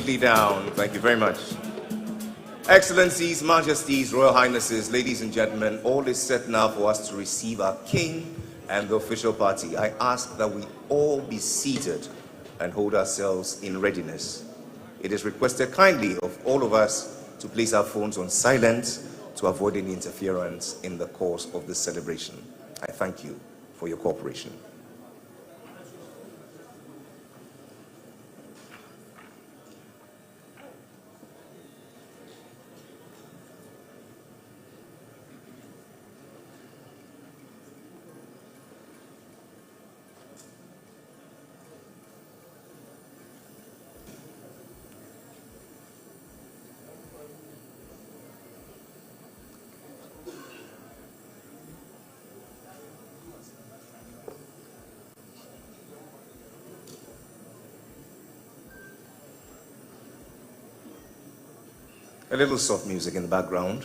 neatly down. Thank you very much. Excellencies, Majesties, Royal Highnesses, ladies and gentlemen, all is set now for us to receive our King and the official party. I ask that we all be seated and hold ourselves in readiness. It is requested kindly of all of us to place our phones on silent to avoid any interference in the course of this celebration. I thank you for your cooperation. A little soft music in the background.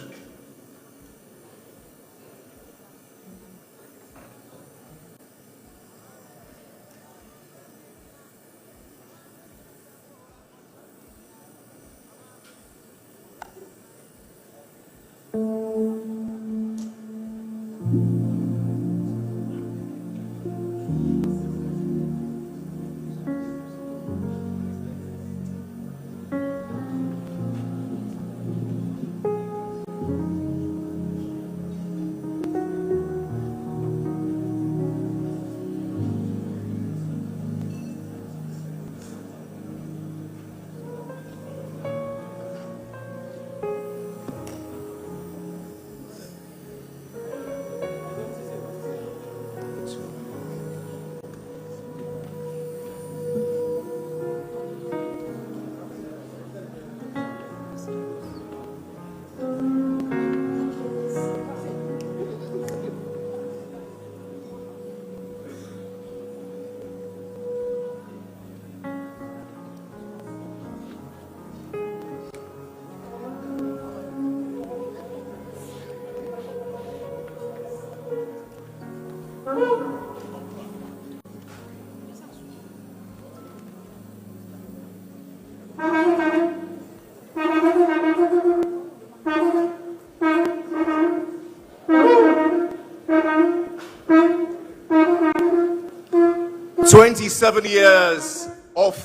"27 years of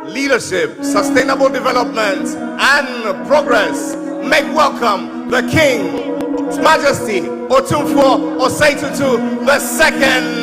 leadership, sustainable development, and progress. Make welcome the King, His Majesty Otumfuo Osei Tutu the Second."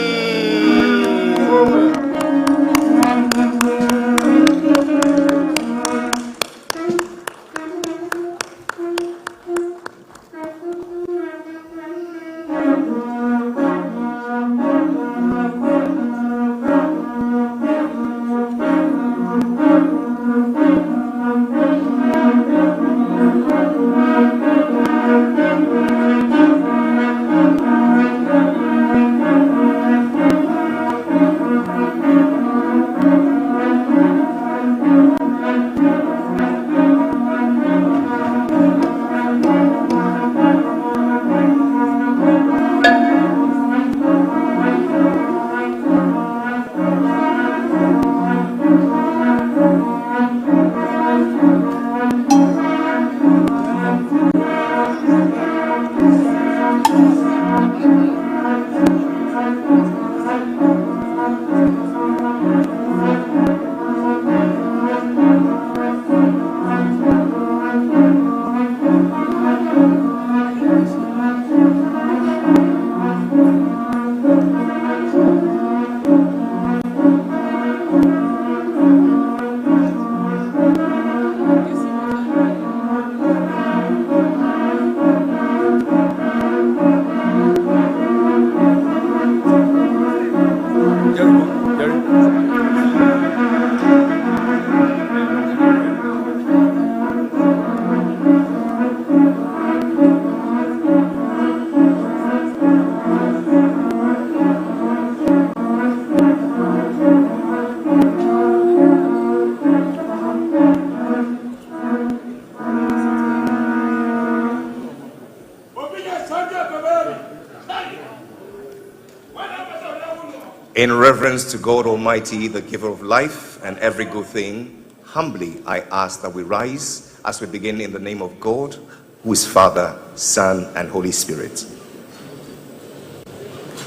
In reverence to God Almighty, the giver of life and every good thing, Humbly, I ask that we rise as we begin in the name of God, who is Father, Son, and Holy Spirit.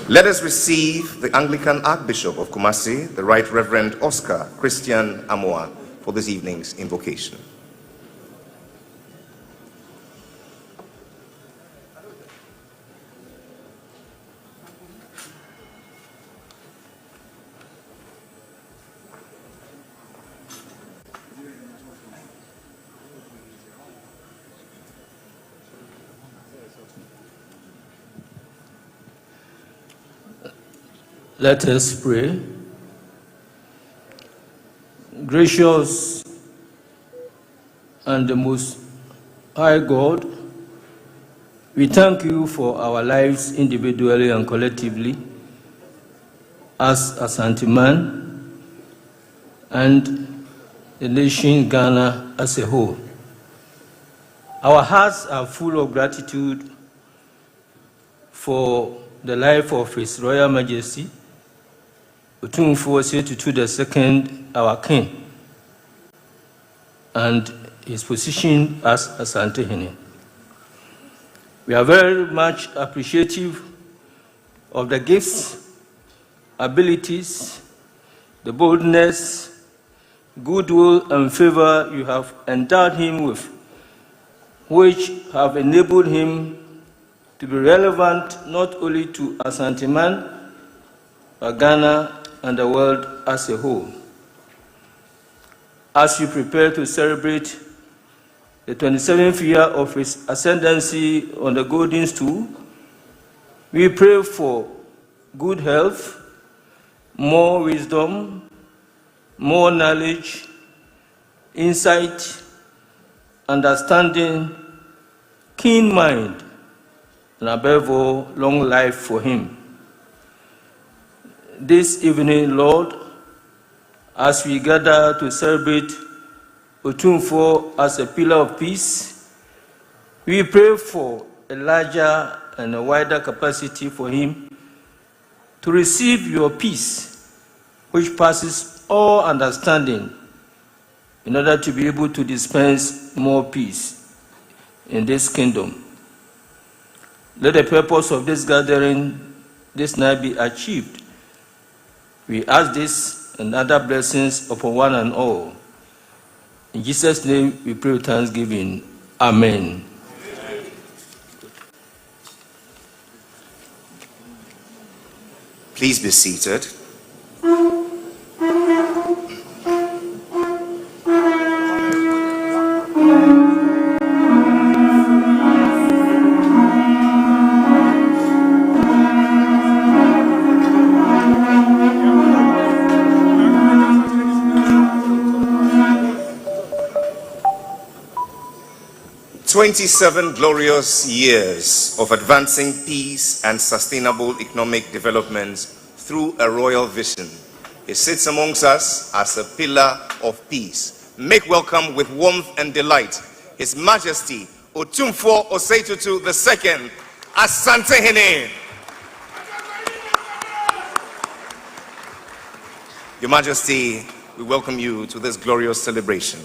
Let us receive the Anglican Archbishop of Kumasi, the Right Reverend Oscar Christian Amoa, for this evening's invocation. Let us pray. Gracious and the most high God, we thank you for our lives individually and collectively as Asantehene and the nation Ghana as a whole. Our hearts are full of gratitude for the life of His Royal Majesty, Otumfuo Tutu II, our king, and his position as Asantehene. We are very much appreciative of the gifts, abilities, the boldness, goodwill, and favor you have endowed him with, which have enabled him to be relevant not only to Asantehene, but Ghana and the world as a whole. As you prepare to celebrate the 27th year of his ascendancy on the golden stool, we pray for good health, more wisdom, more knowledge, insight, understanding, keen mind, and above all, long life for him. This evening, Lord, as we gather to celebrate Otumfuo as a pillar of peace, we pray for a larger and a wider capacity for him to receive your peace, which passes all understanding, in order to be able to dispense more peace in this kingdom. Let the purpose of this gathering this night be achieved. We ask this and other blessings upon one and all. In Jesus' name we pray with thanksgiving. Amen. Please be seated. 27 glorious years of advancing peace and sustainable economic development through a royal vision. He sits amongst us as a pillar of peace. Make welcome with warmth and delight His Majesty Otumfuo Osei Tutu II, Asantehene. Your Majesty, we welcome you to this glorious celebration.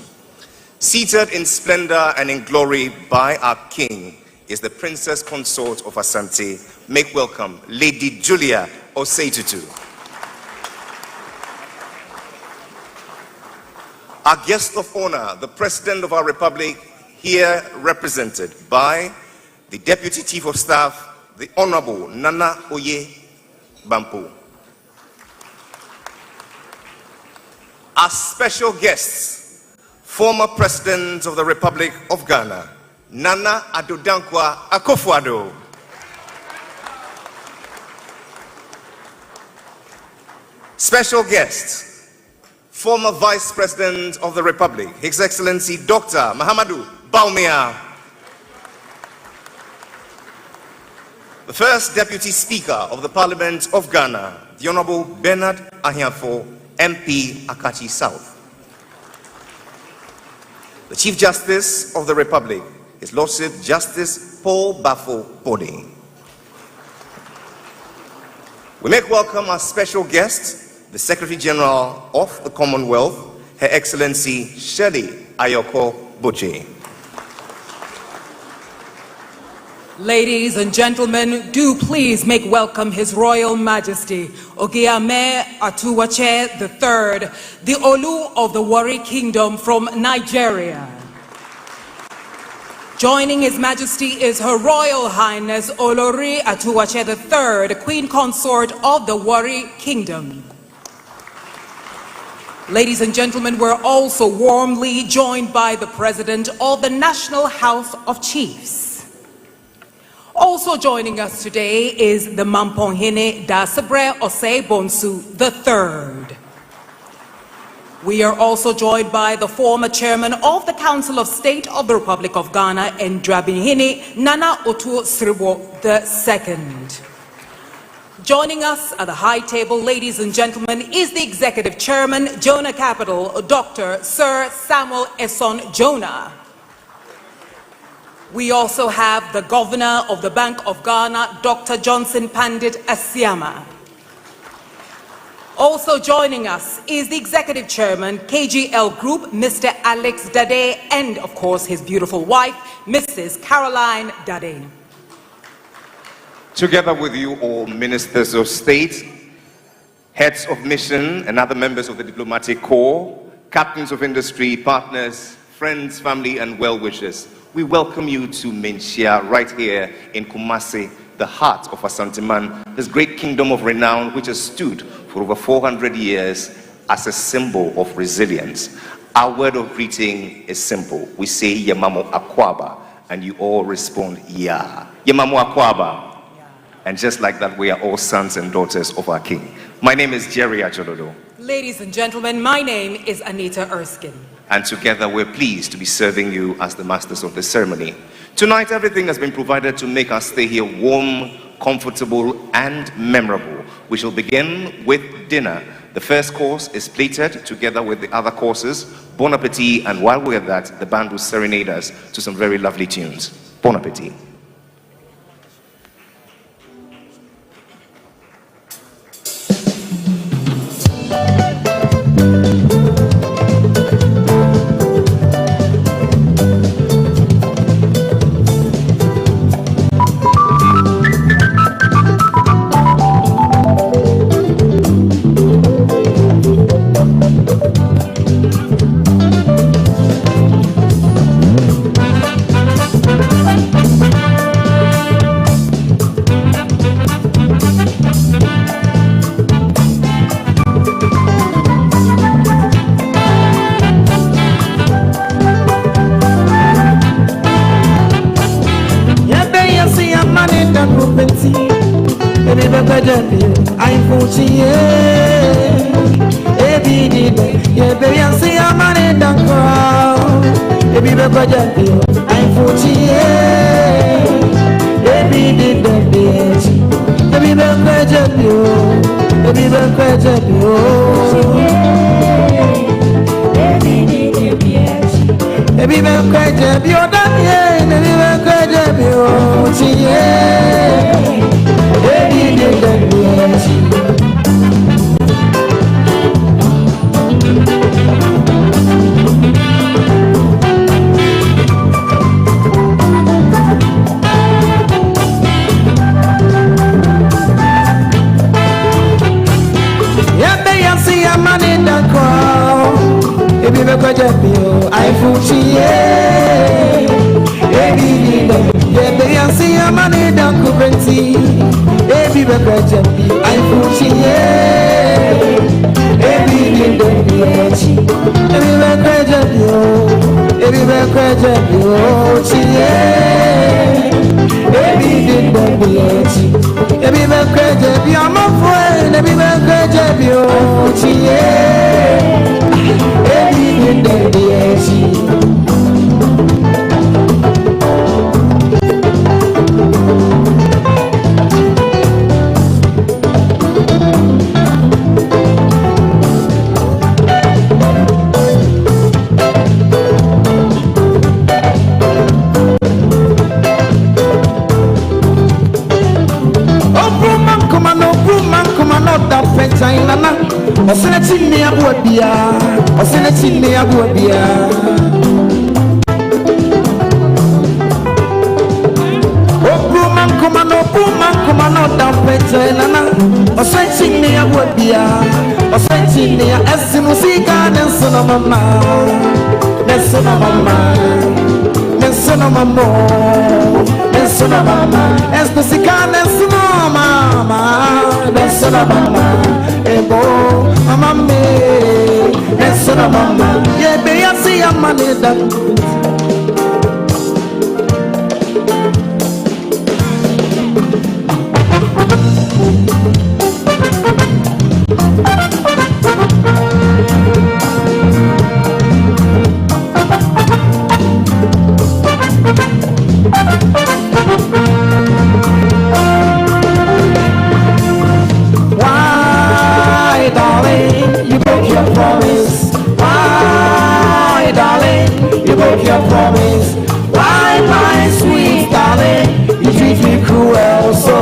Seated in splendor and in glory by our King is the Princess Consort of Asante. Make welcome Lady Julia Osei Tutu. Our guest of honor, the President of our Republic, here represented by the Deputy Chief of Staff, the Honorable Nana Oye Bampo. Our special guests, former President of the Republic of Ghana, Nana Addo Dankwa Akufo-Addo. Special guest, former Vice President of the Republic, His Excellency Dr. Mahamudu Bawumia. The first Deputy Speaker of the Parliament of Ghana, the Honorable Bernard Ahiafo, MP Akachi South. The Chief Justice of the Republic, His Lordship Justice Paul Bafo Bode. We make welcome our special guest, the Secretary General of the Commonwealth, Her Excellency Shirley Ayoko Boche. Ladies and gentlemen, do please make welcome His Royal Majesty Ogiame Atuwache III, the Olu of the Warri Kingdom from Nigeria. Joining His Majesty is Her Royal Highness Olori Atuwache III, Queen Consort of the Warri Kingdom. Ladies and gentlemen, we're also warmly joined by the President of the National House of Chiefs. Also joining us today is the Asantehene Diaspora Osei Bonsu III. We are also joined by the former chairman of the Council of State of the Republic of Ghana and Drabihini Nana Otumfuo II. Joining us at the high table, ladies and gentlemen, is the Executive Chairman, Jonah Capital, Dr. Sir Samuel Eson Jonah. We also have the Governor of the Bank of Ghana, Dr. Johnson Pandit Asiama. Also joining us is the Executive Chairman, KGL Group, Mr. Alex Dade, and of course his beautiful wife, Mrs. Caroline Dade. Together with you all Ministers of State, Heads of Mission and other members of the Diplomatic Corps, Captains of Industry, partners, friends, family and well-wishers, we welcome you to Menchia right here in Kumasi, the heart of Asantehene, this great kingdom of renown which has stood for over 400 years as a symbol of resilience. Our word of greeting is simple. We say Yemamo Akwaba, and you all respond, Ya. Yemamo Akwaba. And just like that, we are all sons and daughters of our King. My name is Jerry Acholodo. Ladies and gentlemen, my name is Anita Erskine. And together we're pleased to be serving you as the masters of the ceremony. Tonight, everything has been provided to make our stay here warm, comfortable, and memorable. We shall begin with dinner. The first course is plated together with the other courses. Bon appetit, and while we're at that, the band will serenade us to some very lovely tunes. Bon appetit. Osenetini abuabia, osenetini abuabia. Obuman kumano dampete nana. Osenetini abuabia, osenetini esimusika nensona mama, nensona mama, nensona mama, nensona mama, esimusika nensona mama, nensona mama. Ebo, mama me, nensona mama. Ye be ya si ya maneda. Your promise, why, my sweet darling, you treat me cruel so.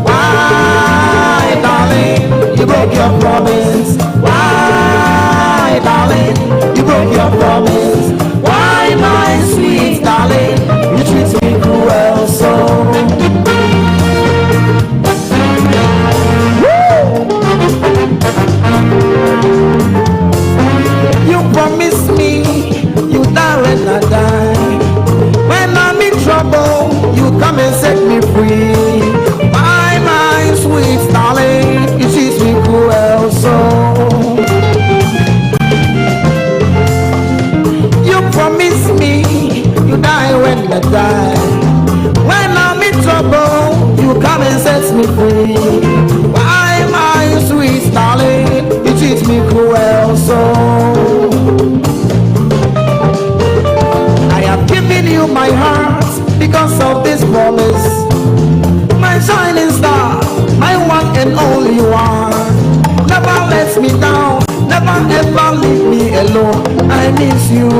Why, darling, you broke your promise. Why, darling, you broke your promise. Why, my sweet darling, you treat me cruel so. Promise me you die when I die. When I'm in trouble, you come and set me free. My sweet darling, you treat me cruel so. You promise me you die when I die. When I'm in trouble, you come and set me free. My sweet darling, you treat me cruel so. You my heart because of this promise. My shining star, my one and only one. Never let me down, never ever leave me alone. I miss you.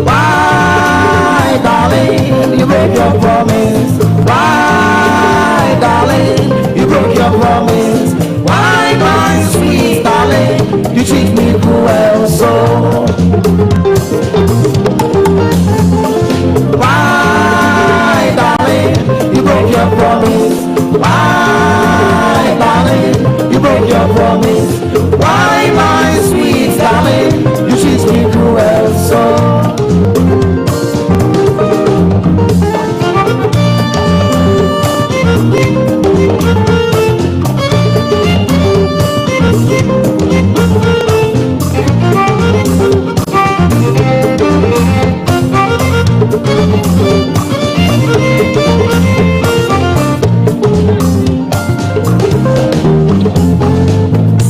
Why, darling, you broke your promise? Why, darling, you broke your promise? Why, my sweet darling, you treat me cruel so. Why, darling, you broke your promise? Why, darling, you broke your promise? Why, my sweet darling, you treat me cruel so.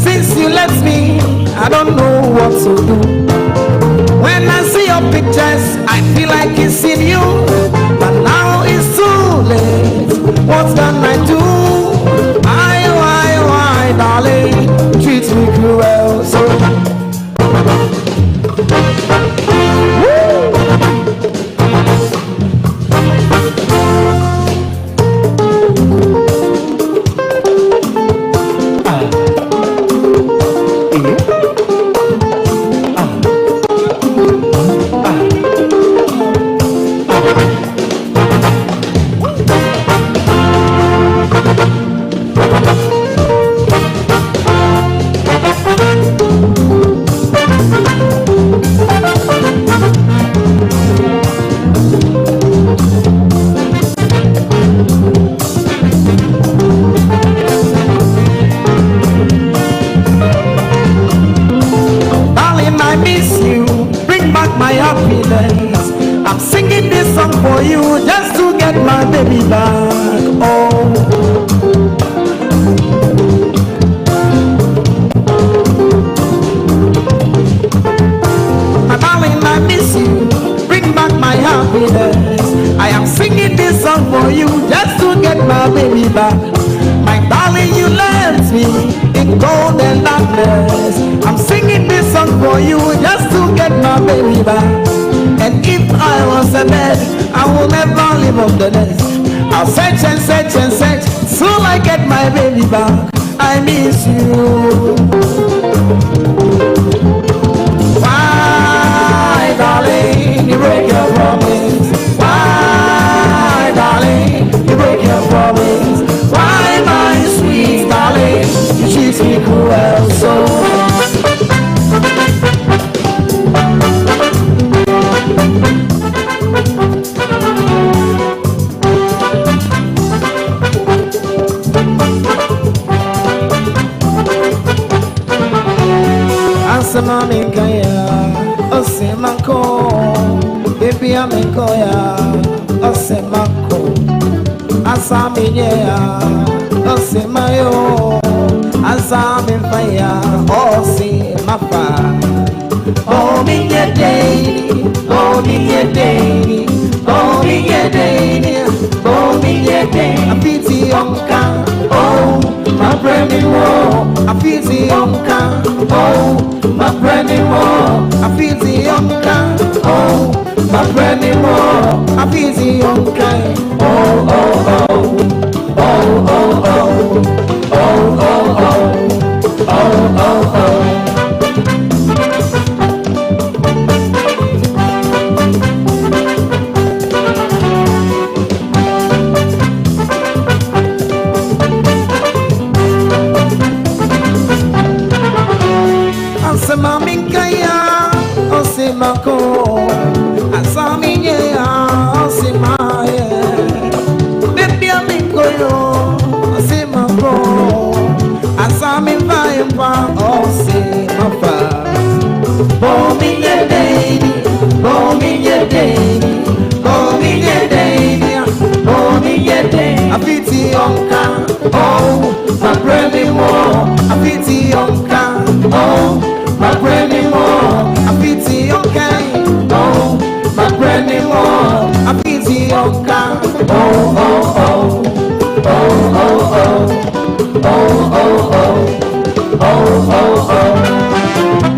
Since you left me, I don't know what to do. When I see your pictures, I feel like kissing you. But now it's too late. What can I do? Why, darling, treat me cruel so. I'm singing this song for you just to get my baby back. Oh, my darling, I miss you. Bring back my happiness. I am singing this song for you just to get my baby back. My darling, you left me in cold and darkness. I'm singing this song for you just to get my baby back. And if I was a bed, I will never leave nevertheless, I'll search and search and search till I get my baby back. I miss you. Why, darling, you break your promise? Why, darling, you break your promise? Why, my sweet darling, you treat me cruel so? Asama minkaya, osemako, baby aminkoya, osemako, asaminya, osemayo, asaminfaya, osemafa, oh minya day, oh minya day, oh minya day, oh minya day, a pity onka, oh my brandy war, a pity onka, oh my brandy war, a pity onka, oh my brandy war, a pity onka, oh oh oh, oh oh oh, oh oh oh, oh oh oh. Asaminkaya, osimako, asaminya, osimaye, baby aminkoyo, osimako, asamimpa, osimafa, bomiye baby, bomiye baby, bomiye baby, bomiye baby, a pity onka, oh, my brandy more, a pity onka, oh. My brandy more, a pity okay. Oh, my brandy more, a pity okay. Oh, oh, oh, oh, oh, oh, oh, oh, oh, oh, oh, oh.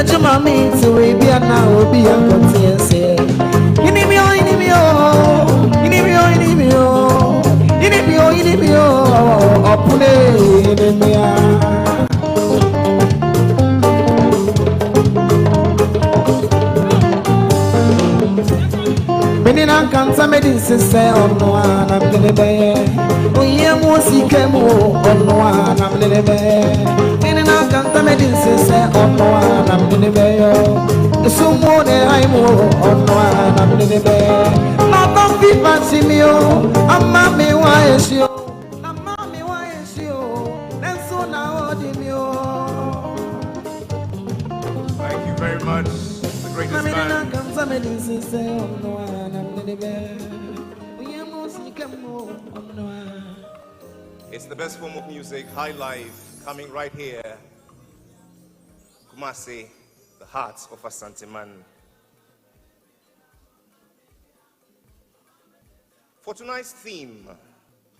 Ejuma me to we be now be a continuous. Inimio, opune inimia. Menina can't medicine say on one, I'm gonna be. We am music on one, I'm gonna be. Menina can't medicine say on one, I'm gonna be. So more than I'm on one, I'm gonna be. Not of people see me, I'm mommy, why is you? I'm mommy, why is you? And so now, Thank you very much. The greatest man. It's the best form of music, high life, coming right here. Kumasi, the heart of Asantehene. For tonight's theme,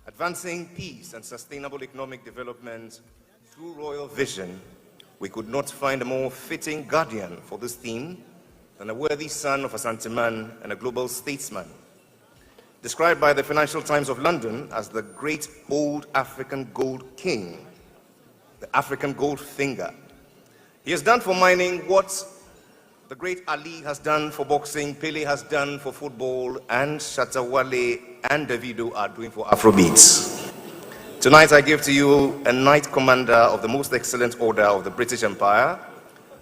advancing peace and sustainable economic development through royal vision, we could not find a more fitting guardian for this theme than a worthy son of Asantehene and a global statesman. Described by the Financial Times of London as the great old African gold king, the African gold finger. He has done for mining what the great Ali has done for boxing, Pele has done for football, and Shatta Wale and Davido are doing for Afrobeats. Tonight I give to you a Knight Commander of the Most Excellent Order of the British Empire,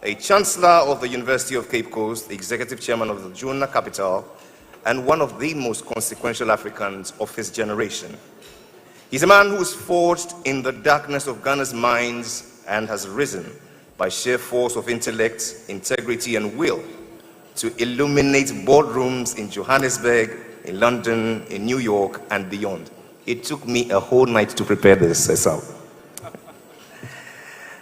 a Chancellor of the University of Cape Coast, the Executive Chairman of the Juna Capital, and one of the most consequential Africans of his generation. He's a man who is forged in the darkness of Ghana's minds and has risen by sheer force of intellect, integrity, and will to illuminate boardrooms in Johannesburg, in London, in New York, and beyond. It took me a whole night to prepare this myself.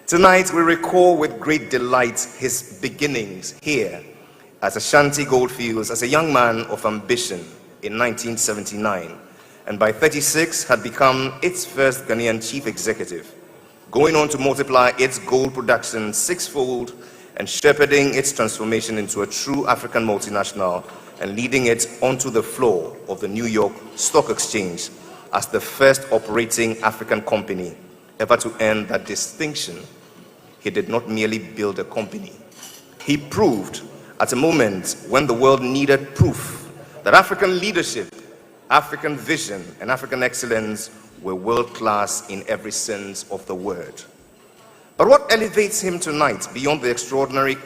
Tonight, we recall with great delight his beginnings here at Ashanti Goldfields as a young man of ambition in 1979, and by 36 had become its first Ghanaian chief executive, going on to multiply its gold production sixfold and shepherding its transformation into a true African multinational and leading it onto the floor of the New York Stock Exchange as the first operating African company ever to earn that distinction. He did not merely build a company. He proved at a moment when the world needed proof that African leadership, African vision, and African excellence were world-class in every sense of the word. But what elevates him tonight beyond the extraordinary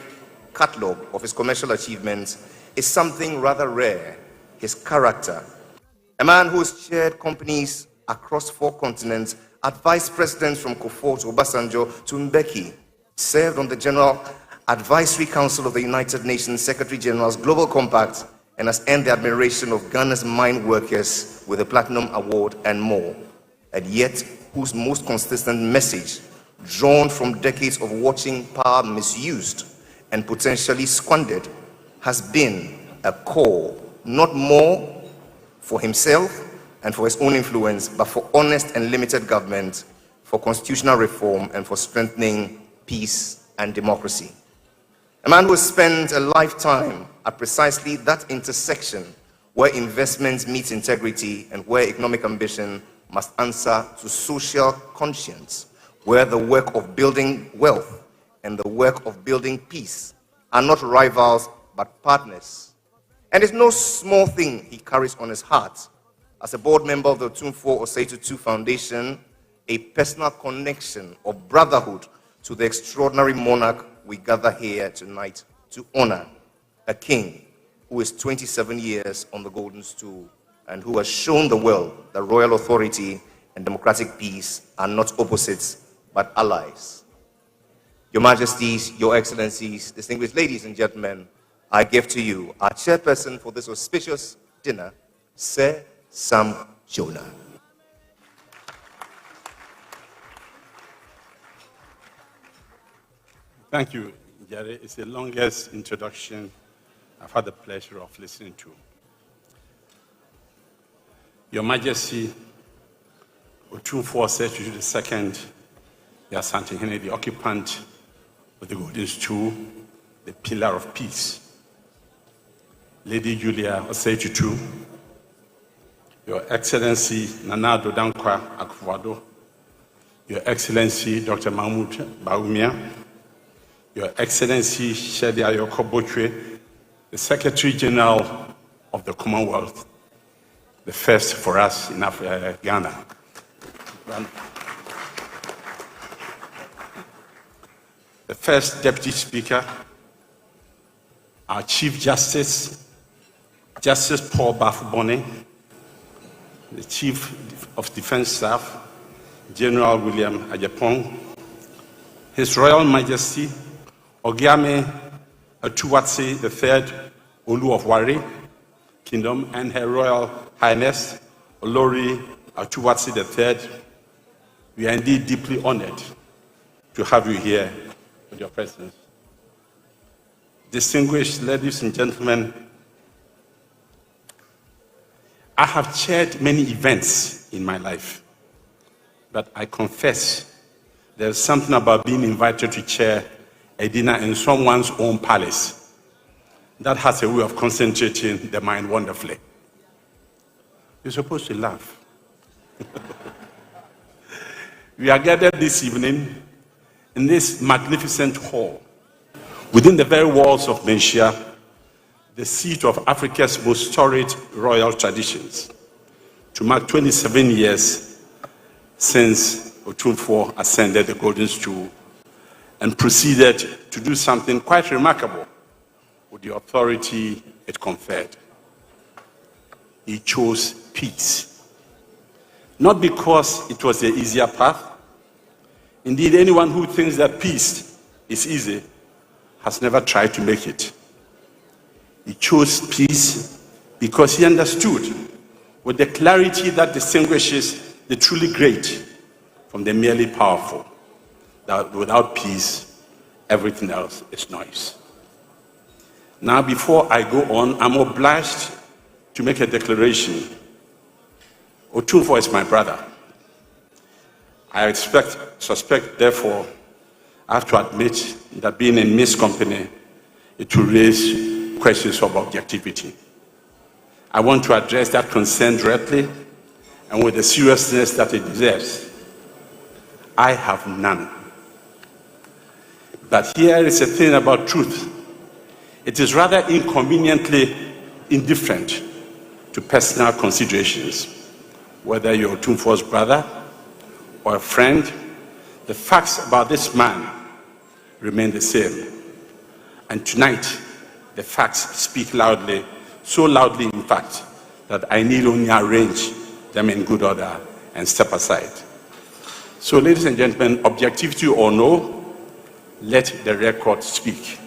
catalogue of his commercial achievements is something rather rare: his character. A man who has chaired companies across 4 continents, advised presidents from Kufuor to Obasanjo to Mbeki, served on the General Advisory Council of the United Nations Secretary General's Global Compact, and has earned the admiration of Ghana's mine workers with a Platinum Award and more. And yet, whose most consistent message, drawn from decades of watching power misused and potentially squandered, has been a call, not more for himself and for his own influence, but for honest and limited government, for constitutional reform, and for strengthening peace and democracy. A man who has spent a lifetime at precisely that intersection where investments meet integrity and where economic ambition must answer to social conscience, where the work of building wealth and the work of building peace are not rivals but partners. And it's no small thing he carries on his heart. As a board member of the Otumfuo Osei Tutu Foundation, a personal connection of brotherhood to the extraordinary monarch we gather here tonight to honor, a king who is 27 years on the golden stool and who has shown the world that royal authority and democratic peace are not opposites but allies. Your Majesties, Your Excellencies, distinguished ladies and gentlemen, I give to you our chairperson for this auspicious dinner, Sir Sam Jonah. Thank you, Jerry. It's the longest introduction I've had the pleasure of listening to. Your Majesty, Otumfuo Tutu II, the Asantehene, the occupant of the golden stool, the pillar of peace. Lady Julia Osei Tutu, Your Excellency Nana Addo Dankwa Akufo-Addo, Your Excellency Dr. Mahmoud Bawumia, Your Excellency Shedi Ayoko Botwe, the Secretary General of the Commonwealth, the first for us in Ghana. The first Deputy Speaker, our Chief Justice, Justice Paul Bafubone, the Chief of Defense Staff, General William Ajapong, His Royal Majesty, Ogiame Atuwatse III, Olu of Warri Kingdom, and Her Royal Highness, Olori Atuwatse III. We are indeed deeply honored to have you here with your presence. Distinguished ladies and gentlemen, I have chaired many events in my life, but I confess there's something about being invited to chair a dinner in someone's own palace that has a way of concentrating the mind wonderfully. You're supposed to laugh. We are gathered this evening in this magnificent hall, within the very walls of Menchia, the seat of Africa's most storied royal traditions, to mark 27 years since Otumfuo ascended the golden stool and proceeded to do something quite remarkable with the authority it conferred. He chose peace. Not because it was the easier path. Indeed, anyone who thinks that peace is easy has never tried to make it. He chose peace because he understood, with the clarity that distinguishes the truly great from the merely powerful, that without peace, everything else is noise. Now, before I go on, I'm obliged to make a declaration. Otumfuo is my brother. I suspect, therefore, I have to admit that being in Miss Company, it will raise questions of objectivity. I want to address that concern directly and with the seriousness that it deserves. I have none. But here is a thing about truth. It is rather inconveniently indifferent to personal considerations. Whether you're Otumfuo's brother or a friend, the facts about this man remain the same. And tonight, the facts speak loudly, so loudly in fact, that I need only arrange them in good order and step aside. So ladies and gentlemen, objectivity or no, let the record speak.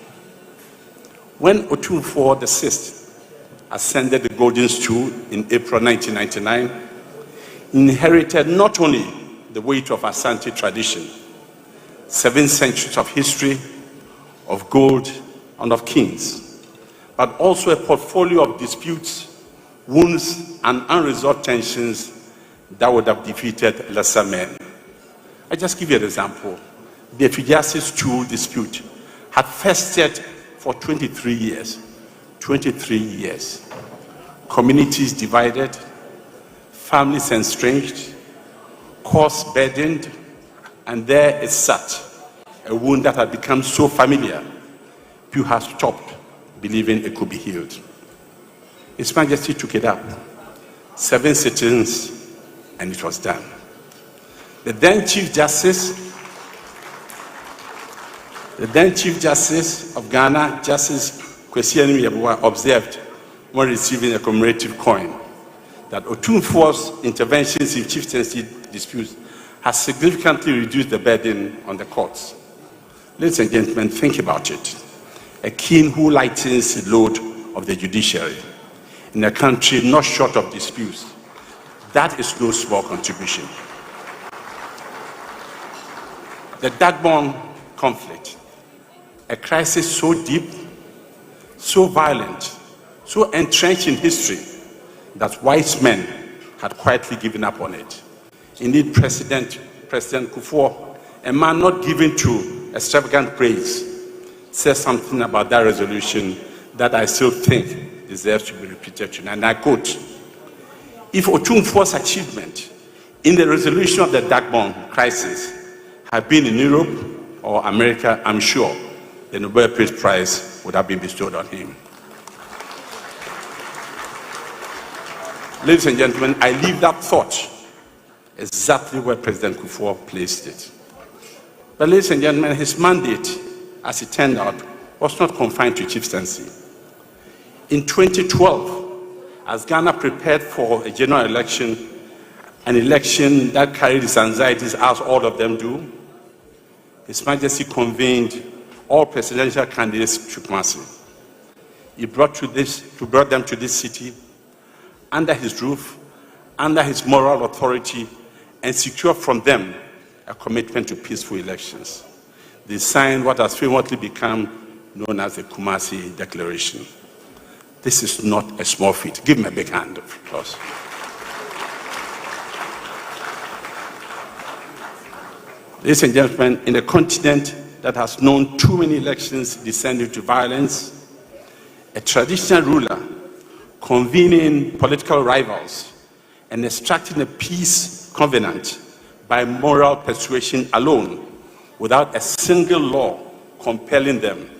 When Otumfuo VI ascended the golden stool in April 1999, he inherited not only the weight of Asante tradition, 7 centuries of history, of gold, and of kings, but also a portfolio of disputes, wounds, and unresolved tensions that would have defeated lesser men. I just give you an example. The Efidiasi stool dispute had festered for 23 years. 23 years. Communities divided, families estranged, cause burdened, and there it sat, a wound that had become so familiar, people had stopped believing it could be healed. His Majesty took it up, 7 sittings, and it was done. The then Chief Justice of Ghana, Justice Kwesi Anum-Yeboah, observed when receiving a commemorative coin that Otumfuo's interventions in chieftaincy disputes has significantly reduced the burden on the courts. Ladies and gentlemen, think about it. A king who lightens the load of the judiciary in a country not short of disputes, that is no small contribution. The Dagbon conflict, a crisis so deep, so violent, so entrenched in history that wise men had quietly given up on it. Indeed, President Kufuor, a man not given to extravagant praise, says something about that resolution that I still think deserves to be repeated tonight. And I quote, "If Otumfuo's achievement in the resolution of the Dagbon crisis had been in Europe or America, I'm sure the Nobel Peace Prize would have been bestowed on him." Ladies and gentlemen, I leave that thought exactly where President Kufuor placed it. But ladies and gentlemen, his mandate, as it turned out, was not confined to chieftaincy. In 2012, as Ghana prepared for a general election, an election that carried its anxieties as all of them do, His Majesty convened all presidential candidates to Kumasi. He brought them to this city under his roof, under his moral authority, and secured from them a commitment to peaceful elections. They signed what has famously become known as the Kumasi Declaration. This is not a small feat. Give him a big hand of applause. Ladies and gentlemen, in a continent that has known too many elections descending to violence, a traditional ruler convening political rivals and extracting a peace covenant by moral persuasion alone, without a single law compelling them,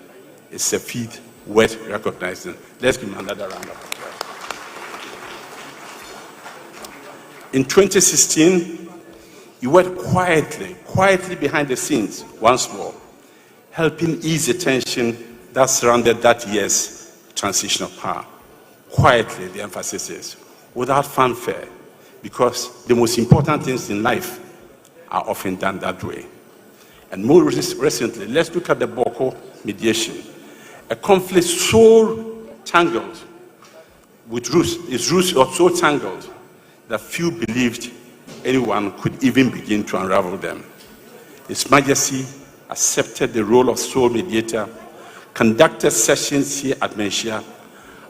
is a feat worth recognizing. Let's give him another round of applause. In 2016, he worked quietly behind the scenes once more, helping ease the tension that surrounded that year's transition of power. Quietly, the emphasis is, without fanfare, because the most important things in life are often done that way. And more recently, let's look at the Boko mediation, a conflict so tangled with roots, its roots are so tangled that few believed anyone could even begin to unravel them. His Majesty accepted the role of sole mediator, conducted sessions here at Menchia,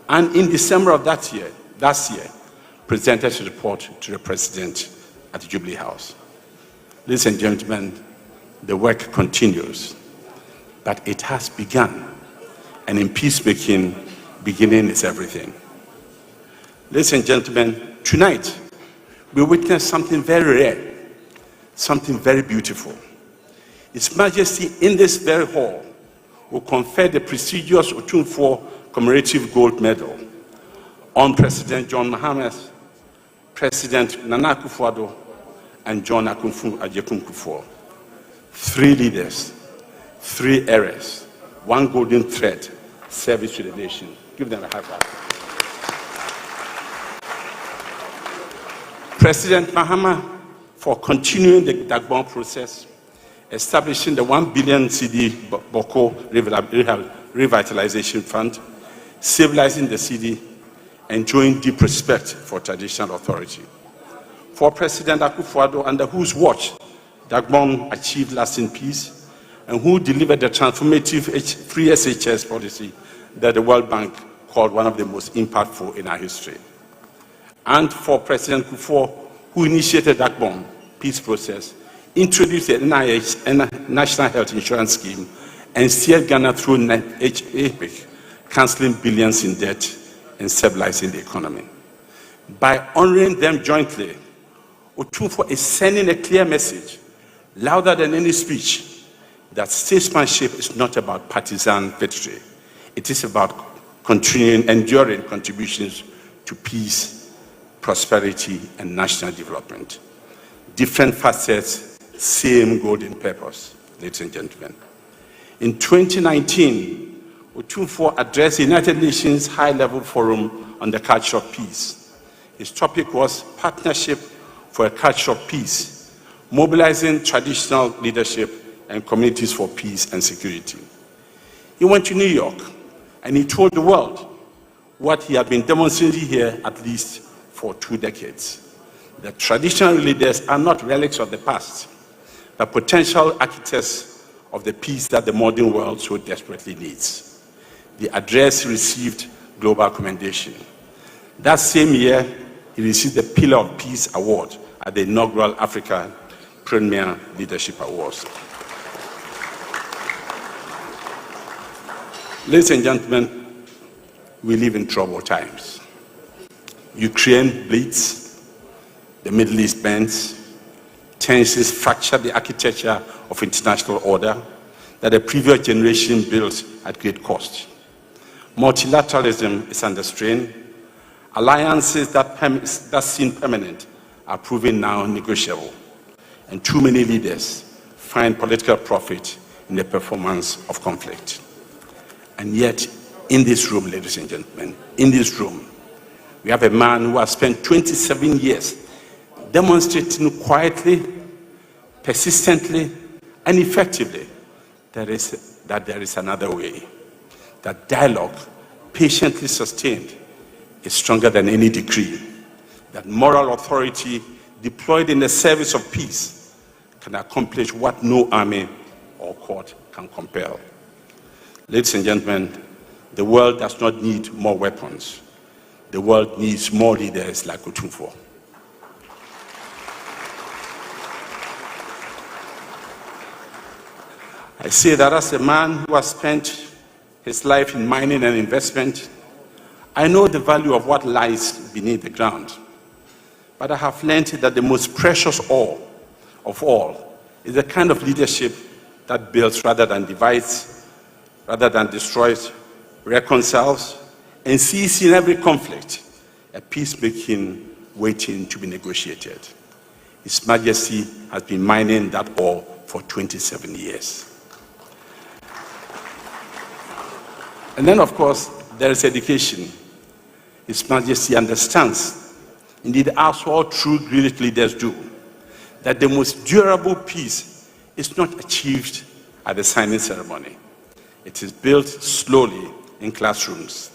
and in December of last year, presented his report to the President at the Jubilee House. Ladies and gentlemen, the work continues, but it has begun, and in peacemaking, beginning is everything. Ladies and gentlemen, tonight, we witness something very rare, something very beautiful. His Majesty in this very hall will confer the prestigious Otumfuo Commemorative Gold Medal on President John Mahama, President Nana Akufo-Addo, and John Kufuor. 3 leaders, 3 eras, 1 golden thread, service to the nation. Give them a high five. President Mahama for continuing the Dagbon process, establishing the 1 billion CD Boko Revitalization Fund, civilizing the city, enjoying deep respect for traditional authority. For President Akufo-Addo, under whose watch Dagbon achieved lasting peace, and who delivered the transformative 3 SHS policy that the World Bank called one of the most impactful in our history. And for President Kufuor, who initiated Dagbon peace process, introduced the NIH, National Health Insurance Scheme, and steered Ghana through HAPIC, cancelling billions in debt and stabilizing the economy. By honoring them jointly, Otumfuo is sending a clear message, louder than any speech, that statesmanship is not about partisan victory. It is about continuing, enduring contributions to peace, prosperity, and national development. Different facets, same golden purpose, ladies and gentlemen. In 2019, Otumfuo addressed the United Nations High-Level Forum on the Culture of Peace. His topic was Partnership for a Culture of Peace, mobilizing traditional leadership and communities for peace and security. He went to New York and he told the world what he had been demonstrating here at least for 2 decades. The traditional leaders are not relics of the past, but potential architects of the peace that the modern world so desperately needs. The address received global commendation. That same year, he received the Pillar of Peace Award at the inaugural Africa Premier Leadership Awards. Ladies and gentlemen, we live in troubled times. Ukraine bleeds, the Middle East bends, tensions fracture the architecture of international order that the previous generation built at great cost. Multilateralism is under strain. Alliances that seem permanent are proving now negotiable. And too many leaders find political profit in the performance of conflict. And yet, in this room, ladies and gentlemen, in this room, we have a man who has spent 27 years demonstrating quietly, persistently, and effectively that there is another way. That dialogue, patiently sustained, is stronger than any decree. That moral authority deployed in the service of peace can accomplish what no army or court can compel. Ladies and gentlemen, the world does not need more weapons. The world needs more leaders like Otumfuo. I say that as a man who has spent his life in mining and investment, I know the value of what lies beneath the ground. But I have learned that the most precious ore of all is the kind of leadership that builds rather than divides, rather than destroys, reconciles, and sees in every conflict a peacemaking waiting to be negotiated. His Majesty has been mining that ore for 27 years. And then, of course, there is education. His Majesty understands, indeed, as all true great leaders do, that the most durable peace is not achieved at the signing ceremony. It is built slowly in classrooms,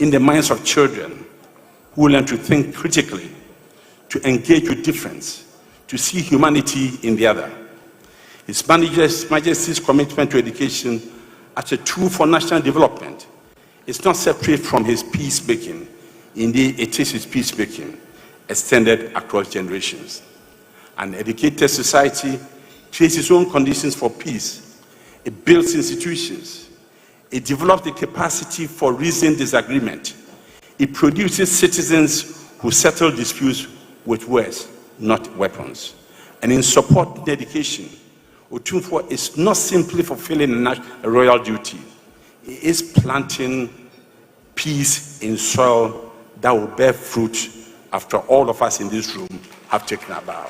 in the minds of children who learn to think critically, to engage with difference, to see humanity in the other. His Majesty's commitment to education as a tool for national development is not separate from his peacemaking. Indeed, it is his peacemaking extended across generations. An educated society creates its own conditions for peace. It builds institutions. It develops the capacity for reasoned disagreement. It produces citizens who settle disputes with words, not weapons. And in supporting education, Otumfuo is not simply fulfilling a royal duty. He is planting peace in soil that will bear fruit after all of us in this room have taken a bow.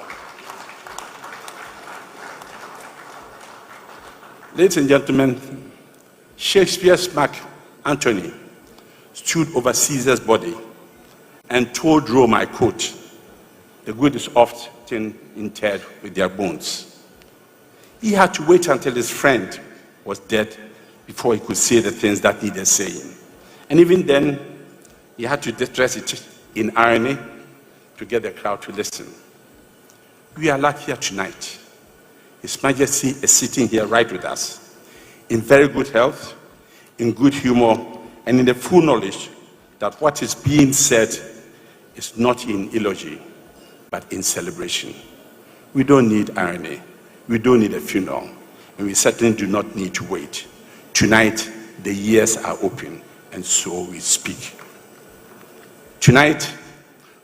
Ladies and gentlemen, Shakespeare's Mark Antony stood over Caesar's body and told Rome, I quote, "The good is often interred with their bones." He had to wait until his friend was dead before he could say the things that needed saying. And even then, he had to dress it in irony to get the crowd to listen. We are lucky here tonight. His Majesty is sitting here right with us, in very good health, in good humor, and in the full knowledge that what is being said is not in eulogy, but in celebration. We don't need irony. We don't need a funeral. And we certainly do not need to wait. Tonight, the ears are open, and so we speak. Tonight,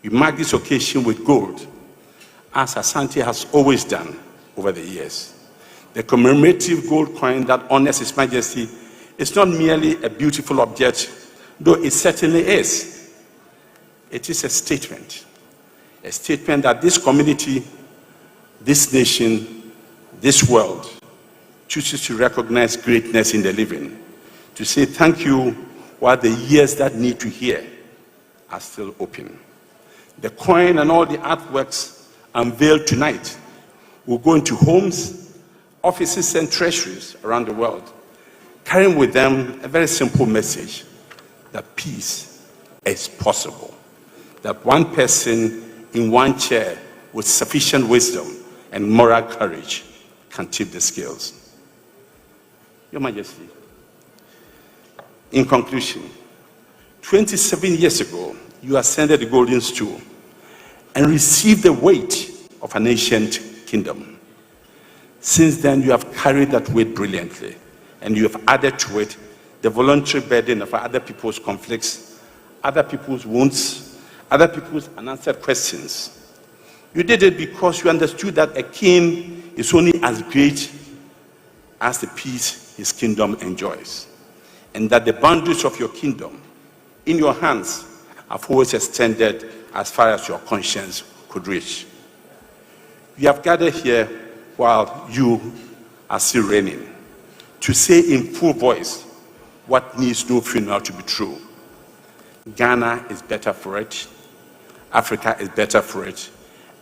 we mark this occasion with gold, as Asante has always done over the years. The commemorative gold coin that honors His Majesty is not merely a beautiful object, though it certainly is. It is a statement that this community, this nation, this world chooses to recognize greatness in the living, to say thank you while the ears that need to hear are still open. The coin and all the artworks unveiled tonight will go into homes, offices, and treasuries around the world, carrying with them a very simple message that peace is possible, that one person in one chair with sufficient wisdom and moral courage can tip the scales. Your Majesty, in conclusion, 27 years ago, you ascended the golden stool and received the weight of an ancient kingdom. Since then, you have carried that weight brilliantly, and you have added to it the voluntary burden of other people's conflicts, other people's wounds, other people's unanswered questions. You did it because you understood that a king is only as great as the peace his kingdom enjoys, and that the boundaries of your kingdom in your hands have always extended as far as your conscience could reach. We have gathered here while you are still reigning to say in full voice what needs no funeral to be true. Ghana is better for it. Africa is better for it.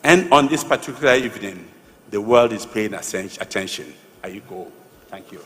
And on this particular evening, the world is paying attention. Ayiko. Thank you.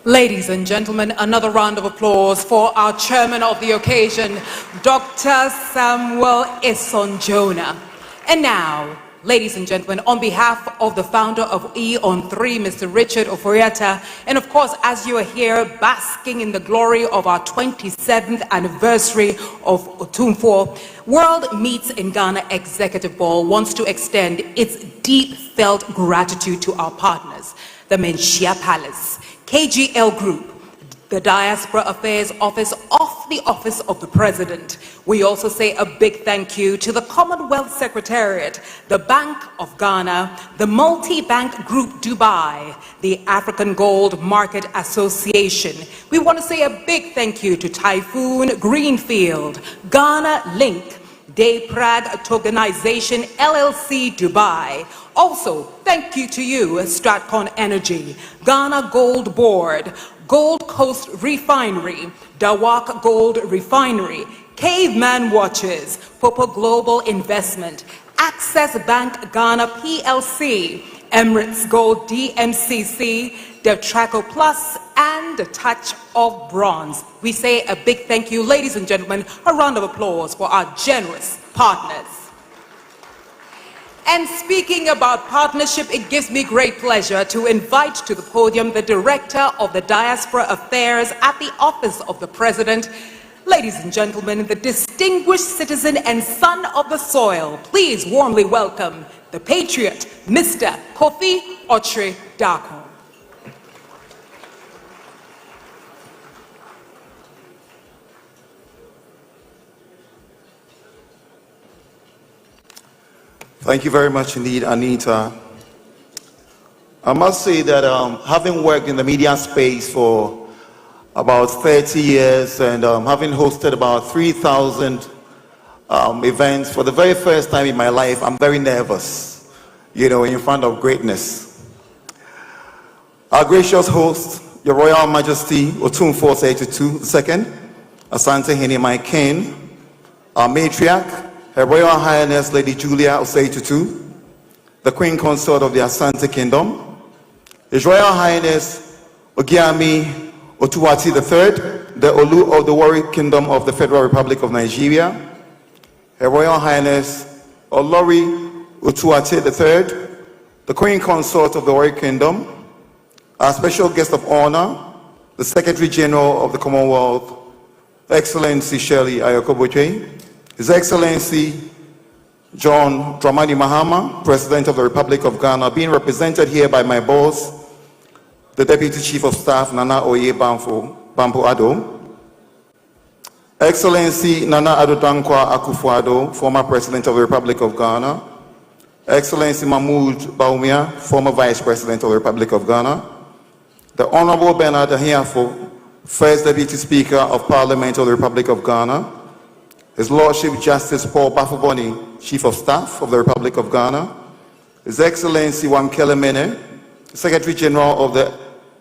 Ladies and gentlemen, another round of applause for our chairman of the occasion, Dr. Samuel Esonjona. And now, ladies and gentlemen, on behalf of the founder of E-on-3, Mr. Richard Oforiatta, and of course, as you are here basking in the glory of our 27th anniversary of Otumfuo, World Meets in Ghana Executive Board wants to extend its deep-felt gratitude to our partners, the Menchia Palace, KGL Group, the Diaspora Affairs Office of the Office of the President. We also say a big thank you to the Commonwealth Secretariat, the Bank of Ghana, the Multi-Bank Group Dubai, the African Gold Market Association. We want to say a big thank you to Typhoon Greenfield, Ghana Link, Day Prague Tokenization LLC Dubai. Also, thank you to you, Stratcon Energy, Ghana Gold Board, Gold Coast Refinery, Dawak Gold Refinery, Caveman Watches, Popo Global Investment, Access Bank Ghana PLC, Emirates Gold DMCC, Detraco Plus, and the Touch of Bronze. We say a big thank you, ladies and gentlemen, a round of applause for our generous partners. And speaking about partnership, it gives me great pleasure to invite to the podium the Director of the Diaspora Affairs at the Office of the President. Ladies and gentlemen, the distinguished citizen and son of the soil, please warmly welcome the patriot, Mr. Kofi Ochre Darko. Thank you very much indeed, Anita. I must say that having worked in the media space for about 30 years and having hosted about 3,000 events for the very first time in my life, I'm very nervous, in front of greatness. Our gracious host, Your Royal Majesty, Otumfuo Osei Tutu II, Asantehene, my king, our matriarch, Her Royal Highness Lady Julia Osei Tutu, the Queen Consort of the Asante Kingdom, His Royal Highness Ogiami Otuwati III, the Olu of the Warri Kingdom of the Federal Republic of Nigeria, Her Royal Highness Olori Otuwati III, the Queen Consort of the Warri Kingdom, our special guest of honor, the Secretary General of the Commonwealth, Excellency Shirley Ayokoboche, His Excellency John Dramani Mahama, President of the Republic of Ghana, being represented here by my boss, the Deputy Chief of Staff, Nana Oye Bampo Addo, Excellency Nana Addo Dankwa Akufo-Addo, former President of the Republic of Ghana, Excellency Mahmoud Bawumia, former Vice President of the Republic of Ghana, the Honorable Bernard Ahiafo, First Deputy Speaker of Parliament of the Republic of Ghana, His Lordship Justice Paul Bafoboni, Chief of Staff of the Republic of Ghana, His Excellency Wamkele Mene, Secretary General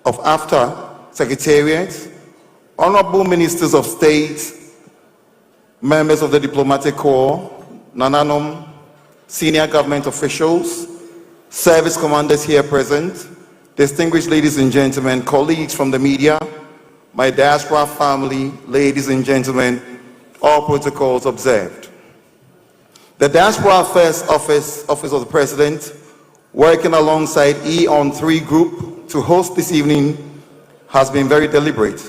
of AFTA Secretariat, Honorable Ministers of State, members of the Diplomatic Corps, Nananom, senior government officials, service commanders here present, distinguished ladies and gentlemen, colleagues from the media, my diaspora family, ladies and gentlemen, all protocols observed. The Diaspora Affairs Office of the President, working alongside E-on-3 Group to host this evening, has been very deliberate.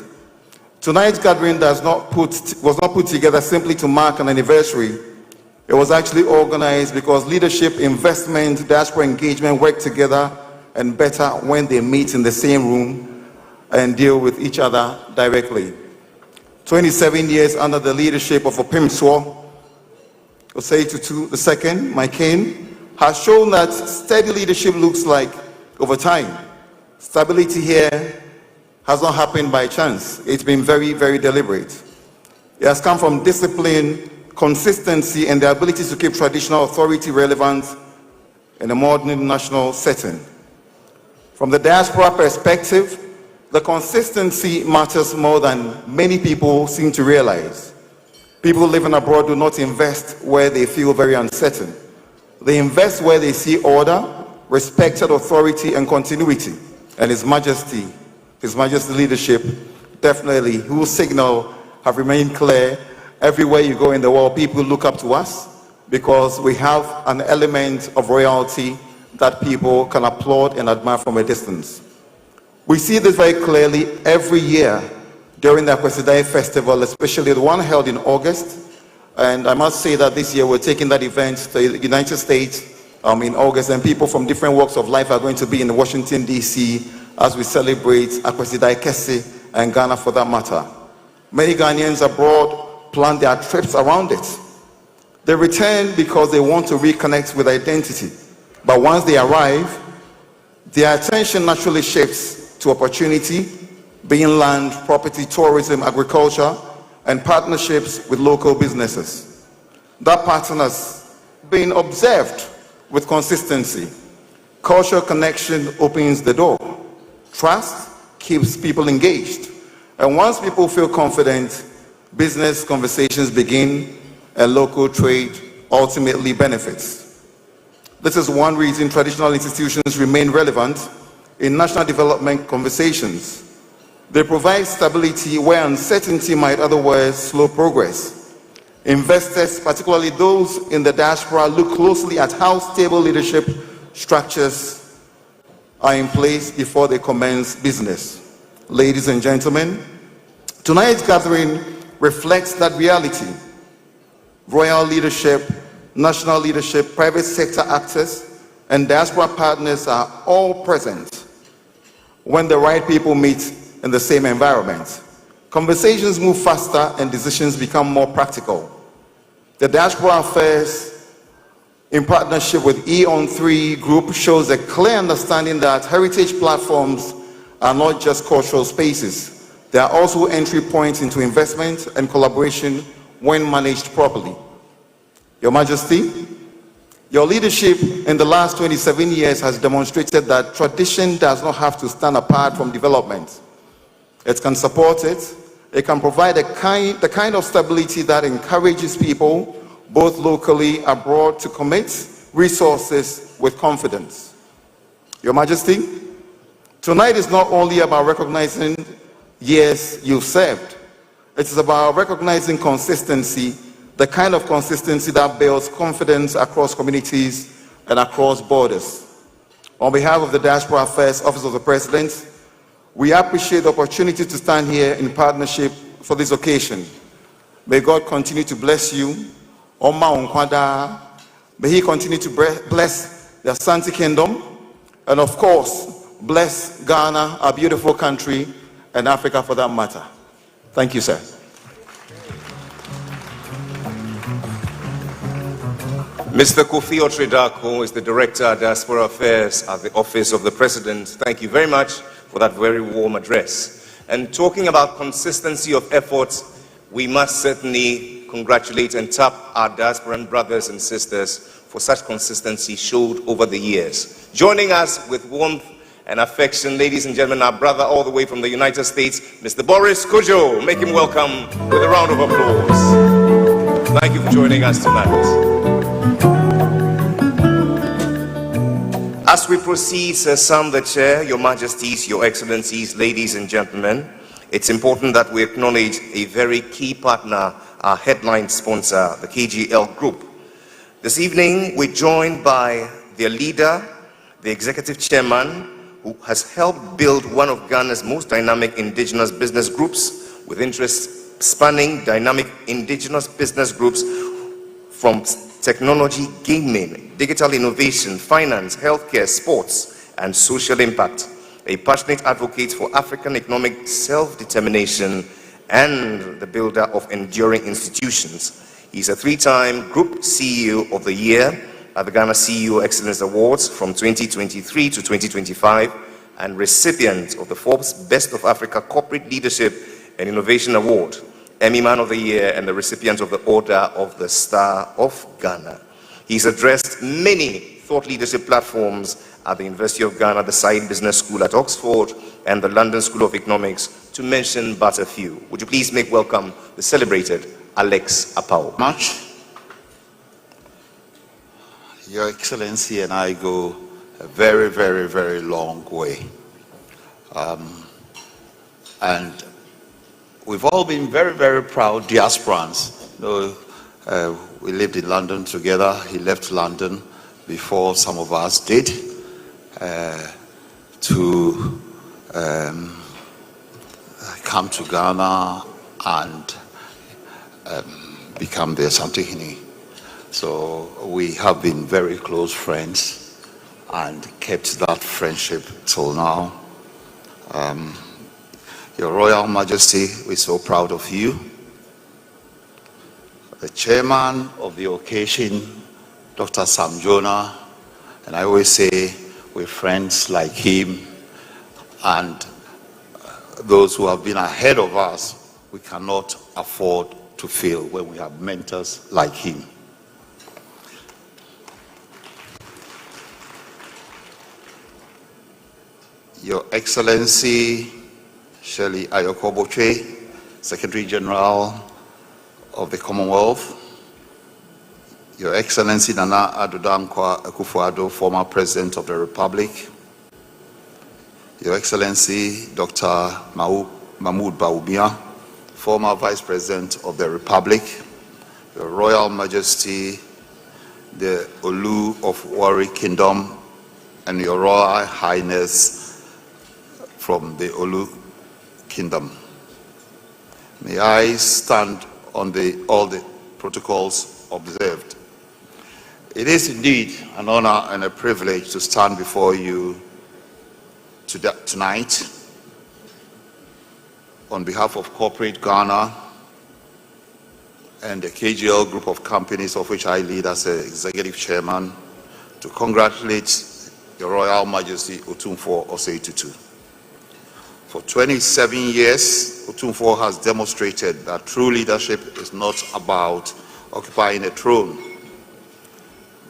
Tonight's gathering was not put together simply to mark an anniversary. It was actually organized because leadership, investment, diaspora engagement work together and better when they meet in the same room and deal with each other directly. 27 years under the leadership of Otumfuo, Osei Tutu II, my king, has shown that steady leadership looks like over time. Stability here has not happened by chance. It's been very, very deliberate. It has come from discipline, consistency, and the ability to keep traditional authority relevant in a modern national setting. From the diaspora perspective, the consistency matters more than many people seem to realize. People living abroad do not invest where they feel very uncertain. They invest where they see order, respected authority, and continuity. And His Majesty leadership, definitely, whose signal have remained clear. Everywhere you go in the world, people look up to us because we have an element of royalty that people can applaud and admire from a distance. We see this very clearly every year during the Akwesidae Festival, especially the one held in August. And I must say that this year we're taking that event to the United States in August, and people from different walks of life are going to be in Washington, D.C. as we celebrate Akwesidae Kese and Ghana for that matter. Many Ghanaians abroad plan their trips around it. They return because they want to reconnect with identity. But once they arrive, their attention naturally shifts to opportunity, being land, property, tourism, agriculture, and partnerships with local businesses. That pattern has been observed with consistency. Cultural connection opens the door. Trust keeps people engaged. And once people feel confident, business conversations begin and local trade ultimately benefits. This is one reason traditional institutions remain relevant in national development conversations. They provide stability where uncertainty might otherwise slow progress. Investors, particularly those in the diaspora, look closely at how stable leadership structures are in place before they commence business. Ladies and gentlemen, tonight's gathering reflects that reality. Royal leadership, national leadership, private sector actors, and diaspora partners are all present when the right people meet in the same environment. Conversations move faster and decisions become more practical. The Diaspora Affairs, in partnership with E-on-3 Group, shows a clear understanding that heritage platforms are not just cultural spaces. They are also entry points into investment and collaboration when managed properly. Your Majesty, your leadership in the last 27 years has demonstrated that tradition does not have to stand apart from development. It can support it. It can provide the kind of stability that encourages people, both locally, abroad, to commit resources with confidence. Your Majesty, tonight is not only about recognizing years you've served. It is about recognizing consistency, the kind of consistency that builds confidence across communities and across borders. On behalf of the Diaspora Affairs Office of the President, we appreciate the opportunity to stand here in partnership for this occasion. May God continue to bless you. May He continue to bless the Asante Kingdom, and of course, bless Ghana, our beautiful country, and Africa for that matter. Thank you, sir. Mr. Kofi Otredako is the Director of Diaspora Affairs at the Office of the President. Thank you very much for that very warm address. And talking about consistency of efforts, we must certainly congratulate and tap our diasporan brothers and sisters for such consistency showed over the years. Joining us with warmth and affection, ladies and gentlemen, our brother all the way from the United States, Mr. Boris Kojo. Make him welcome with a round of applause. Thank you for joining us tonight. As we proceed, Sir Sam the Chair, Your Majesties, Your Excellencies, ladies and gentlemen, it's important that we acknowledge a very key partner, our headline sponsor, the KGL Group. This evening, we're joined by their leader, the Executive Chairman, who has helped build one of Ghana's most dynamic indigenous business groups with interests spanning dynamic indigenous business groups from technology, gaming, digital innovation, finance, healthcare, sports, and social impact. A passionate advocate for African economic self-determination and the builder of enduring institutions. He's a three-time Group CEO of the Year at the Ghana CEO Excellence Awards from 2023 to 2025 and recipient of the Forbes Best of Africa Corporate Leadership and Innovation Award, Emmy Man of the Year, and the recipient of the Order of the Star of Ghana. He's addressed many thought leadership platforms at the University of Ghana, the Said Business School at Oxford, and the London School of Economics, to mention but a few. Would you please make welcome the celebrated Alex Apau. Much. Your Excellency and I go a very, very, very long way. And we've all been very, very proud diasporans. You know, we lived in London together. He left London before some of us did to come to Ghana and become the Asantehene. So we have been very close friends and kept that friendship till now. Your Royal Majesty, we're so proud of you. The chairman of the occasion, Dr. Sam Jonah, and I always say we're friends like him, and those who have been ahead of us, we cannot afford to fail when we have mentors like him. Your Excellency Shirley Ayokoboche, Secretary General of the Commonwealth, Your Excellency Nana Addo Dankwa Akufo-Addo, former President of the Republic, Your Excellency Dr. Mahmoud Bawumia, former Vice President of the Republic, Your Royal Majesty, the Olu of Warri Kingdom, and Your Royal Highness from the Olu Kingdom. May I stand on all the protocols observed. It is indeed an honor and a privilege to stand before you tonight on behalf of Corporate Ghana and the KGL group of companies of which I lead as the Executive Chairman, to congratulate Your Royal Majesty Otumfuo Osei Tutu. For 27 years, Otumfuo has demonstrated that true leadership is not about occupying a throne,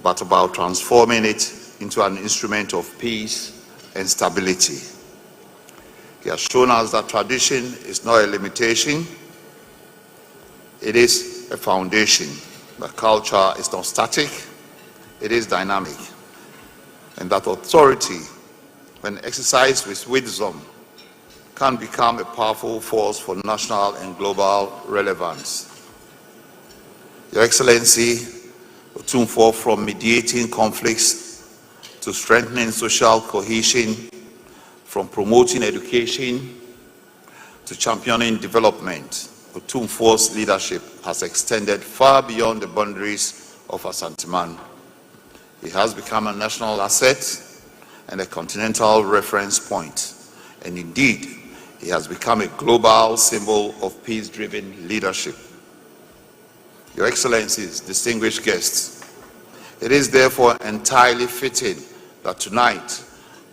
but about transforming it into an instrument of peace and stability. He has shown us that tradition is not a limitation, it is a foundation. The culture is not static, it is dynamic. And that authority, when exercised with wisdom, can become a powerful force for national and global relevance. Your Excellency, Otumfuo, from mediating conflicts to strengthening social cohesion, from promoting education to championing development, Otumfuo's leadership has extended far beyond the boundaries of Asantehene. He has become a national asset and a continental reference point. And indeed, he has become a global symbol of peace-driven leadership. Your Excellencies, distinguished guests, it is therefore entirely fitting that tonight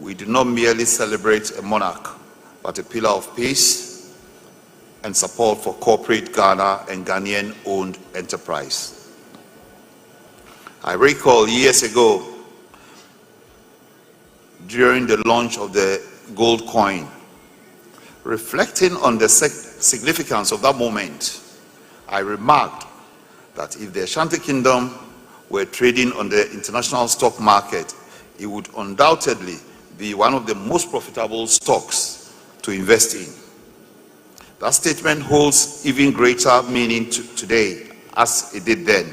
we do not merely celebrate a monarch, but a pillar of peace and support for corporate Ghana and Ghanaian-owned enterprise. I recall years ago, during the launch of the gold coin, reflecting on the significance of that moment, I remarked that if the Ashanti Kingdom were trading on the international stock market, it would undoubtedly be one of the most profitable stocks to invest in. That statement holds even greater meaning today as it did then.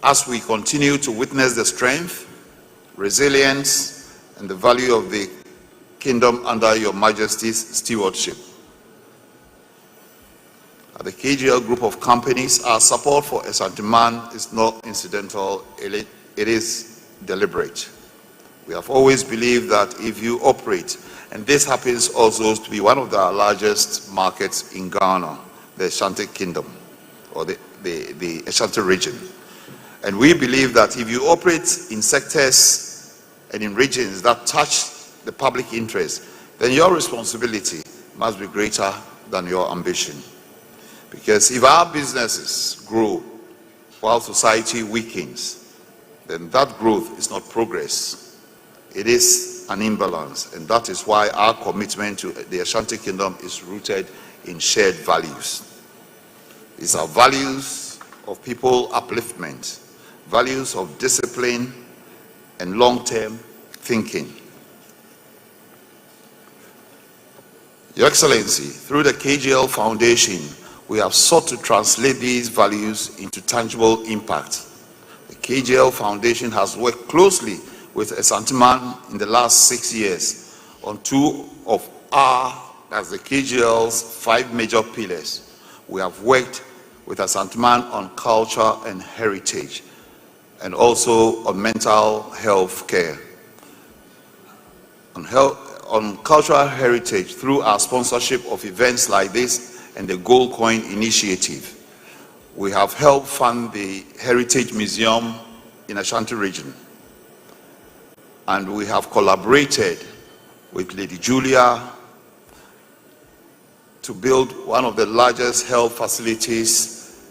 As we continue to witness the strength, resilience, and the value of the kingdom under your Majesty's stewardship. At the KGL group of companies, our support for Asantehene is not incidental, it is deliberate. We have always believed that if you operate, and this happens also to be one of the largest markets in Ghana, the Ashanti Kingdom, or the Ashanti region. And we believe that if you operate in sectors and in regions that touch the public interest, then your responsibility must be greater than your ambition. Because if our businesses grow while society weakens, then that growth is not progress. It is an imbalance, and that is why our commitment to the Ashanti Kingdom is rooted in shared values. These are values of people upliftment, values of discipline and long-term thinking. Your Excellency, through the KGL Foundation, we have sought to translate these values into tangible impact. The KGL Foundation has worked closely with Asantehene in the last 6 years on two of as the KGL's 5 major pillars. We have worked with Asantehene on culture and heritage, and also on mental health care. On cultural heritage, through our sponsorship of events like this and the Gold Coin Initiative, we have helped fund the Heritage Museum in Ashanti region. And we have collaborated with Lady Julia to build one of the largest health facilities,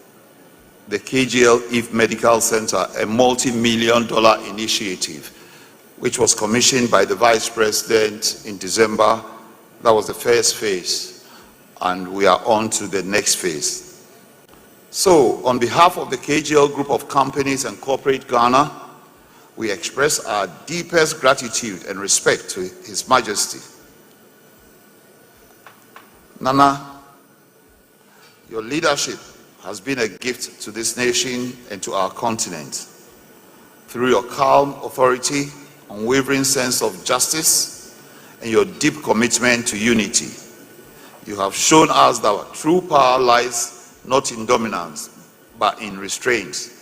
the KGL If Medical Center, a multi-million-dollar initiative, which was commissioned by the Vice President in December. That was the first phase, and we are on to the next phase. So, on behalf of the KGL group of companies and corporate Ghana, we express our deepest gratitude and respect to His Majesty. Nana, your leadership has been a gift to this nation and to our continent. Through your calm authority, unwavering sense of justice, and your deep commitment to unity, you have shown us that true power lies not in dominance, but in restraint,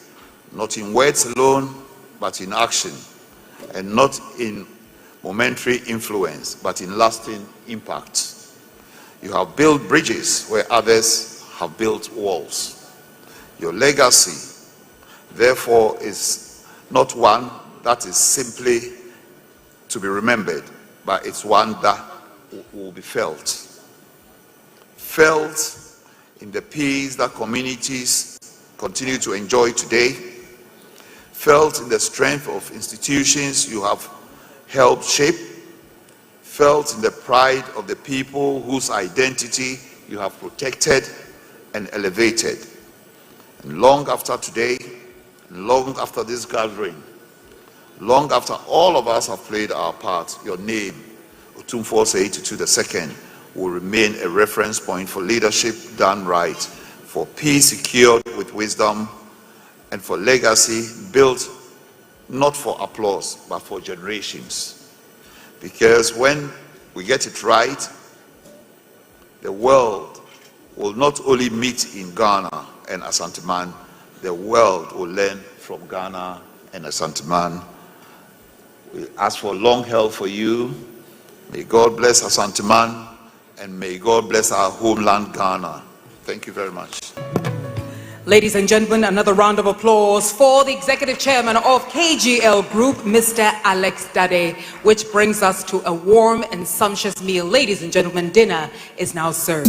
not in words alone, but in action, and not in momentary influence, but in lasting impact. You have built bridges where others have built walls. Your legacy, therefore, is not one that is simply to be remembered, but it's one that will be felt. Felt in the peace that communities continue to enjoy today, felt in the strength of institutions you have helped shape, felt in the pride of the people whose identity you have protected and elevated. And long after today, long after this gathering, long after all of us have played our part, your name, Otumfuo Osei Tutu II, will remain a reference point for leadership done right, for peace secured with wisdom, and for legacy built not for applause, but for generations. Because when we get it right, the world will not only meet in Ghana and Asantehene, the world will learn from Ghana and Asantehene. We ask for long health for you. May God bless Asantehene, and may God bless our homeland, Ghana. Thank you very much. Ladies and gentlemen, another round of applause for the Executive Chairman of KGL Group, Mr. Alex Dade, which brings us to a warm and sumptuous meal. Ladies and gentlemen, dinner is now served.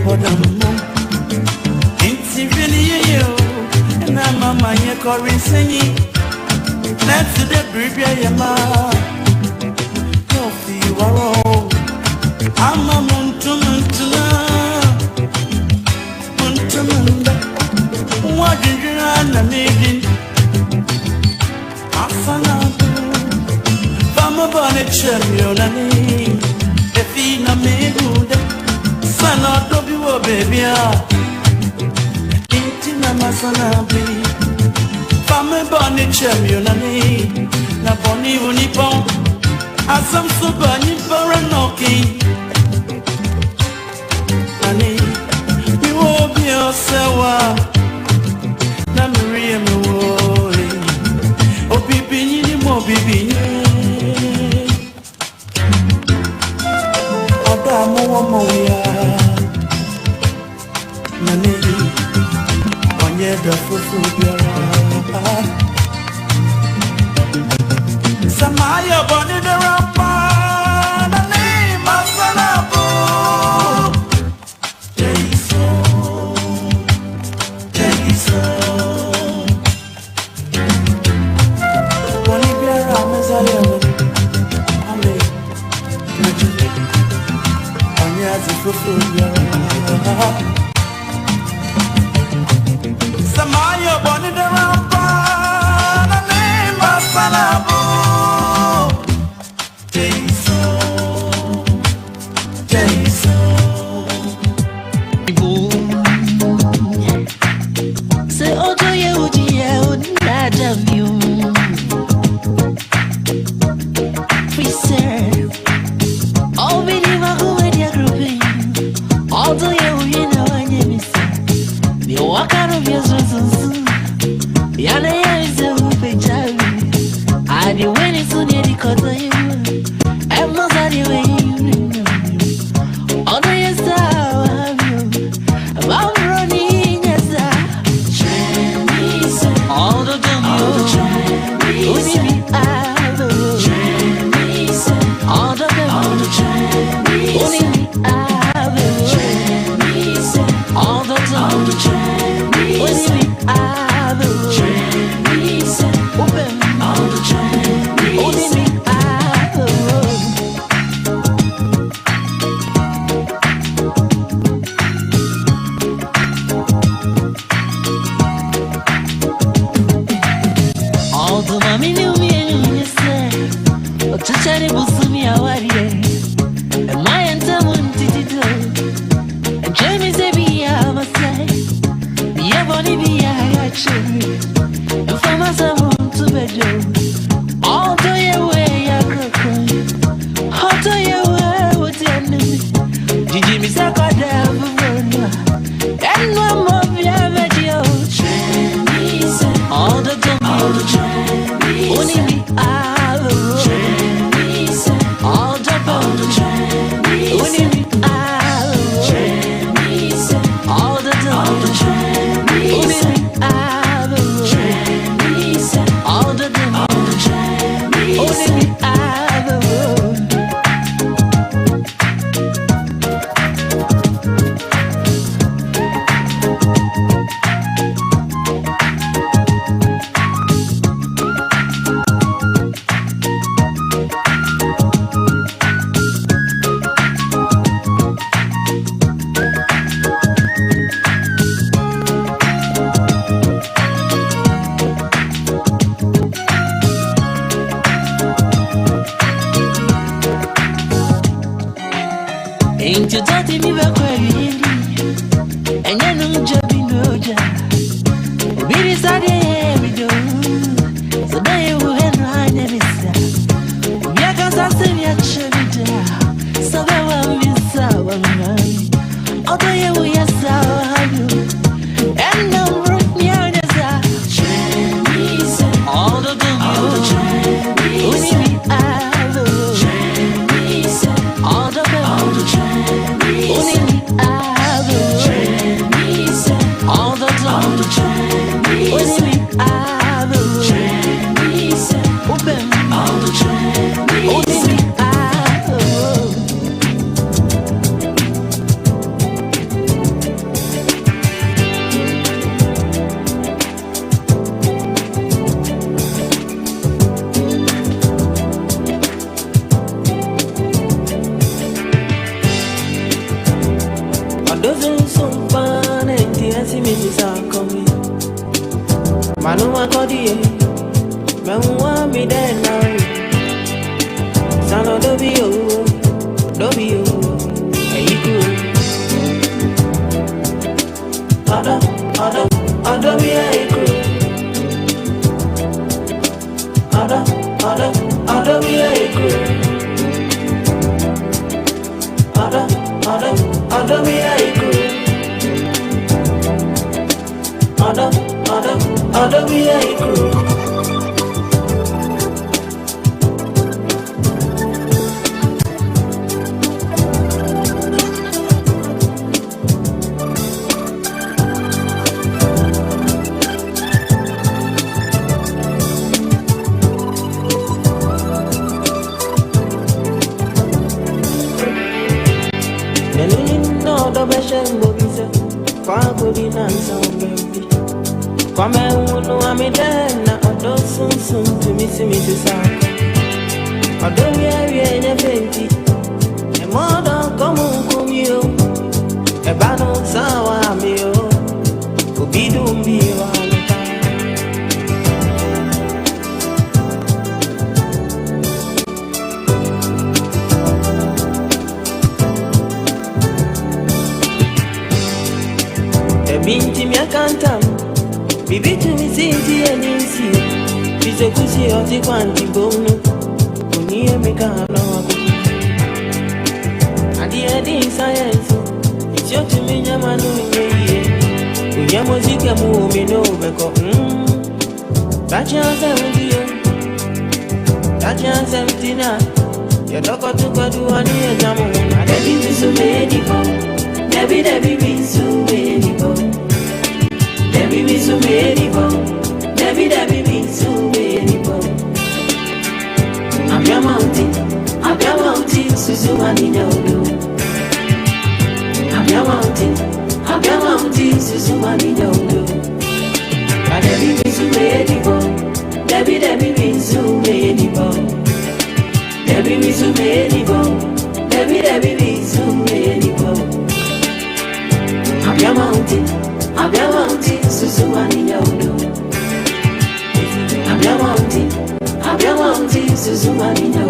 Podamu. It's really you, and I'm a man, calling singing. Let's do the baby, Yama. Coffee, you are all. I'm a Muntumantuna. Muntumanda. What did you run a meeting? Asanatu. Fama bonnet champion, if he na me good. Son of you, baby. Intina Masanabi. Fama bonnet champion, na boni unipon. Asam subani for a knocking. Honey, you will be yourself. Maria, no worry. Oh, baby, you more baby. Adamo, Moya. Nani, on your fufu. Samaya, born in the rapper. The name of Sanabo. Samaya born in the rampa, the name of Salabo. Say, oh, do you, not of you. Preserve. All believe who are your grouping. Although you know, I never say. You walk out of your soul. Yana is a picture. I do when it's so near the corner. I'm not anyway. Although you saw, I'm running as all the time. All the mommy knew me and you said, but to tell you was me, I worry. And my antamun did it all. And Jamie said, be I must say, be a body, be I actually. And for myself to bed, all to your way, I could. How to your way, what's your name? Did you miss a card? And no more, be a video. All the time, all the time. Only me, I all the time. Only me, I all the time. Only me, I all the time. Only me, I ain't you talking me back where you need? And you know Jabby no job. We decided we do. So now you will have no idea. We are going to say we are chubby. So that one is sour. Although you will have sour. And no root me out as all the time. Only me out. All the time. Only me out. All the time. Only me out. Open. Only me out. Manuma Kodie, Mamma me then now. Son of Dobio, Aiku. Other be Aiku. Other be Aiku. Other be Aiku. Other be Aiku. Come on, I'm in there, I don't soon to miss me to sound. I don't hear any plenty. A mother come on, you. A banner sour meal. Go be doing me one time. A binti me a cantam. Bibi to me sinti enisi, bizo kusi oti kwanti bono, kuniye mekano wako. Adi science, it's your to me yamanu ye. Unyamozike muumino beko. Bacha 79, your doko to go to one year jamu. Debi bisu medipo, debi bisu medipo. Debi be so many bone. Debi be so many bone. I'm your mountain, Susumani no. I'm your mountain, Susumani no. Debi be so many bone. Debi be so many bone. Debi be so many bone. Debi be so many bone. I'm your mountain, Susumani no. I'm your mountain, Susumani no.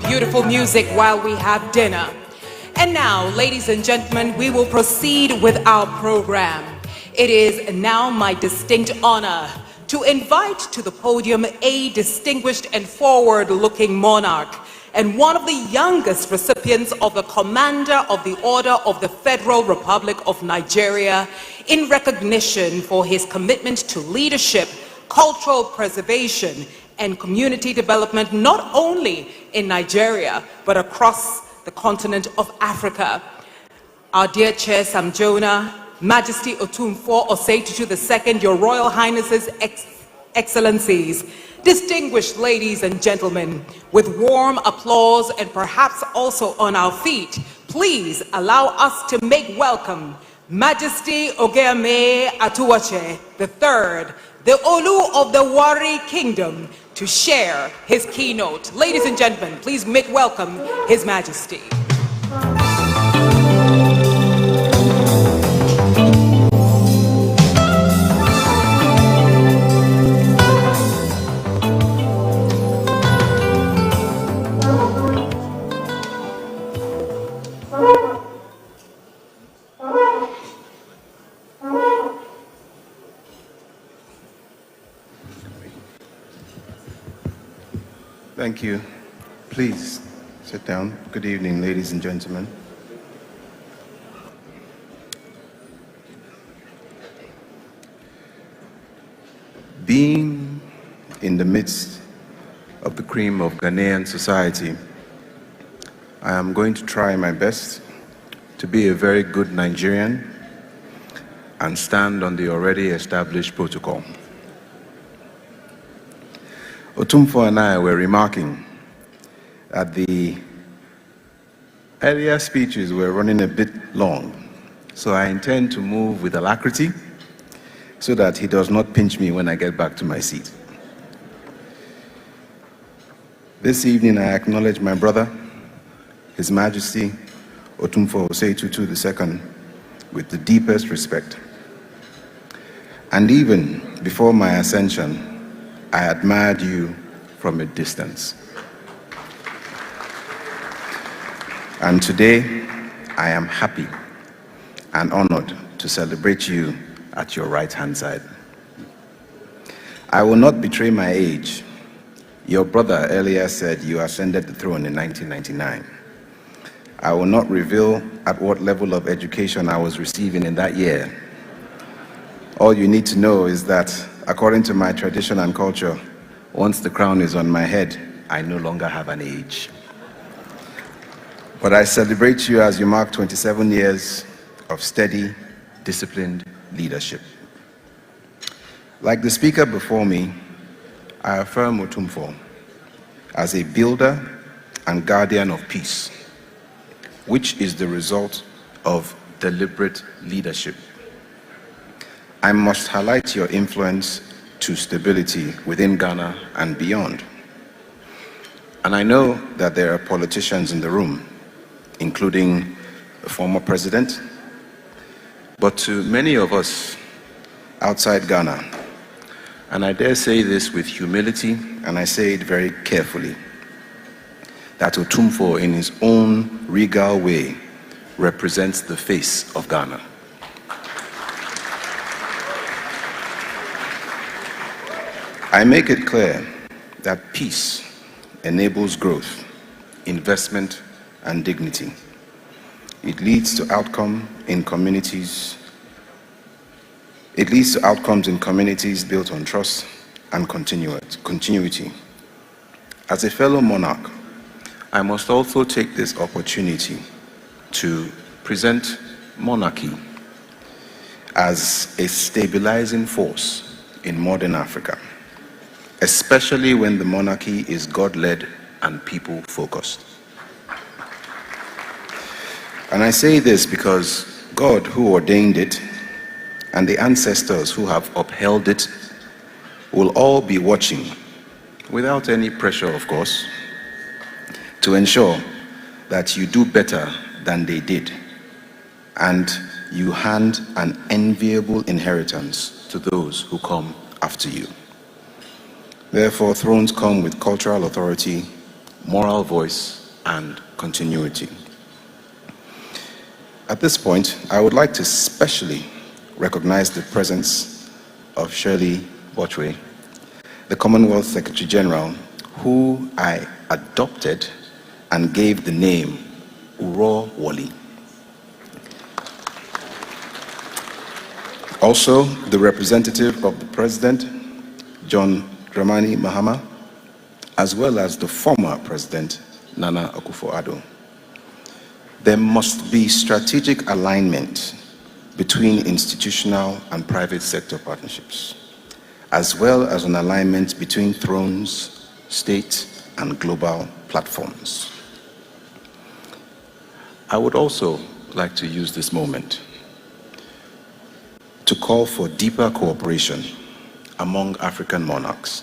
Beautiful music while we have dinner. And now, ladies and gentlemen, we will proceed with our program. It is now my distinct honor to invite to the podium a distinguished and forward-looking monarch and one of the youngest recipients of the Commander of the Order of the Federal Republic of Nigeria in recognition for his commitment to leadership, cultural preservation, and community development not only in Nigeria but across the continent of Africa. Our dear Chair Samjona, Majesty Otumfuo Osei Tutu II, Your Royal Highnesses, Excellencies, distinguished ladies and gentlemen, with warm applause and perhaps also on our feet, please allow us to make welcome Majesty Ogeame Atuache III, the Olu of the Warri Kingdom, to share his keynote. Ladies and gentlemen, please make welcome His Majesty. Thank you. Please sit down. Good evening, ladies and gentlemen. Being in the midst of the cream of Ghanaian society, I am going to try my best to be a very good Nigerian and stand on the already established protocol. Otumfuo and I were remarking that the earlier speeches were running a bit long, so I intend to move with alacrity so that he does not pinch me when I get back to my seat. This evening I acknowledge my brother, His Majesty Otumfuo Osei Tutu II, with the deepest respect. And even before my ascension, I admired you from a distance. And today, I am happy and honored to celebrate you at your right-hand side. I will not betray my age. Your brother earlier said you ascended the throne in 1999. I will not reveal at what level of education I was receiving in that year. All you need to know is that, according to my tradition and culture, once the crown is on my head, I no longer have an age. But I celebrate you as you mark 27 years of steady, disciplined leadership. Like the speaker before me, I affirm Otumfuo as a builder and guardian of peace, which is the result of deliberate leadership. I must highlight your influence to stability within Ghana and beyond. And I know that there are politicians in the room, including the former president, but to many of us outside Ghana, and I dare say this with humility, and I say it very carefully, that Otumfuo, in his own regal way, represents the face of Ghana. I make it clear that peace enables growth, investment, and dignity. It leads to outcomes in communities built on trust and continuity. As a fellow monarch, I must also take this opportunity to present monarchy as a stabilizing force in modern Africa, especially when the monarchy is God-led and people-focused. And I say this because God, who ordained it, and the ancestors who have upheld it, will all be watching, without any pressure, of course, to ensure that you do better than they did, and you hand an enviable inheritance to those who come after you. Therefore, thrones come with cultural authority, moral voice, and continuity. At this point, I would like to specially recognize the presence of Shirley Botchway, the Commonwealth Secretary General, who I adopted and gave the name Olu of Warri. Also, the representative of the President, John Dramani Mahama, as well as the former President, Nana Akufo-Addo. There must be strategic alignment between institutional and private sector partnerships, as well as an alignment between thrones, state, and global platforms. I would also like to use this moment to call for deeper cooperation among African monarchs.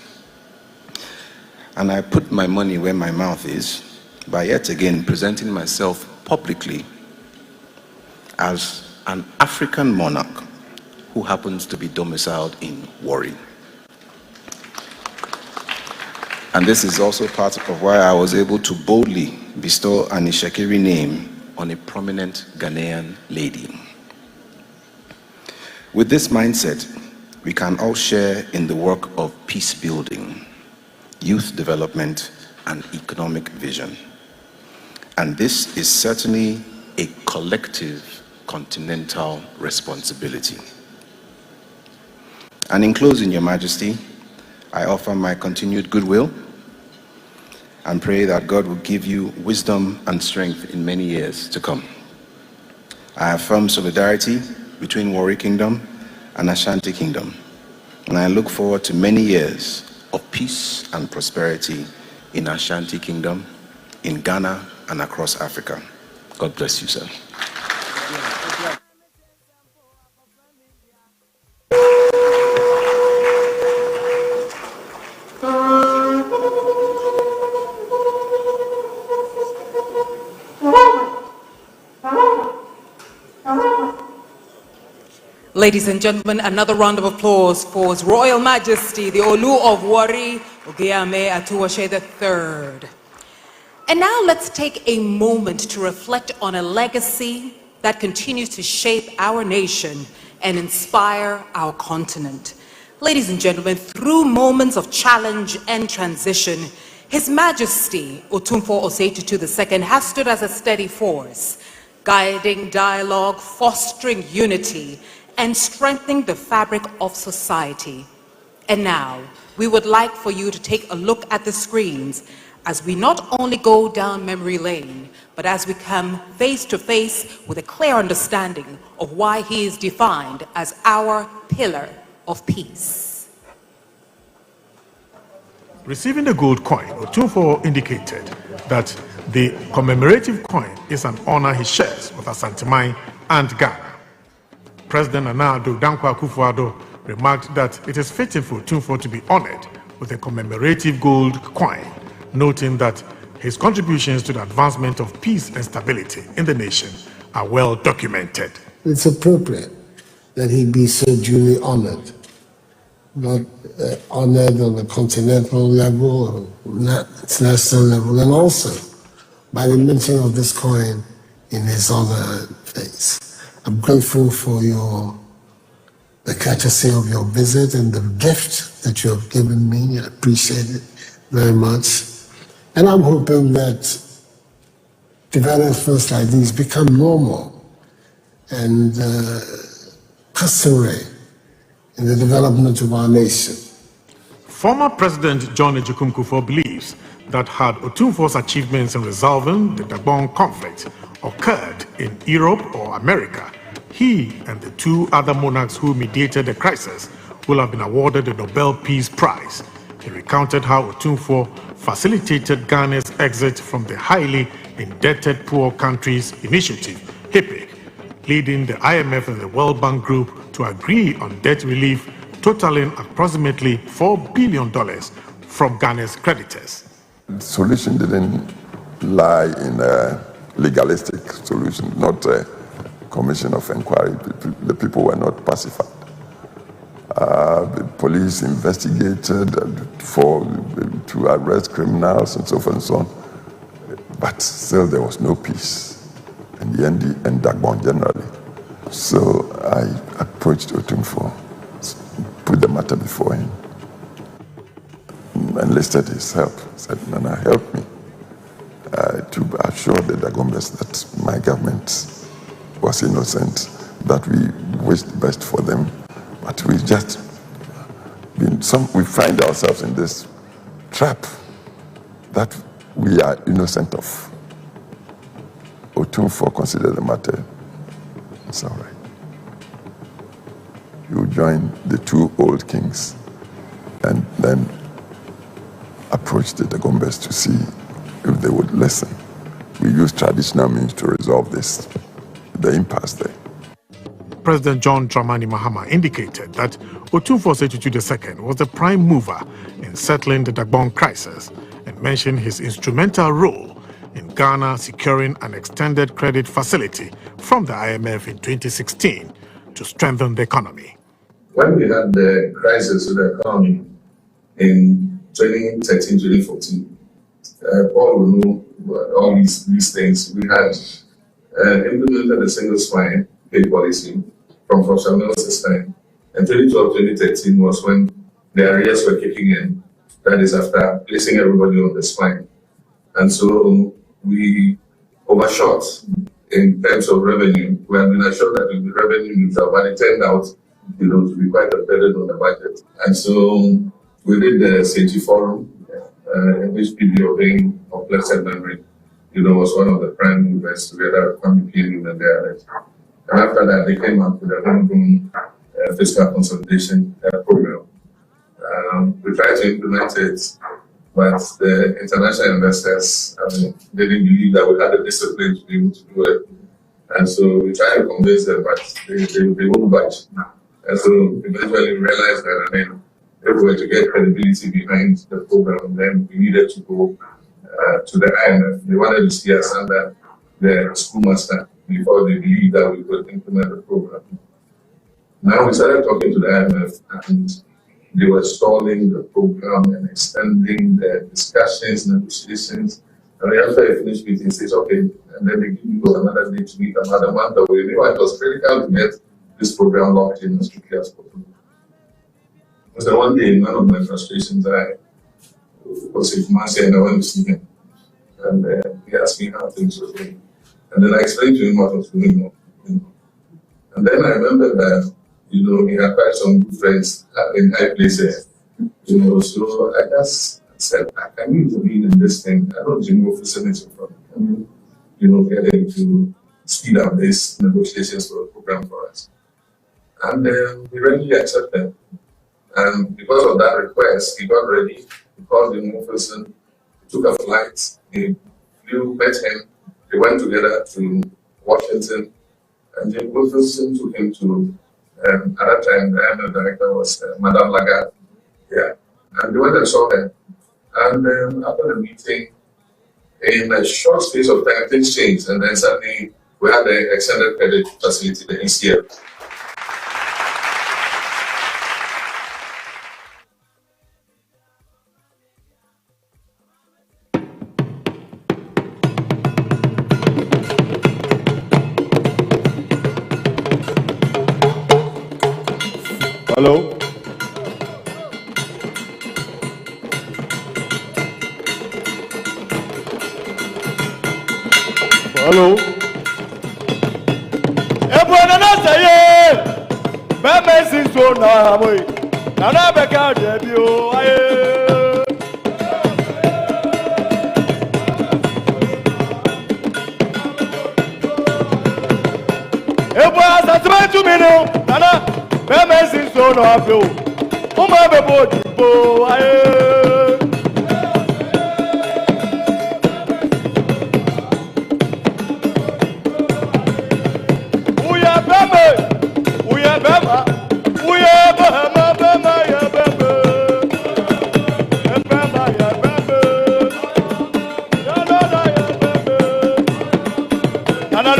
And I put my money where my mouth is by yet again presenting myself publicly as an African monarch who happens to be domiciled in Warri. And this is also part of why I was able to boldly bestow an Ishakiri name on a prominent Ghanaian lady. With this mindset, we can all share in the work of peace building, youth development, and economic vision. And this is certainly a collective continental responsibility. And in closing, Your Majesty, I offer my continued goodwill and pray that God will give you wisdom and strength in many years to come. I affirm solidarity between Warri Kingdom and Ashanti Kingdom, and I look forward to many years of peace and prosperity in Ashanti Kingdom, in Ghana, and across Africa. God bless you, sir. Ladies and gentlemen, another round of applause for His Royal Majesty, the Olu of Warri, Ogiame Atuwashe III. And now let's take a moment to reflect on a legacy that continues to shape our nation and inspire our continent. Ladies and gentlemen, through moments of challenge and transition, His Majesty, Otumfuo Osei II has stood as a steady force, guiding dialogue, fostering unity, and strengthening the fabric of society. And now, we would like for you to take a look at the screens as we not only go down memory lane, but as we come face to face with a clear understanding of why he is defined as our pillar of peace. Receiving the gold coin, Otumfuo indicated that the commemorative coin is an honor he shares with Asantehene and Ghana. President Nana Addo Dankwa Akufo-Addo remarked that it is fitting for Otumfuo to be honored with a commemorative gold coin, noting that his contributions to the advancement of peace and stability in the nation are well documented. It's appropriate that he be so duly honored, not honored on a continental level or international level, and also by the mention of this coin in his honor face. I'm grateful for the courtesy of your visit and the gift that you have given me. I appreciate it very much. And I'm hoping that developments like these become normal and customary in the development of our nation. Former President John Ejiokum Kufuor believes that had Otumfuo's achievements in resolving the Dagbon conflict occurred in Europe or America, he and the two other monarchs who mediated the crisis will have been awarded the Nobel Peace Prize. He recounted how Otumfuo facilitated Ghana's exit from the highly indebted poor countries initiative, HIPIC, leading the IMF and the World Bank Group to agree on debt relief totaling approximately $4 billion from Ghana's creditors. The solution didn't lie in a legalistic solution, not a commission of inquiry. The people were not pacified. The police investigated to arrest criminals and so forth and so on, but still there was no peace in the end and Dagbon generally. So I approached Otumfuo, put the matter before him, enlisted his help. Said, Nana, help me to assure the Dagombes that my government was innocent, that we wished best for them, but we find ourselves in this trap that we are innocent of. Otumfuo considered the matter, it's all right. You join the two old kings and then approach the Dagombes to see if they would listen. We use traditional means to resolve this, the impasse there. President John Dramani Mahama indicated that Otumfuo Osei II was the prime mover in settling the Dagbon crisis and mentioned his instrumental role in Ghana securing an extended credit facility from the IMF in 2016 to strengthen the economy. When we had the crisis with the economy in 2013-2014, Paul will know all these things. We had implemented a single spine pay policy from Professor Nelson's time. And 2012-2013 was when the arrears were kicking in. That is after placing everybody on the spine. And so we overshot in terms of revenue. We had been assured that it would be revenue neutral, but it turned out to be quite a burden on the budget. And so we did the CG Forum, in which PBO being of blessed memory, was one of the prime movers together with Kwame Pinu and the others. And after that, they came up with a homegrown fiscal consolidation program. We tried to implement it, but the international investors they didn't believe that we had the discipline to be able to do it. And so we tried to convince them, but they won't budge. And so eventually we realized that if we were to get credibility behind the program, then we needed to go to the IMF. They wanted to see us under the schoolmaster before they believed that we could implement the program. Now we started talking to the IMF, and they were stalling the program and extending the discussions, negotiations. And then after I finished meeting, says, okay, and then they give you another day to meet another month away. It was critical to get this program locked in as quickly as possible. So one day, one of my frustrations, I was with Marcy and I went to see him. And he asked me how things were going. And then I explained to him what was going on. And then I remember that, he had quite some good friends in high places, so I just said, I need to be in this thing. I don't know facilities from, get to speed up these negotiations for a program for us. And we readily accepted. And because of that request, he got ready, he called the new person, he took a flight, he flew, met him, they went together to Washington, and the person took him to, at that time, the IMF director was Madame Lagarde. Yeah. And they went and saw her. And after the meeting, in a short space of time, things changed. And then suddenly, we had the extended credit facility, the ECF. Hello? Hello? Everyone else say, "Mama is so now, boy. Now I back out debut." Everyone has to me now, Nana. Mama so no apio. Uma bebo dibo aye. Uya bema, bema ya bebe. Bema ya bebe. Ya bebe. Nana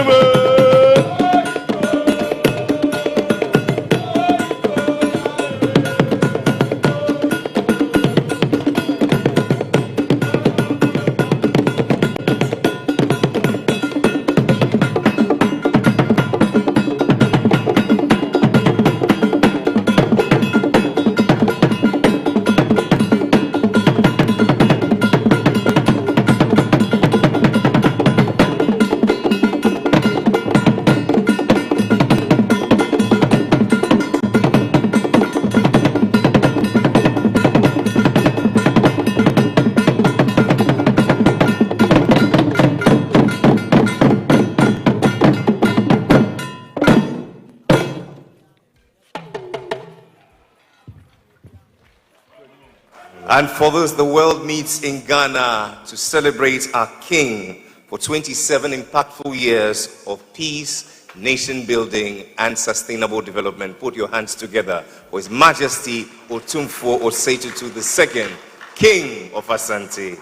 And for this, the world meets in Ghana to celebrate our King for 27 impactful years of peace, nation building, and sustainable development. Put your hands together for His Majesty Otumfuo Osei Tutu II, King of Asante.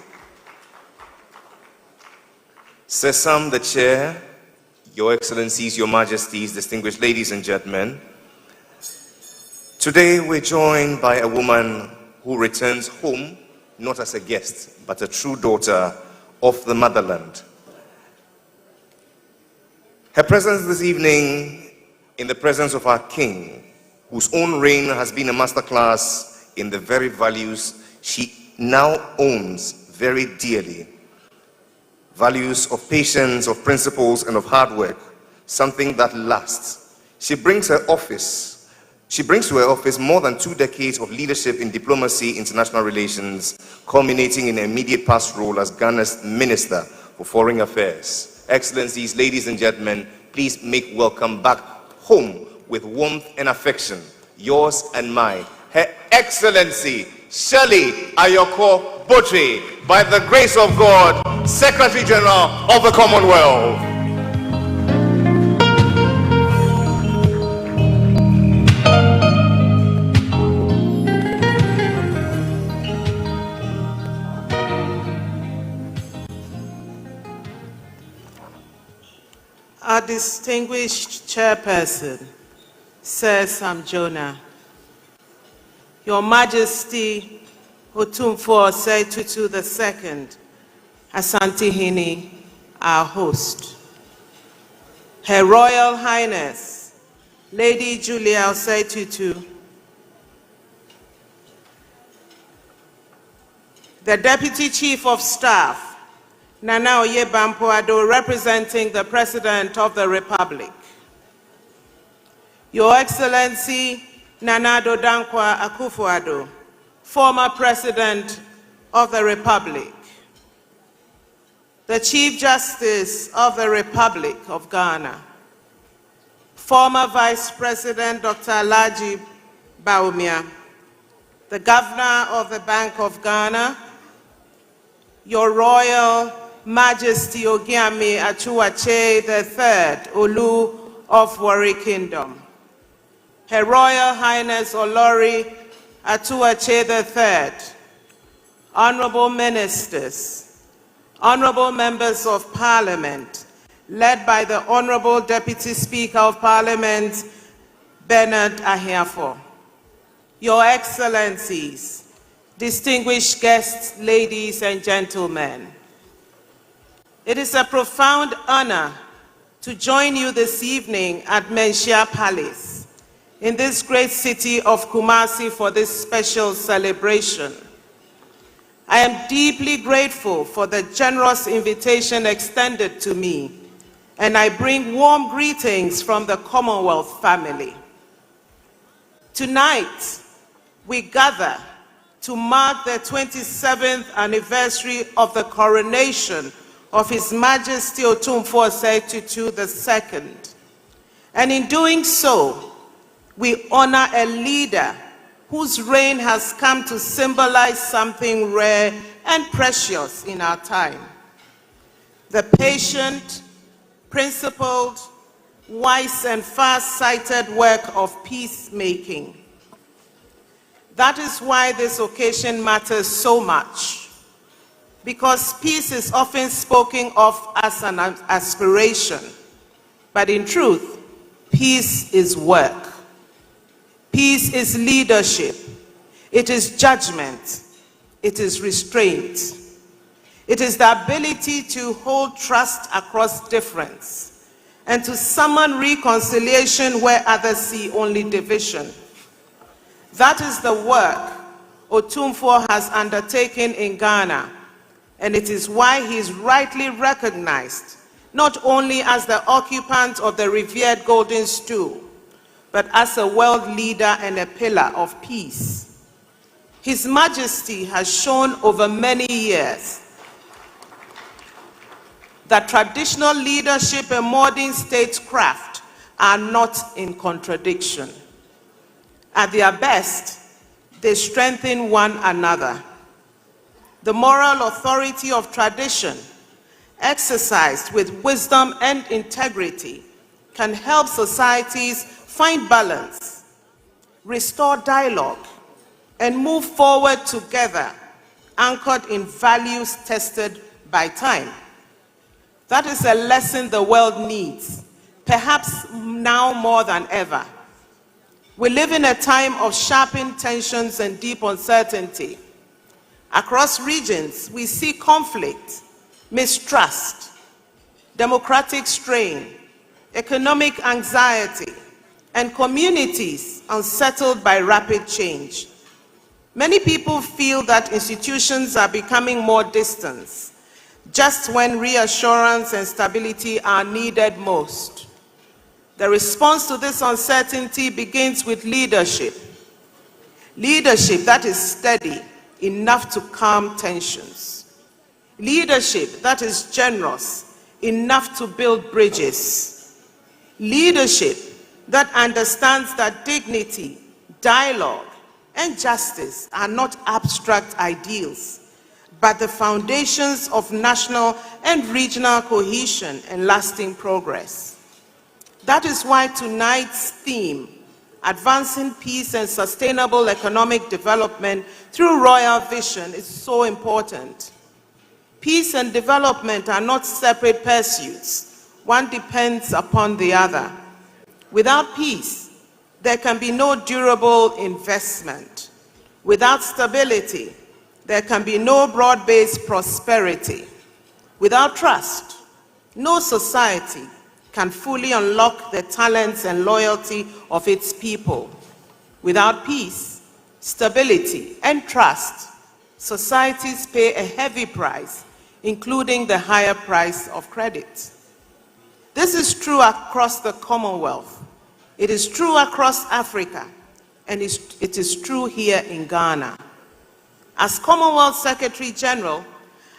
Sesam, the Chair, Your Excellencies, Your Majesties, distinguished ladies and gentlemen, today we're joined by a woman who returns home not as a guest, but a true daughter of the motherland. Her presence this evening in the presence of our King, whose own reign has been a masterclass in the very values she now owns very dearly. Values of patience, of principles, and of hard work, something that lasts. She brings to her office more than 2 decades of leadership in diplomacy, international relations, culminating in her immediate past role as Ghana's Minister for Foreign Affairs. Excellencies, ladies and gentlemen, please make welcome back home with warmth and affection, yours and mine, Her Excellency Shirley Ayoko Botry, by the grace of God, Secretary General of the Commonwealth. Our distinguished chairperson, Sir Sam Jonah, Your Majesty Otumfuo Osei Tutu II, Asantehene, our host, Her Royal Highness, Lady Julia Osei Tutu, the Deputy Chief of Staff, Nana Oyebampoado, representing the President of the Republic, Your Excellency Nana Dankwa Akufo-Addo, former President of the Republic, the Chief Justice of the Republic of Ghana, former Vice President Dr. Alhaji Bawumia, the Governor of the Bank of Ghana, Your Royal Majesty Ogiame Achuache III, Olu of Warri Kingdom, Her Royal Highness Olori Atuache III, Honorable Ministers, Honorable Members of Parliament, led by the Honorable Deputy Speaker of Parliament, Bernard Ahiafo, Your Excellencies, distinguished guests, ladies and gentlemen. It is a profound honor to join you this evening at Menchia Palace in this great city of Kumasi for this special celebration. I am deeply grateful for the generous invitation extended to me, and I bring warm greetings from the Commonwealth family. Tonight, we gather to mark the 27th anniversary of the coronation of His Majesty Otumfuo Osei Tutu II. And in doing so, we honor a leader whose reign has come to symbolize something rare and precious in our time: the patient, principled, wise, and far-sighted work of peacemaking. That is why this occasion matters so much, because peace is often spoken of as an aspiration, but in truth, peace is work. Peace is leadership. It is judgment. It is restraint. It is the ability to hold trust across difference and to summon reconciliation where others see only division. That is the work Otumfuo has undertaken in Ghana, and it is why he is rightly recognized not only as the occupant of the revered golden stool, but as a world leader and a pillar of peace. His Majesty has shown over many years that traditional leadership and modern statecraft are not in contradiction. At their best, they strengthen one another. The moral authority of tradition, exercised with wisdom and integrity, can help societies find balance, restore dialogue, and move forward together, anchored in values tested by time. That is a lesson the world needs, perhaps now more than ever. We live in a time of sharpened tensions and deep uncertainty. Across regions, we see conflict, mistrust, democratic strain, economic anxiety, and communities unsettled by rapid change. Many people feel that institutions are becoming more distant, just when reassurance and stability are needed most. The response to this uncertainty begins with leadership. Leadership that is steady enough to calm tensions. Leadership that is generous enough to build bridges. Leadership that understands that dignity, dialogue, and justice are not abstract ideals, but the foundations of national and regional cohesion and lasting progress. That is why tonight's theme, Advancing Peace and Sustainable Economic Development through Royal Vision, is so important. Peace and development are not separate pursuits. One depends upon the other. Without peace, there can be no durable investment. Without stability, there can be no broad-based prosperity. Without trust, no society can fully unlock the talents and loyalty of its people. Without peace, stability, and trust, societies pay a heavy price, including the higher price of credit. This is true across the Commonwealth. It is true across Africa, and it is true here in Ghana. As Commonwealth Secretary General,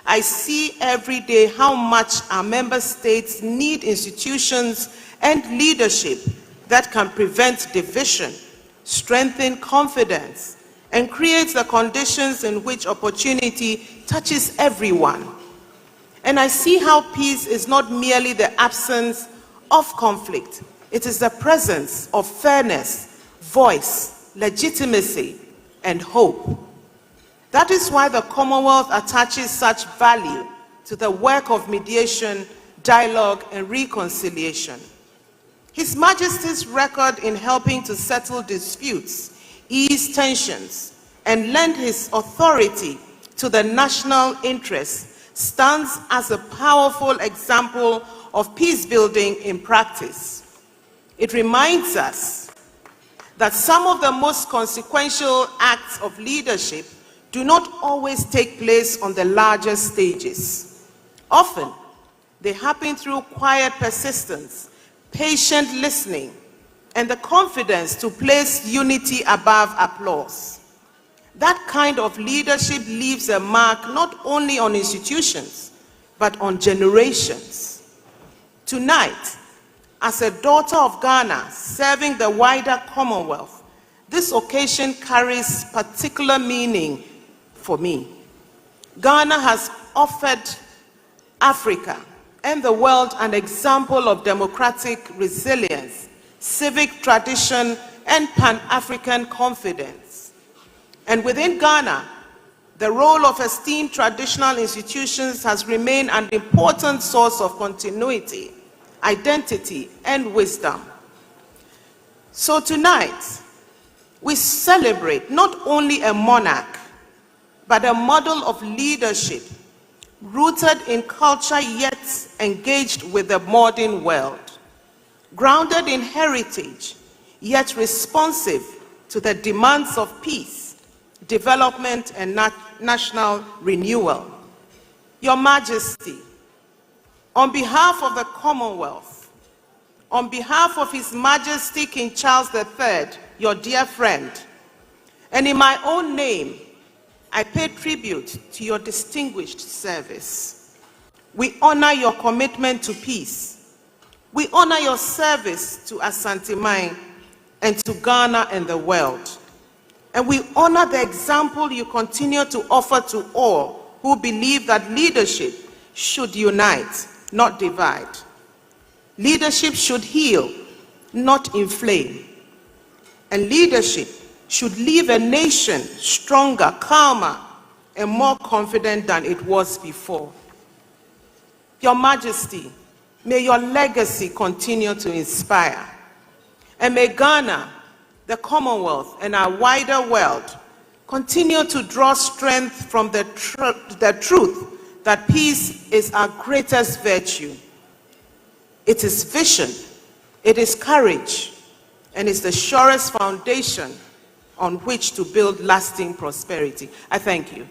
I see every day how much our member states need institutions and leadership that can prevent division, strengthen confidence, and create the conditions in which opportunity touches everyone. And I see how peace is not merely the absence of conflict, it is the presence of fairness, voice, legitimacy, and hope. That is why the Commonwealth attaches such value to the work of mediation, dialogue, and reconciliation. His Majesty's record in helping to settle disputes, ease tensions, and lend his authority to the national interest stands as a powerful example of peace building in practice. It reminds us that some of the most consequential acts of leadership do not always take place on the largest stages. Often, they happen through quiet persistence, patient listening, and the confidence to place unity above applause. That kind of leadership leaves a mark not only on institutions, but on generations. Tonight, as a daughter of Ghana serving the wider Commonwealth, this occasion carries particular meaning for me. Ghana has offered Africa and the world an example of democratic resilience, civic tradition, and Pan-African confidence. And within Ghana, the role of esteemed traditional institutions has remained an important source of continuity, identity, and wisdom. So tonight, we celebrate not only a monarch, but a model of leadership rooted in culture yet engaged with the modern world, grounded in heritage yet responsive to the demands of peace, development, and national renewal. Your Majesty, on behalf of the Commonwealth, on behalf of His Majesty King Charles III, your dear friend, and in my own name, I pay tribute to your distinguished service. We honor your commitment to peace. We honor your service to Asantehene and to Ghana and the world. And we honor the example you continue to offer to all who believe that leadership should unite, not divide. Leadership should heal, not inflame. And leadership should leave a nation stronger, calmer, and more confident than it was before. Your Majesty, may your legacy continue to inspire. And may Ghana, the Commonwealth, and our wider world continue to draw strength from the truth that peace is our greatest virtue. It is vision, it is courage, and it's the surest foundation on which to build lasting prosperity. I thank you.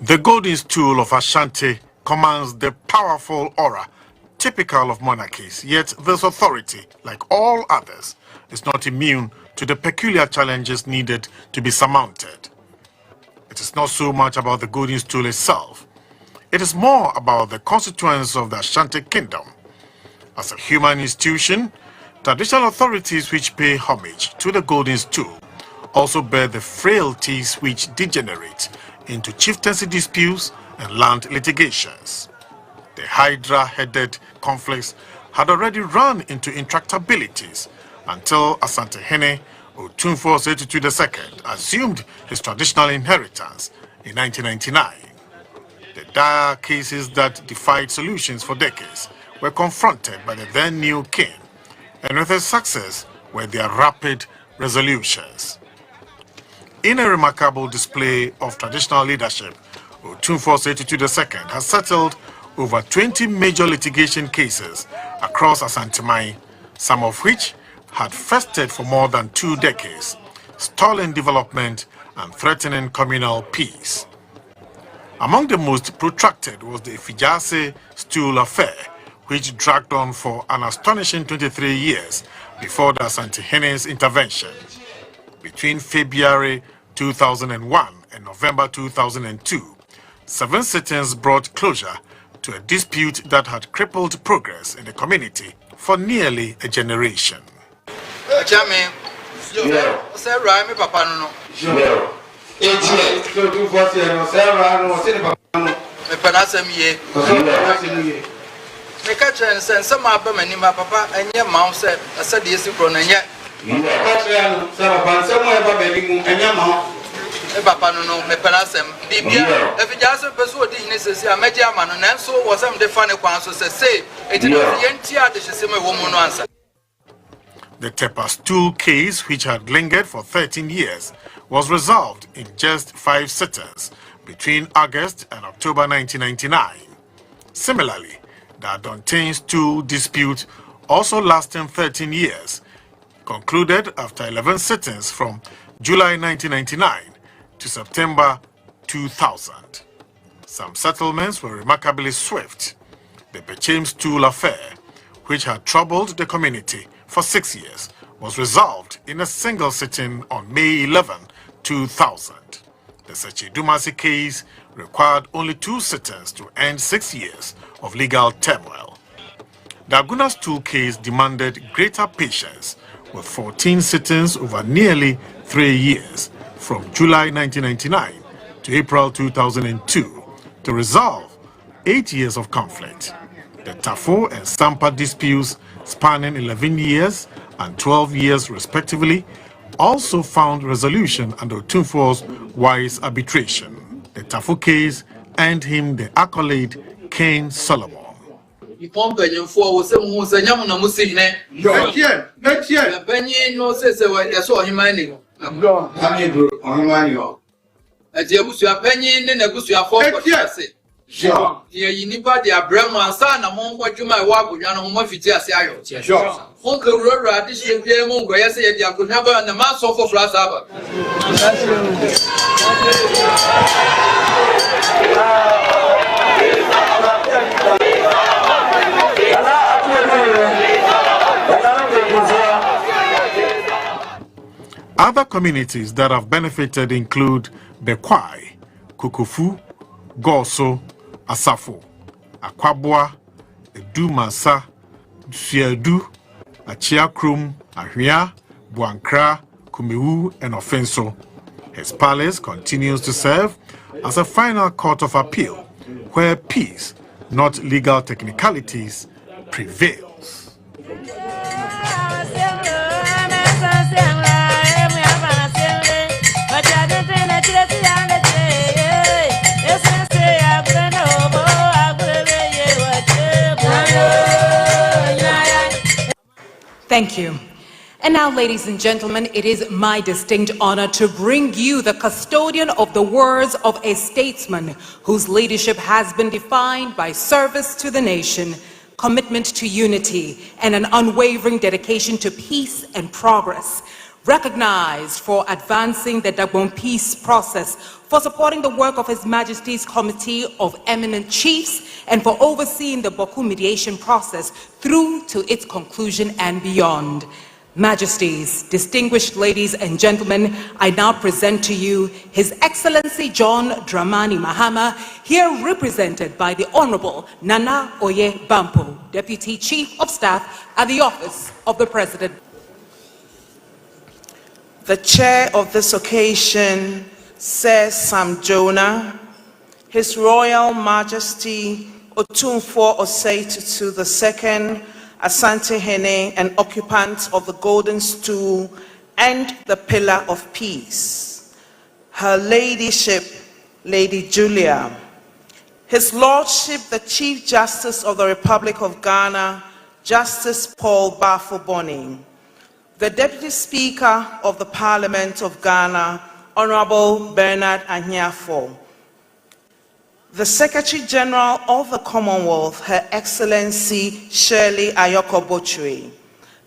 The golden stool of Ashanti commands the powerful aura typical of monarchies, yet this authority, like all others, is not immune to the peculiar challenges needed to be surmounted. it is not so much about the golden stool itself. It is more about the constituents of the Ashanti Kingdom. As a human institution, traditional authorities which pay homage to the golden stool also bear the frailties which degenerate into chieftaincy disputes and land litigations. The Hydra-headed conflicts had already run into intractabilities until Asantehene Otumfuo Osei II assumed his traditional inheritance in 1999. The dire cases that defied solutions for decades were confronted by the then new king, and with his success were their rapid resolutions. In a remarkable display of traditional leadership, Otumfuo Osei II has settled over 20 major litigation cases across Asantehene, some of which had festered for more than 2 decades, stalling development and threatening communal peace. Among the most protracted was the Ifijase stool affair, which dragged on for an astonishing 23 years before the Asantehene's intervention. Between February 2001 and November 2002, 7 sittings brought closure to a dispute that had crippled progress in the community for nearly a generation. The Tepa stool case, which had lingered for 13 years, was resolved in just 5 sittings between August and October 1999. Similarly, the Adontain stool dispute, also lasting 13 years, concluded after 11 sittings from July 1999 to September 2000. Some settlements were remarkably swift. The Bechem stool affair, which had troubled the community for 6 years, was resolved in a single sitting on May 11, 2000. The Sechidumasi case required only 2 sittings to end 6 years of legal turmoil. The Aguna stool case demanded greater patience, with 14 sittings over nearly 3 years, from July 1999 to April 2002, to resolve 8 years of conflict. The Tafo and Sampa disputes, spanning 11 years and 12 years respectively, also found resolution under Otumfuo's wise arbitration. The Tafo case earned him the accolade King Solomon. Other communities that have benefited include Bekwai, Kukufu, Goso, Asafo, Akwabwa, Edumasa, Siadu, Achiakrum, Ahwea, Buankra, Kumewu, and Ofenso. His palace continues to serve as a final court of appeal where peace, not legal technicalities, prevails. Thank you. And now, ladies and gentlemen, it is my distinct honor to bring you the custodian of the words of a statesman whose leadership has been defined by service to the nation, commitment to unity, and an unwavering dedication to peace and progress. Recognized for advancing the Dagbon peace process, for supporting the work of His Majesty's Committee of Eminent Chiefs, and for overseeing the Boku mediation process through to its conclusion and beyond. Majesties, distinguished ladies and gentlemen, I now present to you His Excellency John Dramani Mahama, here represented by the Honorable Nana Oye Bampo, Deputy Chief of Staff at the Office of the President. The chair of this occasion, Sir Sam Jonah, His Royal Majesty Otumfuo Osei Tutu II, Asantehene, and occupant of the Golden Stool and the Pillar of Peace, Her Ladyship, Lady Julia, His Lordship, the Chief Justice of the Republic of Ghana, Justice Paul Bafo-Boni, the Deputy Speaker of the Parliament of Ghana, Honorable Bernard Anhiafo, the Secretary General of the Commonwealth, Her Excellency Shirley Ayoko Botchwey,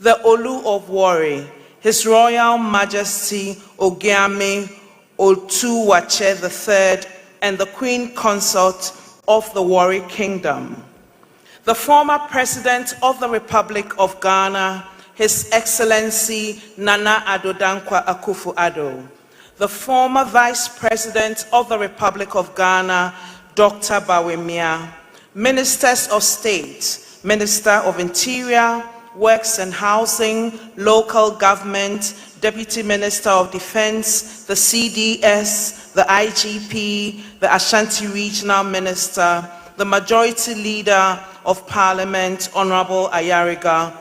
the Olu of Warri, His Royal Majesty Ogiame Otuwache III, and the Queen Consort of the Warri Kingdom, the former President of the Republic of Ghana, His Excellency Nana Addo Dankwa Akufo-Addo, the former Vice President of the Republic of Ghana, Dr. Bawemia, Ministers of State, Minister of Interior, Works and Housing, Local Government, Deputy Minister of Defense, the CDS, the IGP, the Ashanti Regional Minister, the Majority Leader of Parliament, Honorable Ayariga.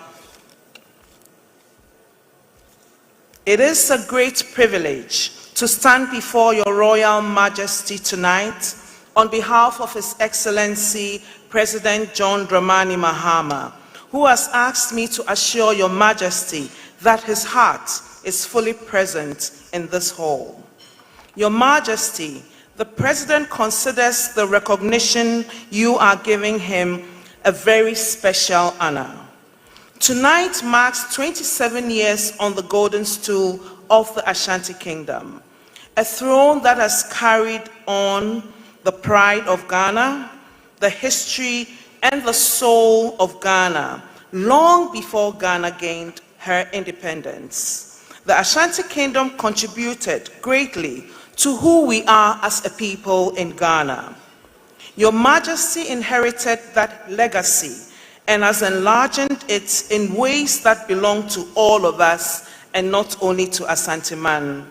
It is a great privilege to stand before your Royal Majesty tonight on behalf of His Excellency President John Dramani Mahama, who has asked me to assure your Majesty that his heart is fully present in this hall. Your Majesty, the President considers the recognition you are giving him a very special honor. Tonight marks 27 years on the Golden Stool of the Ashanti Kingdom, a throne that has carried on the pride of Ghana, the history and the soul of Ghana, long before Ghana gained her independence. The Ashanti Kingdom contributed greatly to who we are as a people in Ghana. Your Majesty inherited that legacy and has enlarged it in ways that belong to all of us and not only to Asanteman.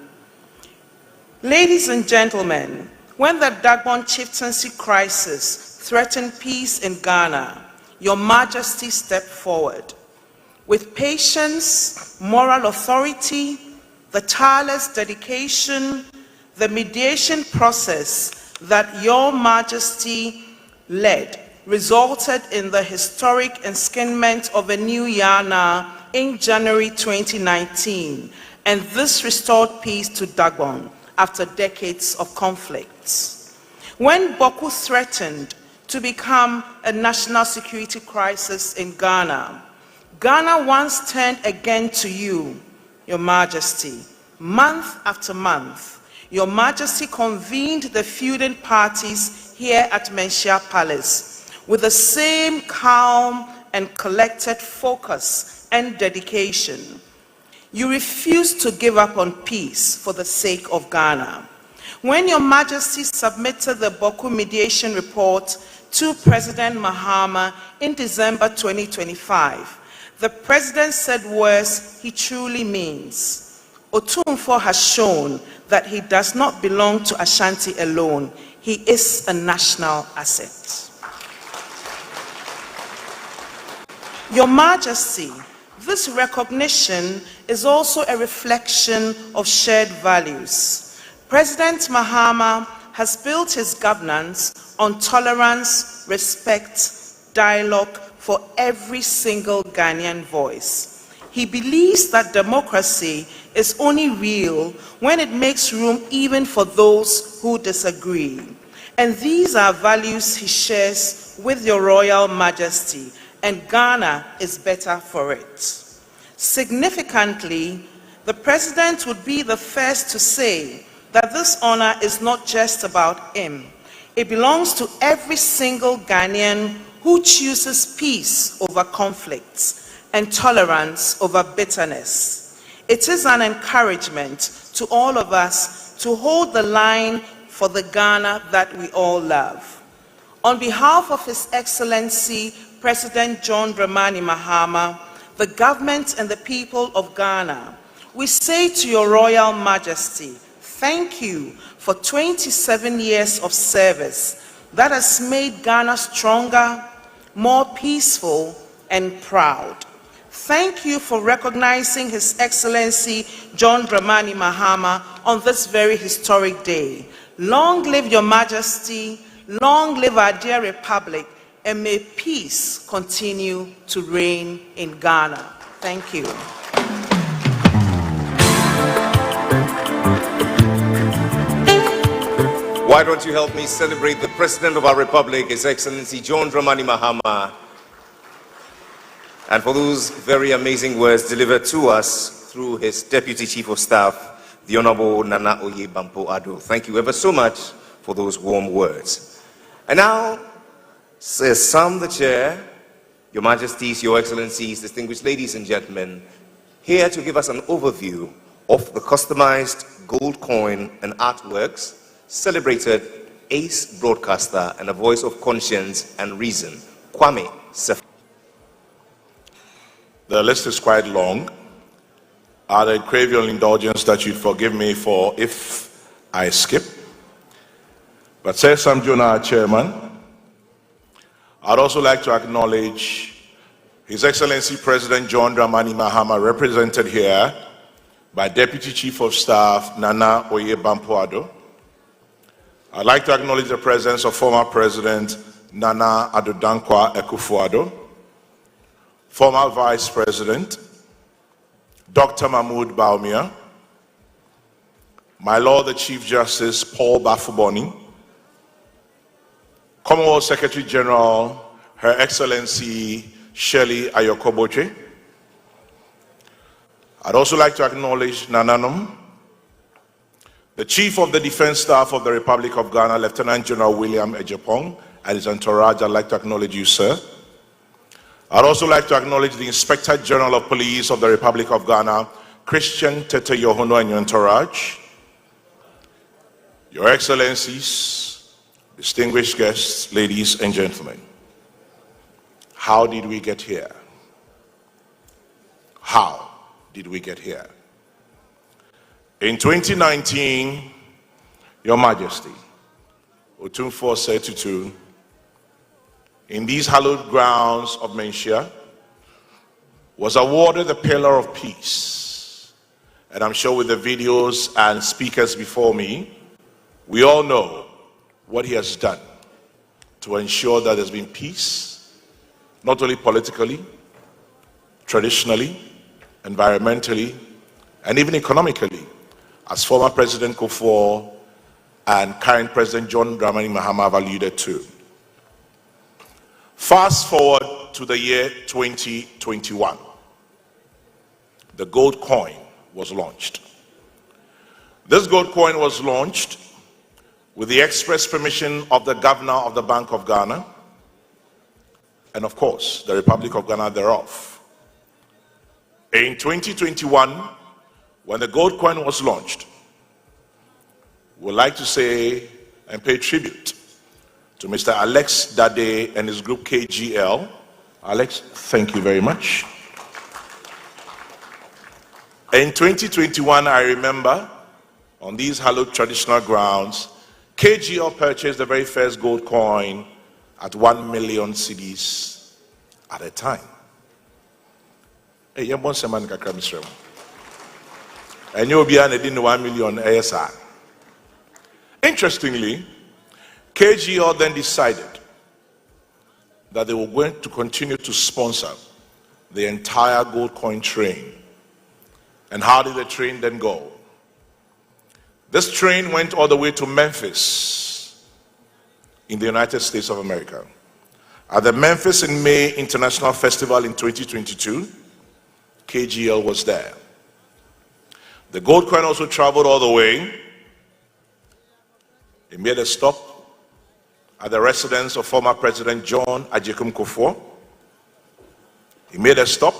Ladies and gentlemen, when the Dagbon chieftaincy crisis threatened peace in Ghana, your Majesty stepped forward. With patience, moral authority, the tireless dedication, the mediation process that your Majesty led resulted in the historic enskinment of a new Yana in January 2019, and this restored peace to Dagbon after decades of conflicts. When Boko threatened to become a national security crisis in Ghana, Ghana once turned again to you, your Majesty. Month after month, your Majesty convened the feuding parties here at Menchia Palace with the same calm and collected focus and dedication. You refused to give up on peace for the sake of Ghana. When your Majesty submitted the Boko mediation report to President Mahama in December 2025, the President said words he truly means. Otumfuo has shown that he does not belong to Ashanti alone. He is a national asset. Your Majesty, this recognition is also a reflection of shared values. President Mahama has built his governance on tolerance, respect, dialogue for every single Ghanaian voice. He believes that democracy is only real when it makes room even for those who disagree. And these are values he shares with your Royal Majesty, and Ghana is better for it. Significantly, the President would be the first to say that this honor is not just about him. It belongs to every single Ghanaian who chooses peace over conflicts, and tolerance over bitterness. It is an encouragement to all of us to hold the line for the Ghana that we all love. On behalf of His Excellency President John Dramani Mahama, the government and the people of Ghana, we say to Your Royal Majesty, thank you for 27 years of service that has made Ghana stronger, more peaceful, and proud. Thank you for recognizing His Excellency John Dramani Mahama on this very historic day. Long live Your Majesty, long live our dear Republic, and may peace continue to reign in Ghana. Thank you. Why don't you help me celebrate the President of our Republic, His Excellency John Dramani Mahama, and for those very amazing words delivered to us through his Deputy Chief of Staff, the Honorable Nana Oye Bampo Ado. Thank you ever so much for those warm words. And now, says Sam the Chair, Your Majesties, Your Excellencies, distinguished ladies and gentlemen, here to give us an overview of the customized gold coin and artworks celebrated ace broadcaster and a voice of conscience and reason, Kwame Sef. The list is quite long. I crave your indulgence that you'd forgive me for if I skip. But says Sam Jonah, Chairman, I'd also like to acknowledge His Excellency President John Dramani Mahama, represented here by Deputy Chief of Staff Nana Oye Bampo Ado. I'd like to acknowledge the presence of former President Nana Addo Akufo-Addo, former Vice President Dr. Mahmoud Bawumia, my Lord the Chief Justice Paul Bafuboni, Commonwealth Secretary General Her Excellency Shirley Ayokoboche. I'd also like to acknowledge Nananum, the Chief of the Defense Staff of the Republic of Ghana, Lieutenant General William Ejapong, and his entourage. I'd like to acknowledge you, sir. I'd also like to acknowledge the Inspector General of Police of the Republic of Ghana, Christian Tete Yohono, and your entourage. Your Excellencies, distinguished guests, ladies and gentlemen. How did we get here? How did we get here? In 2019, Your Majesty, Otumfuo said Tutu, in these hallowed grounds of Menchia, was awarded the Pillar of Peace. And I'm sure with the videos and speakers before me, we all know what he has done to ensure that there's been peace, not only politically, traditionally, environmentally, and even economically, as former President Kufuor and current President John Dramani Mahama have alluded to. Fast forward to the year 2021. The gold coin was launched. This gold coin was launched with the express permission of the Governor of the Bank of Ghana and, of course, the Republic of Ghana thereof. In 2021, when the gold coin was launched, we'd like to say and pay tribute to Mr. Alex Dade and his group KGL. Alex, thank you very much. In 2021, I remember, on these hallowed traditional grounds, KGL purchased the very first gold coin at 1 million cedis at a time. Hey, you want some money, Mr. And you'll be on 1 million ASR. Interestingly, KGL then decided that they were going to continue to sponsor the entire gold coin train. And how did the train then go? This train went all the way to Memphis in the United States of America. At the Memphis in May International Festival in 2022, KGL was there. The gold coin also traveled all the way. It made a stop at the residence of former President John Ajay Kufuor. He made a stop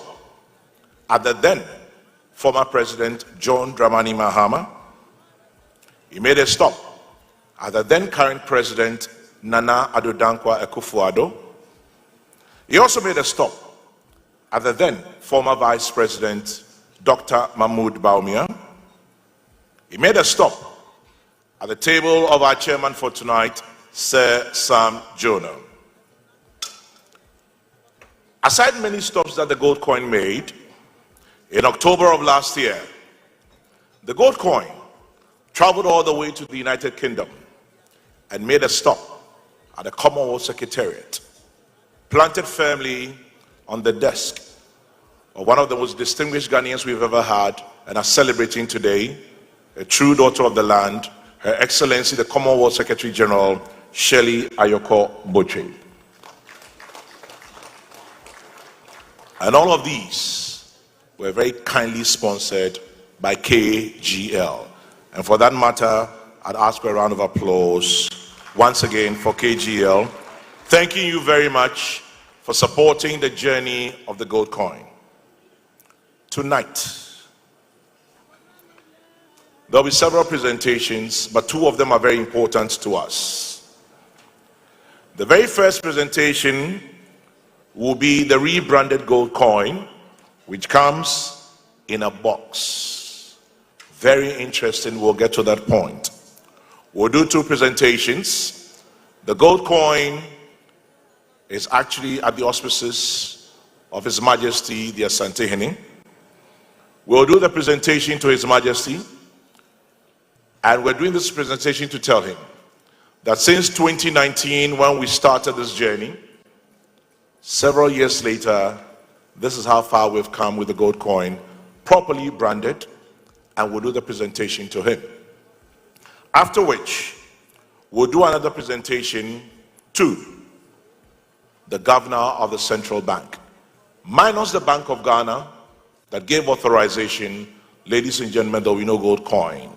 at the then former President John Dramani Mahama. He made a stop at the then current President Nana Addo Dankwa Akufo-Addo. He also made a stop at the then former Vice President Dr. Mahmoud Bawumia. He made a stop at the table of our chairman for tonight, Sir Sam Jonah. Aside many stops that the gold coin made, in October of last year, the gold coin traveled all the way to the United Kingdom and made a stop at the Commonwealth Secretariat, planted firmly on the desk of one of the most distinguished Ghanaians we've ever had and are celebrating today, a true daughter of the land, Her Excellency the Commonwealth Secretary General, Shirley Ayoko-Botchwey. And all of these were very kindly sponsored by KGL. And for that matter, I'd ask for a round of applause once again for KGL. Thanking you very much for supporting the journey of the gold coin. Tonight, there'll be several presentations, but two of them are very important to us. The very first presentation will be the rebranded gold coin, which comes in a box. Very interesting, we'll get to that point. We'll do two presentations. The gold coin is actually at the auspices of His Majesty the Asantehene. We'll do the presentation to His Majesty, and we're doing this presentation to tell him that since 2019, when we started this journey, several years later, this is how far we've come with the gold coin, properly branded, and we'll do the presentation to him. After which, we'll do another presentation to the governor of the central bank, minus the Bank of Ghana that gave authorization, ladies and gentlemen, that we know gold coin.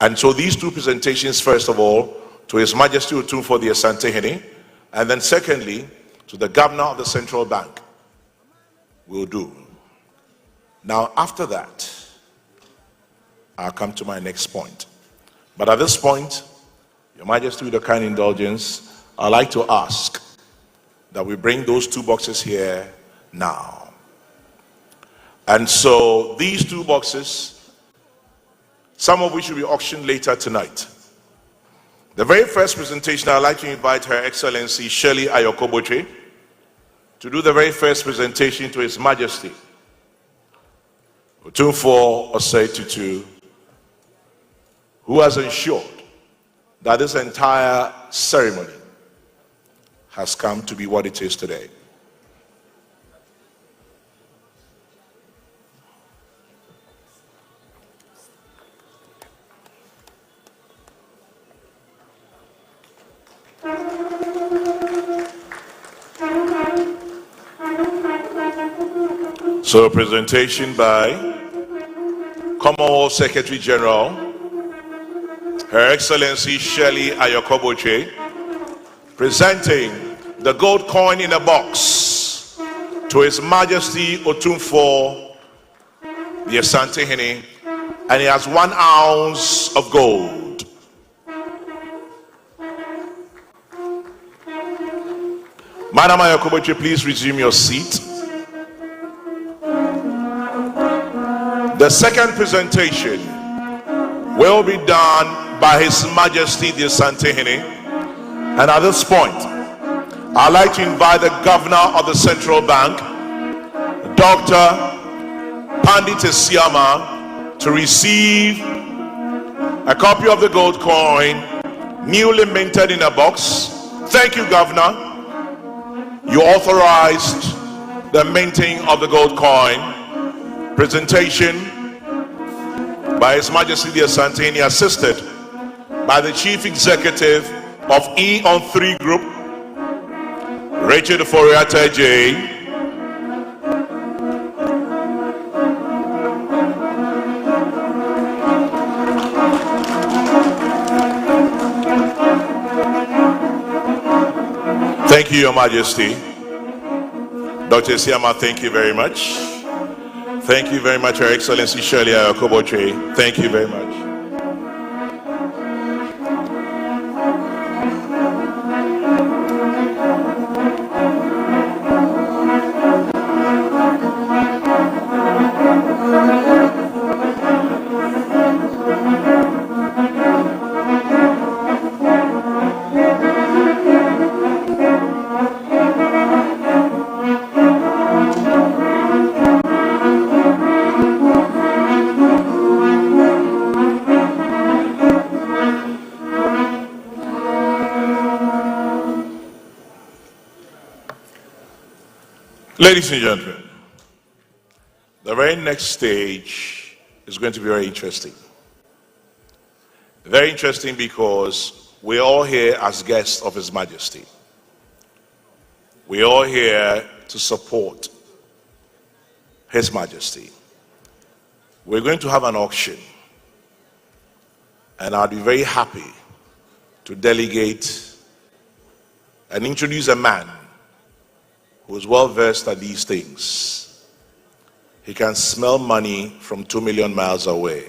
And so these two presentations, first of all, to His Majesty Otumfuo the Asantehene, and then secondly, to the governor of the central bank, will do. Now, after that, I'll come to my next point. But at this point, Your Majesty, with a kind indulgence, I'd like to ask that we bring those two boxes here now. And so these two boxes, some of which will be auctioned later tonight. The very first presentation, I'd like to invite Her Excellency Shirley Ayoko-Botchwey to do the very first presentation to His Majesty Otumfuo Osei Tutu, who has ensured that this entire ceremony has come to be what it is today. So, a presentation by Commonwealth Secretary General, Her Excellency Shirley Ayoko-Botchwey, presenting the gold coin in a box to His Majesty Otumfuo the Asantehene, and it has 1 ounce of gold. Madam Ayoko-Botchwey, please resume your seat. The second presentation will be done by His Majesty the Asantehene, and at this point, I'd like to invite the Governor of the Central Bank, Dr. Pandit Esiama, to receive a copy of the gold coin, newly minted in a box. Thank you, Governor. You authorized the minting of the gold coin. Presentation by His Majesty the Asantehene, assisted by the Chief Executive of E-on-3 Group, Richard Foriata J. Thank you, Your Majesty. Dr. Esiama, thank you very much. Thank you very much, Your Excellency Shirley Okoboche. Thank you very much. Ladies and gentlemen, the very next stage is going to be very interesting. Very interesting because we're all here as guests of His Majesty. We're all here to support His Majesty. We're going to have an auction, and I'll be very happy to delegate and introduce a man who is well versed at these things. He can smell money from 2 million miles away.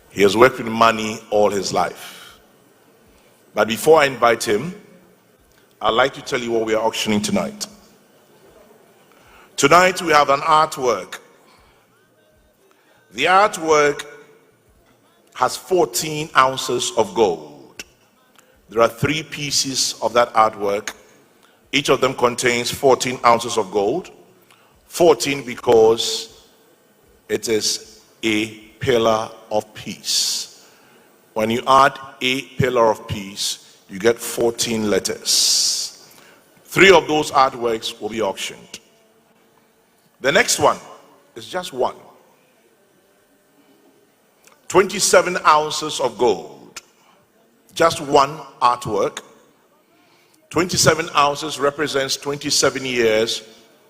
He has worked with money all his life. But before I invite him, I'd like to tell you what we are auctioning tonight. Tonight we have an artwork. The artwork has 14 ounces of gold. There are 3 pieces of that artwork. Each of them contains 14 ounces of gold. 14 because it is a pillar of peace. When you add a pillar of peace, you get 14 letters. 3 of those artworks will be auctioned. The next one is just one. 27 ounces of gold. Just one artwork. 27 ounces represents 27 years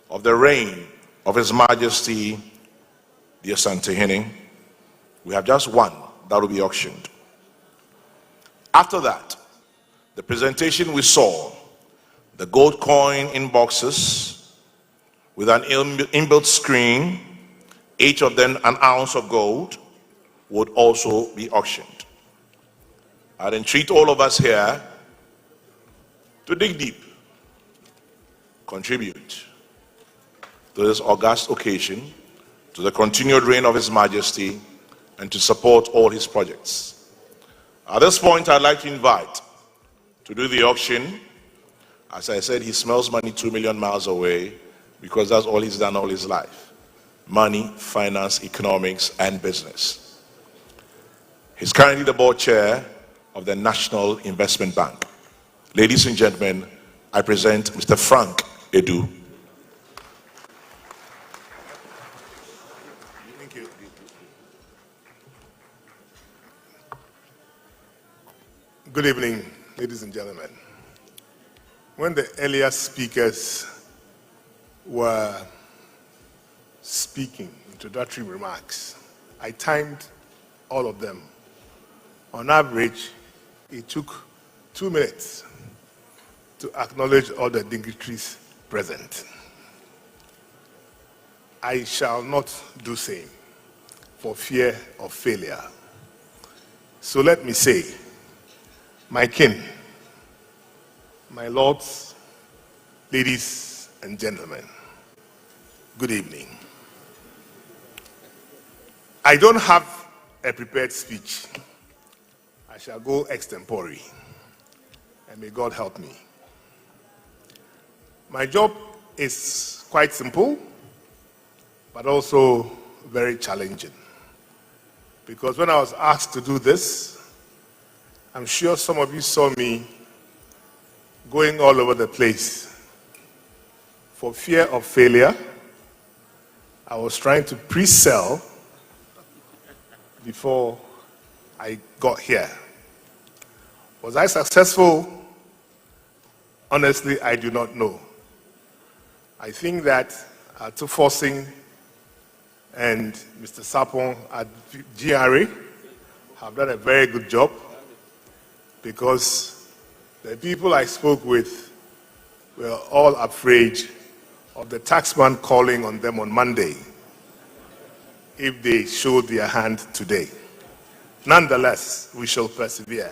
of the reign of His Majesty, the Asantehene. We have just one that will be auctioned. After that, the presentation we saw, the gold coin in boxes with an inbuilt screen, each of them an ounce of gold, would also be auctioned. I'd entreat all of us here to dig deep, contribute to this august occasion, to the continued reign of His Majesty, and to support all his projects. At this point, I'd like to invite to do the auction. As I said, he smells money 2 million miles away because that's all he's done all his life. Money, finance, economics, and business. He's currently the board chair of the National Investment Bank. Ladies and gentlemen, I present Mr. Frank Edu. Thank you. Good evening, ladies and gentlemen. When the earlier speakers were speaking, introductory remarks, I timed all of them. On average, it took 2 minutes to acknowledge all the dignitaries present. I shall not do same for fear of failure. So let me say, my kin, my lords, ladies and gentlemen, good evening. I don't have a prepared speech. I shall go extempore, and may God help me. My job is quite simple, but also very challenging. Because when I was asked to do this, I'm sure some of you saw me going all over the place. For fear of failure, I was trying to pre-sell before I got here. Was I successful? Honestly, I do not know. I think that Tutu and Mr. Sapon at GRA have done a very good job, because the people I spoke with were all afraid of the taxman calling on them on Monday if they showed their hand today. Nonetheless, we shall persevere,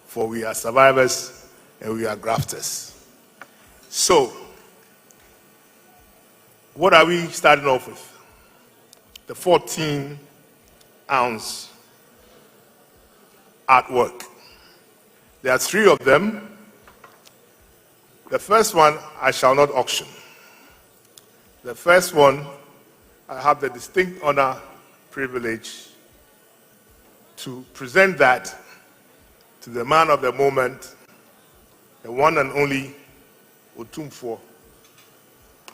for we are survivors and we are grafters. So, what are we starting off with? The 14-ounce artwork. There are 3 of them. The first one I shall not auction. The first one, I have the distinct honor, privilege to present that to the man of the moment, the one and only Otumfuo,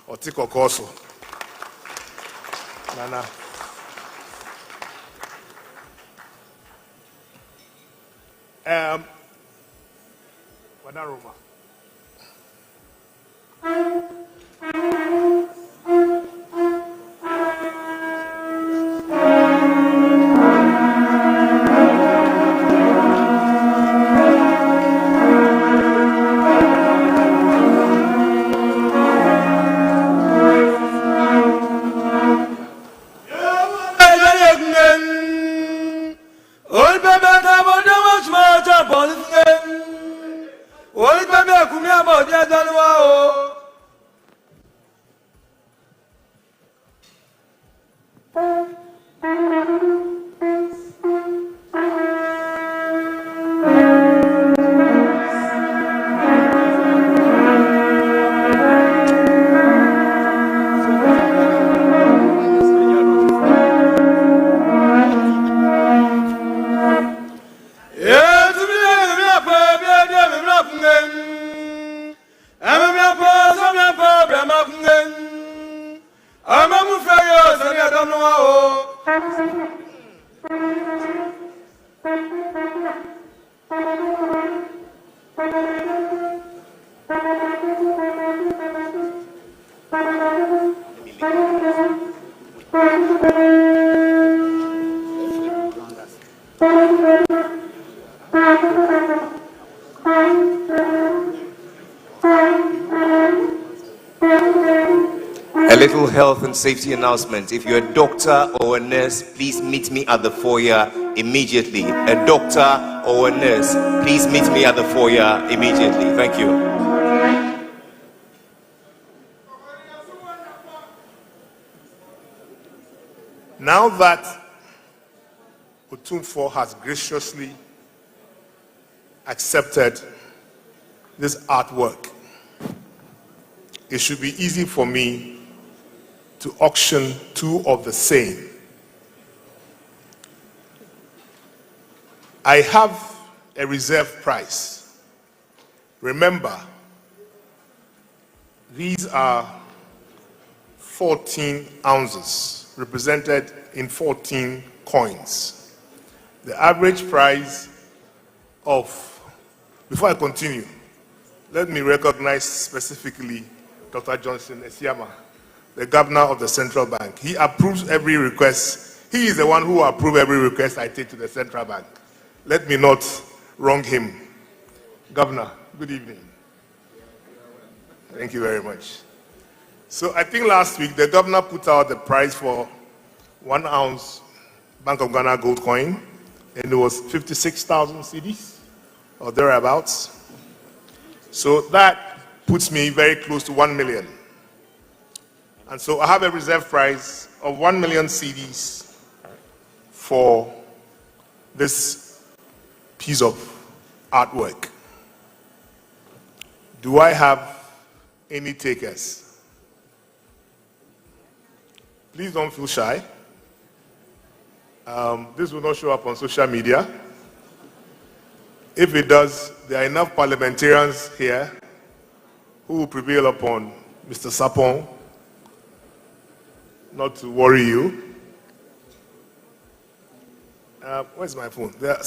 Otiko Koso. Nana. Wanaroma. A little health and safety announcement. If you're a doctor or a nurse, please meet me at the foyer immediately. A doctor or a nurse, please meet me at the foyer immediately. Thank you. Now that Otumfuo has graciously accepted this artwork, it should be easy for me to auction 2 of the same. I have a reserve price. Remember, these are 14 ounces, represented in 14 coins. The average price of, before I continue, let me recognize specifically Dr. Johnson Esiama, the governor of the central bank. He approves every request. He is the one who approves every request I take to the central bank. Let me not wrong him. Governor, good evening. Thank you very much. So I think last week the governor put out the price for 1 ounce Bank of Ghana gold coin, and it was 56,000 cedis or thereabouts. So that puts me very close to 1 million. And so I have a reserve price of 1 million cedis for this piece of artwork. Do I have any takers? Please don't feel shy. This will not show up on social media. If it does, there are enough parliamentarians here who will prevail upon Mr. Sapon not to worry you. Where's my phone? There are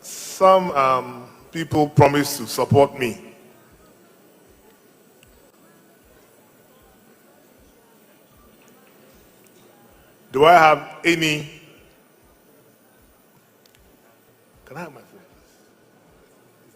some people promise to support me. Do I have any? Can I have my phone? Is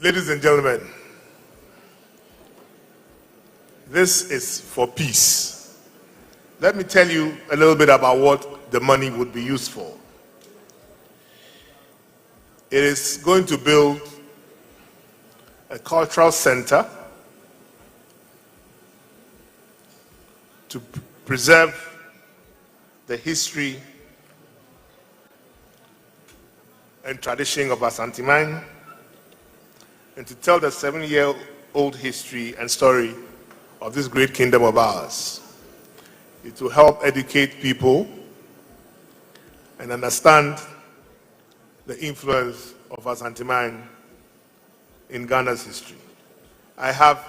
Ladies and gentlemen, this is for peace. Let me tell you a little bit about what the money would be used for. It is going to build a cultural center to preserve the history and tradition of Asantehene, and to tell the 7-year-old history and story of this great kingdom of ours. It will help educate people and understand the influence of Asantehene in Ghana's history. I have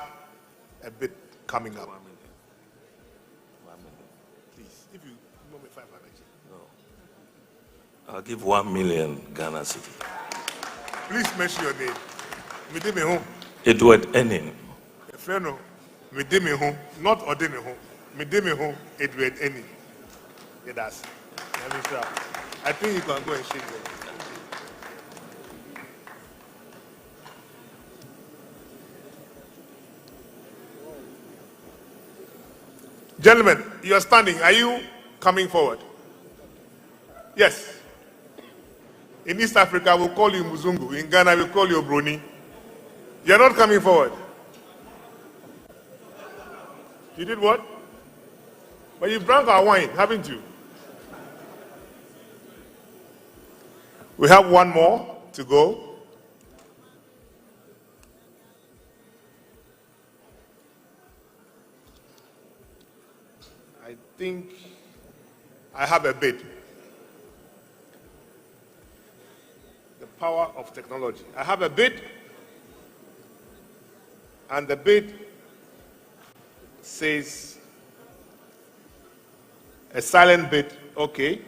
a bit coming up. Please, if you want me 500. I'll give 1 million Ghana city. Please mention your name. Edward Enin. Not Odemihu. Edward Enin. It does. I think you can go and shake them. Gentlemen, you are standing. Are you coming forward? Yes. In East Africa, we'll call you Muzungu. In Ghana, we'll call you Bruni. You're not coming forward. You did what? But you drank our wine, haven't you? We have one more to go. I think I have a bid. The power of technology. I have a bid, and the bid says a silent bid. Okay.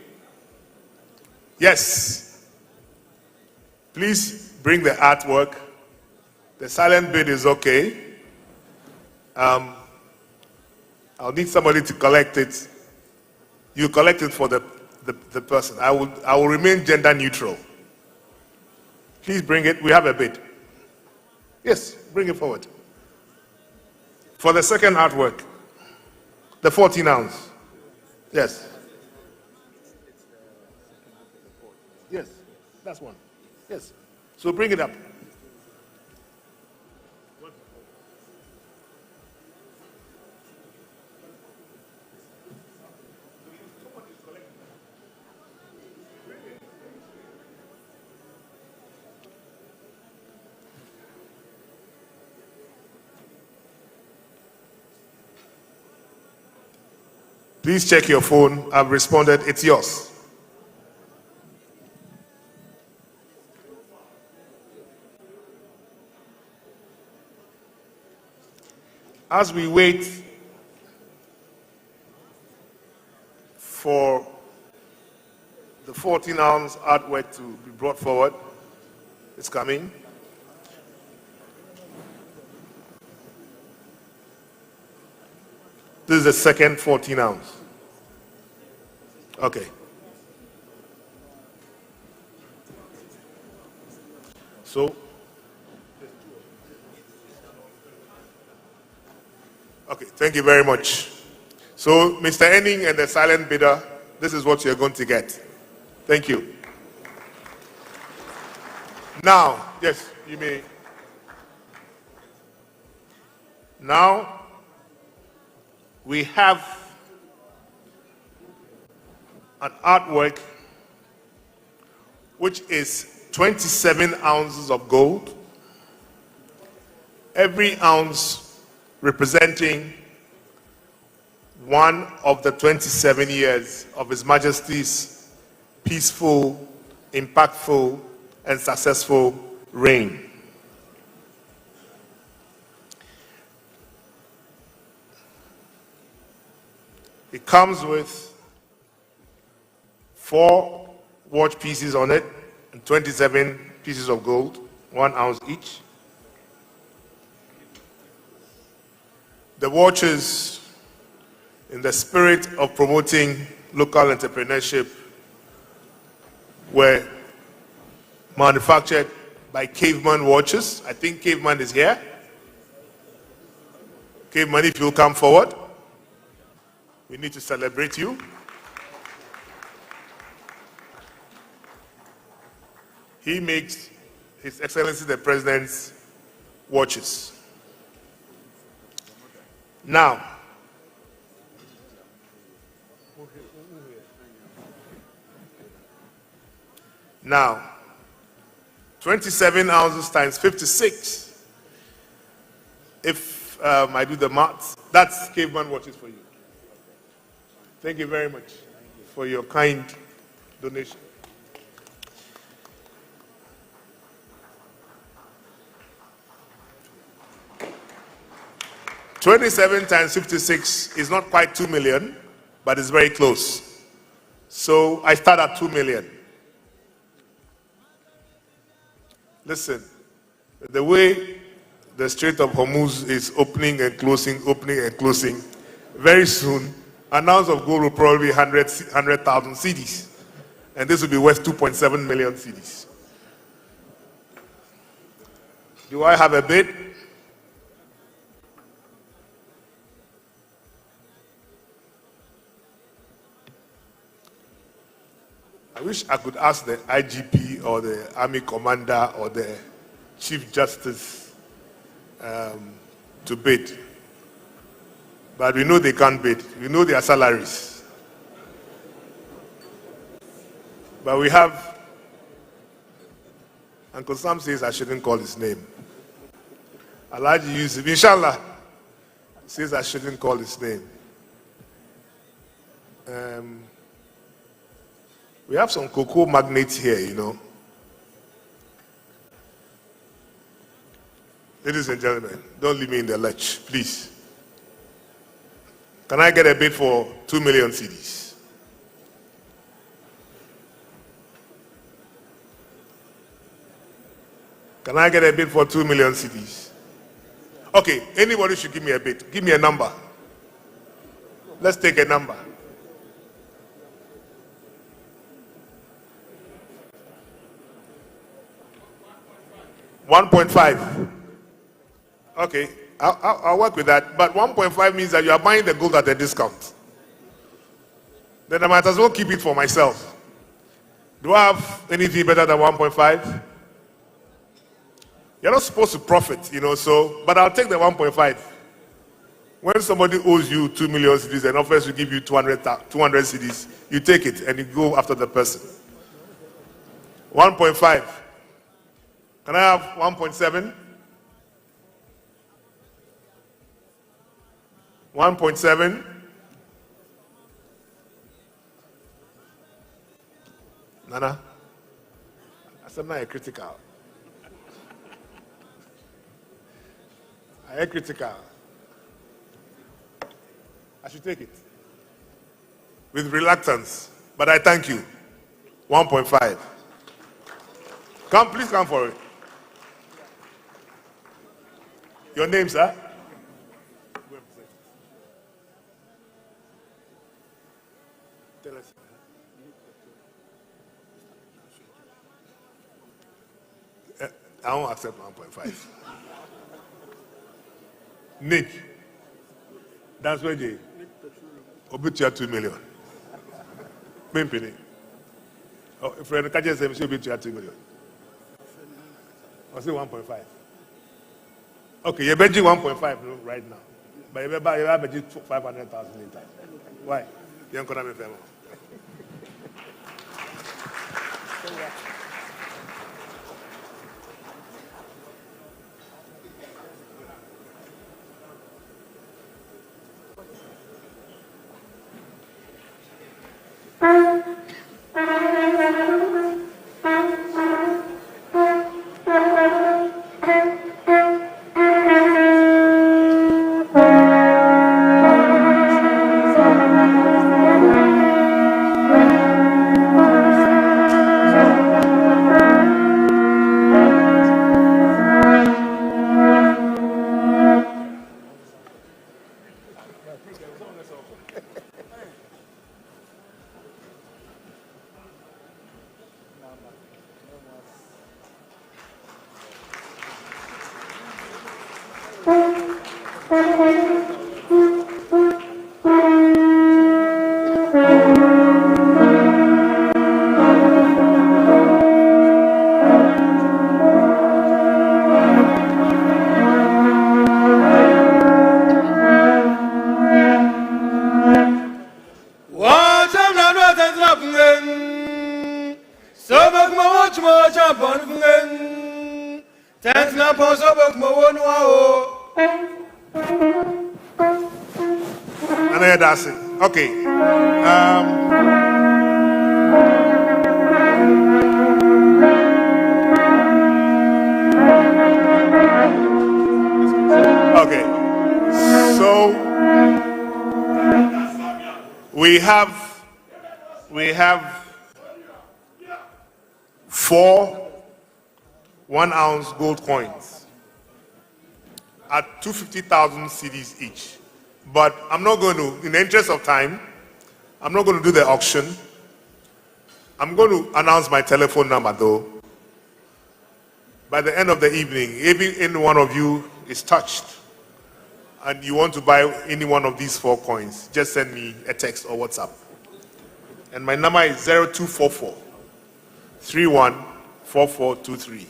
Yes. Please bring the artwork. The silent bid is okay. I'll need somebody to collect it. You collect it for the person. I will remain gender neutral. Please bring it. We have a bid. Yes, bring it forward. For the second artwork, the 14 ounce. Yes. Yes, that's one. Yes. So bring it up. Please check your phone. I've responded. It's yours. As we wait for the 14-ounce artwork to be brought forward, it's coming. This is the second 14-ounce. Okay. So, okay, thank you very much. So, Mr. Enning and the silent bidder, this is what you're going to get. Thank you. Now, yes, you may. Now, we have an artwork which is 27 ounces of gold, every ounce representing one of the 27 years of His Majesty's peaceful, impactful, and successful reign. It comes with 4 watch pieces on it and 27 pieces of gold, 1 ounce each. The watches, in the spirit of promoting local entrepreneurship, were manufactured by Caveman Watches. I think Caveman is here. Caveman, if you'll come forward, we need to celebrate you. He makes His Excellency the President's watches. Now, Now, 27 ounces times 56. If I do the maths, that's Caveman watches for you. Thank you very much for your kind donation. $27 times 56 is not quite 2 million, but it's very close. So I start at 2 million. Listen, the way the Strait of Hormuz is opening and closing, very soon, an ounce of gold will probably be 100,000 cedis. And this will be worth 2.7 million cedis. Do I have a bid? I wish I could ask the IGP or the Army Commander or the Chief Justice to bid. But we know they can't bid. We know their salaries. But we have, Uncle Sam says I shouldn't call his name. Alhaji Yusuf, inshallah, says I shouldn't call his name. We have some cocoa magnates here, you know. Ladies and gentlemen, don't leave me in the lurch, please. Can I get a bid for 2 million cedis? Can I get a bid for 2 million cedis? Okay, anybody should give me a bid. Give me a number. Let's take a number. 1.5. Okay, I'll work with that. But 1.5 means that you are buying the gold at a discount. Then I might as well keep it for myself. Do I have anything better than 1.5? You're not supposed to profit, you know, so, but I'll take the 1.5. When somebody owes you 2 million cedis and offers to give you 200 cedis, you take it and you go after the person. 1.5. Can I have 1.7? 1.7? Nana? I said, now you're critical. I am critical. I should take it. With reluctance. But I thank you. 1.5. Come, please come for it. Your name, sir? Tell us. I won't accept 1.5. Nick. That's where they obituate 2 million. Pimpini. Oh, if you're catching them, she obituate 2 million. I'll say 1.5. Okay, you're budgeting 1.5 right now. But you're budgeting 500,000 later. Why? You're going to be famous. Okay. Okay. So we have 4 1-ounce gold coins at 250,000 cedis each. But I'm not going to, in the interest of time, I'm not going to do the auction. I'm going to announce my telephone number though. By the end of the evening, if any one of you is touched and you want to buy any one of these 4 coins, just send me a text or WhatsApp. And my number is 0244 314423.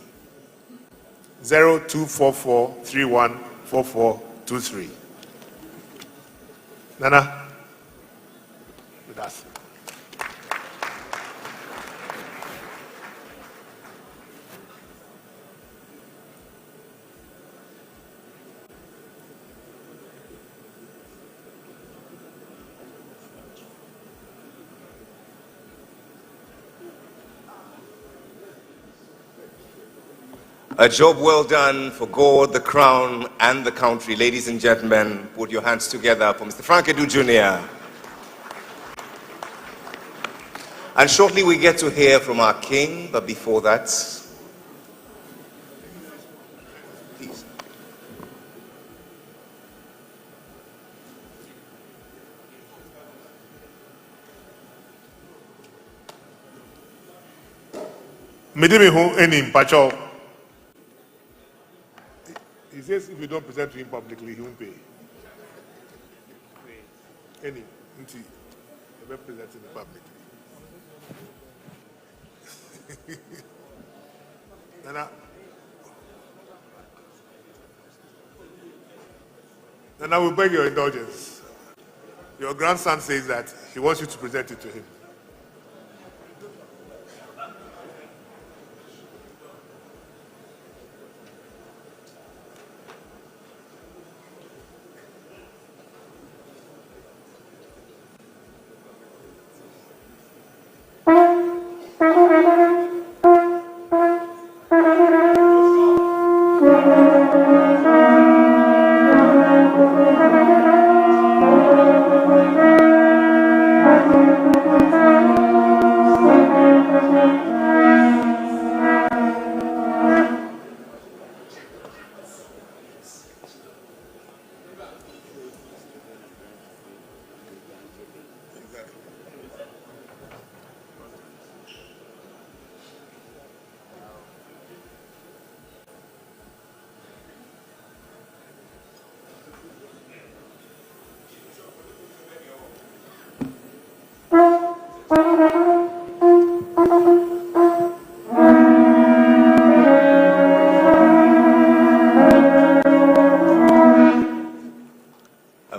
0244 314423. Nana, with us. A job well done for God, the crown, and the country. Ladies and gentlemen, put your hands together for Mr. Frank Edu Jr. And shortly we get to hear from our king, but before that, please. He says if you don't present to him publicly, he won't pay. Any, until you present him publicly. Nana, will beg your indulgence. Your grandson says that he wants you to present it to him.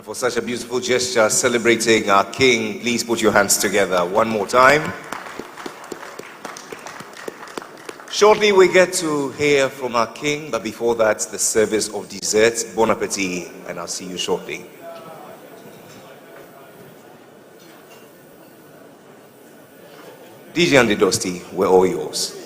For such a beautiful gesture celebrating our king, please put your hands together one more time. Shortly we get to hear from our king, but before that, the service of dessert. Bon appetit, and I'll see you shortly. DJ and the Dusty, we're all yours.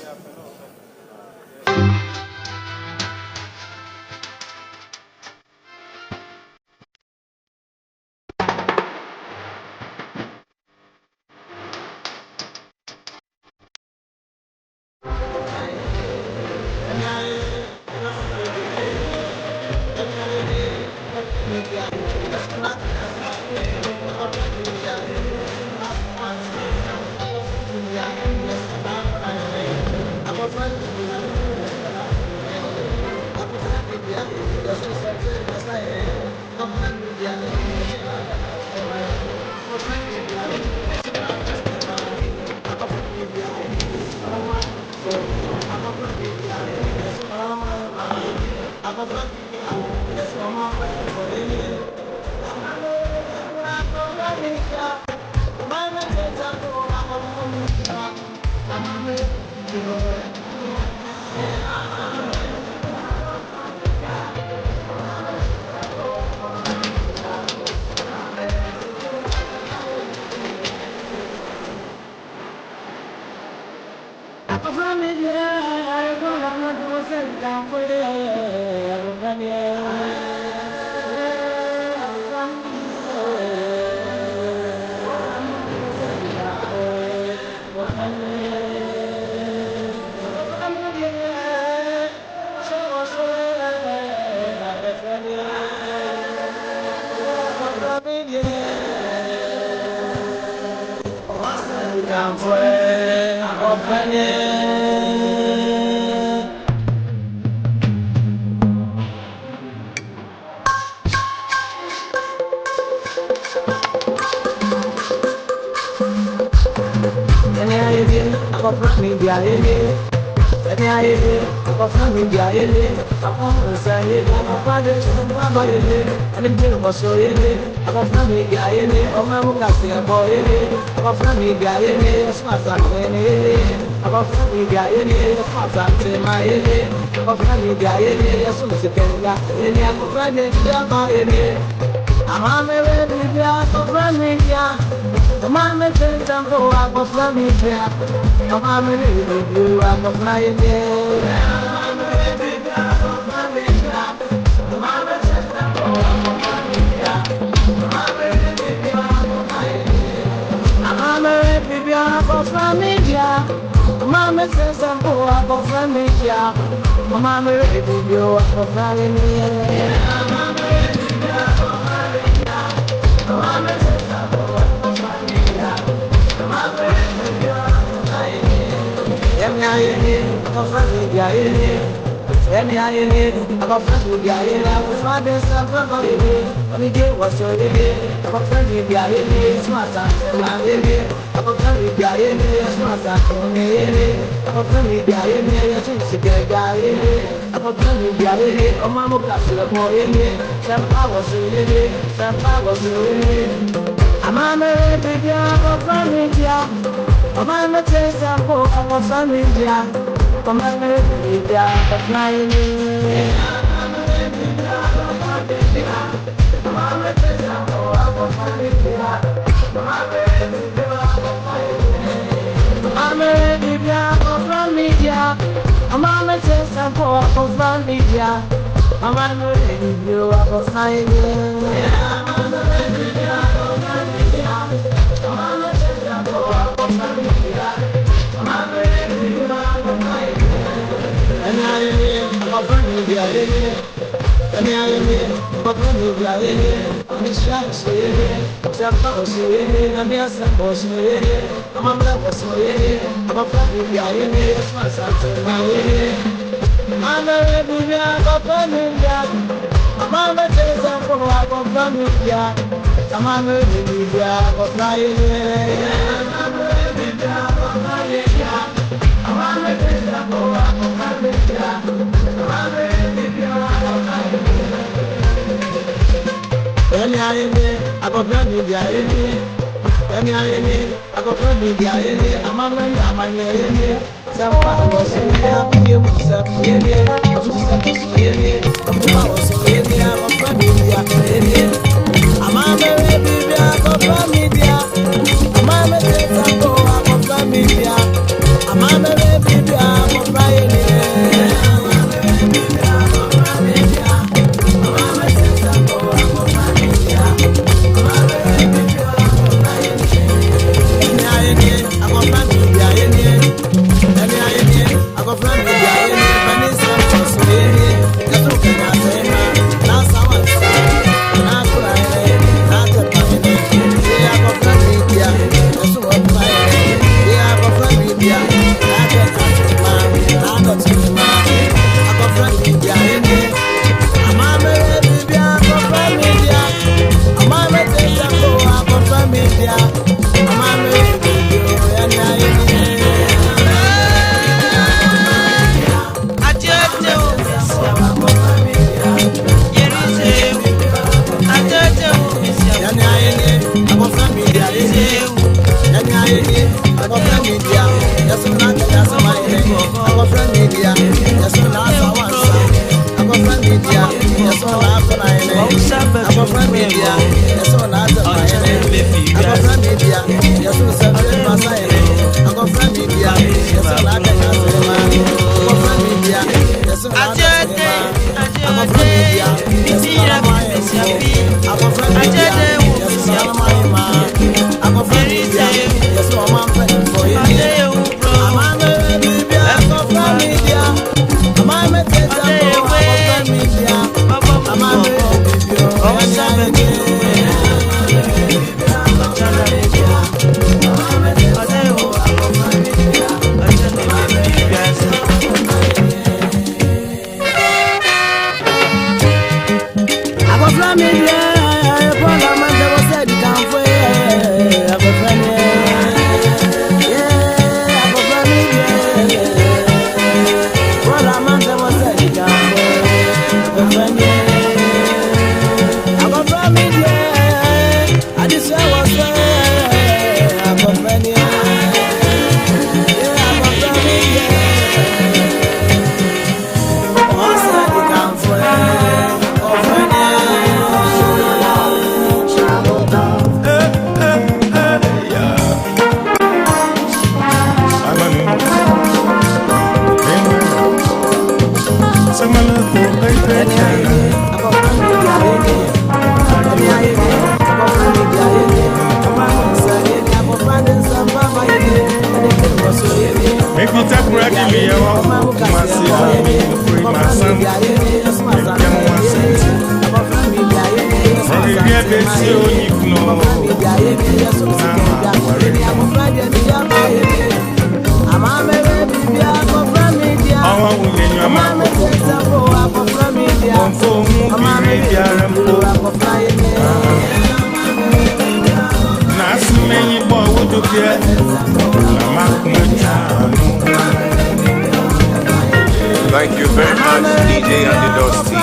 Thank you very much, DJ and the Dusty.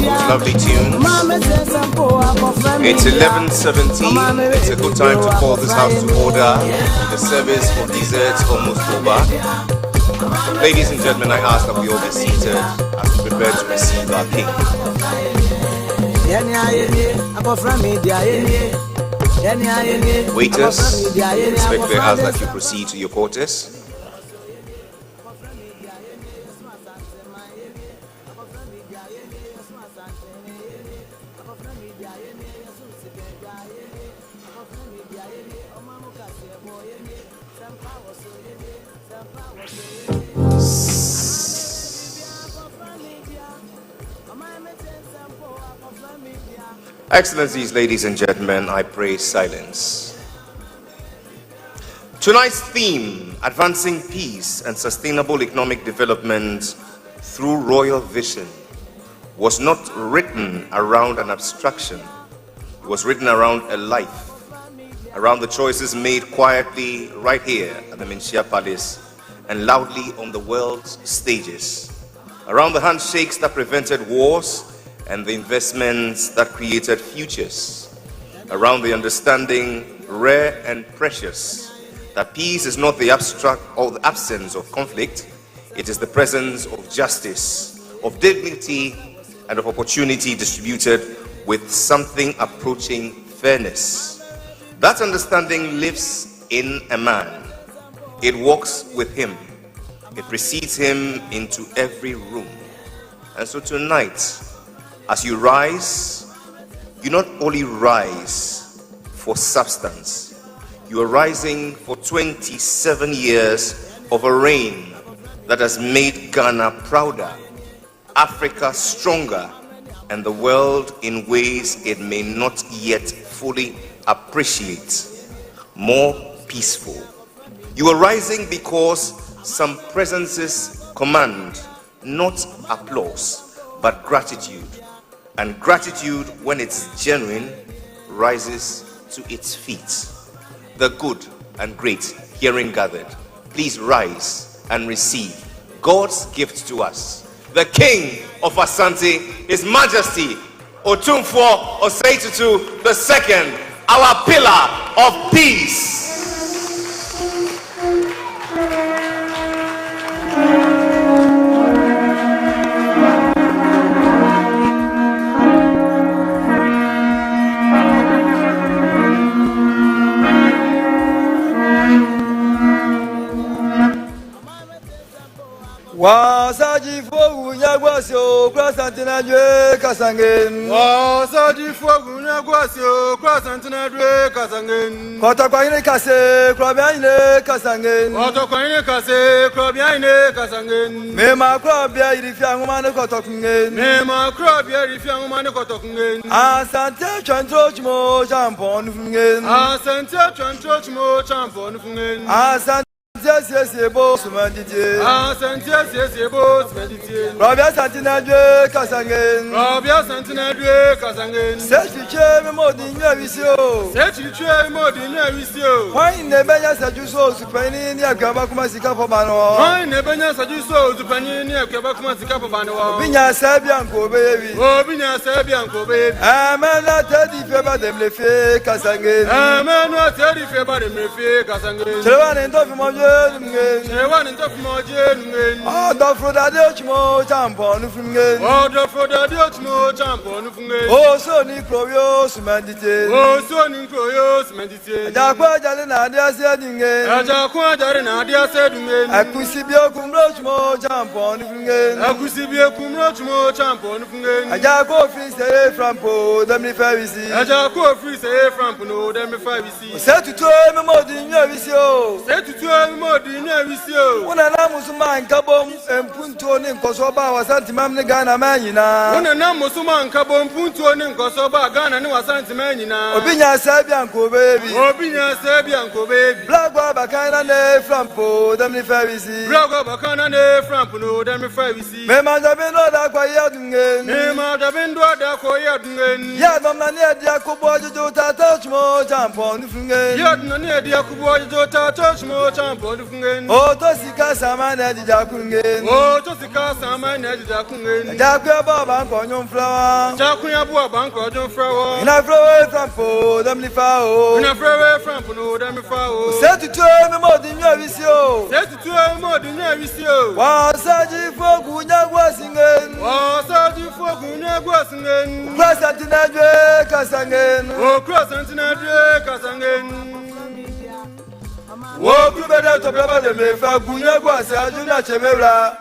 Those lovely tunes. It's 11:17. It's a good time to call this house to order. The service for desserts almost over. Ladies and gentlemen, I ask that we all be seated as we prepare to receive our King. Waiters, respectfully ask that you proceed to your quarters. Excellencies, ladies and gentlemen, I pray silence. Tonight's theme, advancing peace and sustainable economic development through royal vision, was not written around an abstraction. It was written around a life, around the choices made quietly right here at the Menchia Palace and loudly on the world's stages, around the handshakes that prevented wars and the investments that created futures, around the understanding, rare and precious, that peace is not the abstract or the absence of conflict, it is the presence of justice, of dignity, and of opportunity distributed with something approaching fairness. That understanding lives in a man. It walks with him. It precedes him into every room. And so tonight, as you rise, you not only rise for substance, you are rising for 27 years of a reign that has made Ghana prouder, Africa stronger, and the world in ways it may not yet fully appreciate, more peaceful. You are rising because some presences command not applause, but gratitude. And gratitude, when it's genuine, rises to its feet. The good and great herein gathered, please rise and receive God's gift to us. The King of Asante, His Majesty, Otumfuo Osei Tutu II, our pillar of peace. Wasaji fogu nyagwasio krasantina dwe kasangen. Wasaji fogu nyagwasio krasantina dwe kasangen. Koto kwa ine kase krobia ine kasangen. Koto kwa ine kase krobia ine kasangen. Mema krobia irifia ngumane koto kungen. Mema krobia irifia ngumane koto kungen. Asante chantro chmo champon fungen. Asante chantro chmo champon fungen. Asante Asantehene boss medite. Asantehene boss medite. Rabia santina dwe kasangen. Rabia santina dwe kasangen. Sechiche me modi nyawisio. Sechiche me modi nyawisio. Why nebenya sajuso supani ni akaba kuma sika for bano. Why nebenya sajuso supani ni akaba kuma sika for bano. Binya sabia nko bebi. Oh binya sabia nko bebi. Amena tedi feba dem le fe kasangen. Amena tedi feba dem le fe kasangen. Trewane ndo fimo Oh, the Frodade Chmo Champon Fungen. Oh, the Frodade Chmo Champon Fungen. Oh, so Nicroyos meditate. Oh, so Nicroyos meditate. Jaqua Jalina, dear said in Jaqua Jalina, dear said in Acusibio Cumrochmo Champon Fungen. Acusibio Cumrochmo Champon Fungen. A Jaco Freeze from Po, Demi Favisi. A Jaco Freeze from Puno, Demi Favisi. Set to 12 more than Yavisio. Set to 12 more than Yavisio. When I was man, Cabom and Punto in Kosoba was Antimam Ghana Manina. When a Namusuman Cabom Punto in Kosoba, Ghana, no Asantimanina. Obinia Sabianco baby. Obinia Sabianco baby. Black Bacana from Po, Demi Favisi. Black Bacana from Puno, Demi Favisi. Memanda Beno da Quayadungen. Memanda Bendo da Quayadungen. Yadamania Diacobo touch more jump on the Fungen. Yadamania Diacobo touch more jump on the Fungen. Oh, Tosika Samana Jakungen. Oh, Tosika Samana Jakungen. Jacob Bank on your flower. Jacob Bank on your flower. In a flower from Po, Demlifao. In a flower from Po, Demlifao. Set to 12 more than Yavisio. Set to 12 more than Yavisio. Wasaji for Gunya Wasingen. Wasaji for Gunya Wasingen. Crosantina Kasangen. Oh, Crosantina Kasangen. Wo kubeda to baba de me fa gunya kwa se ajuna chemera.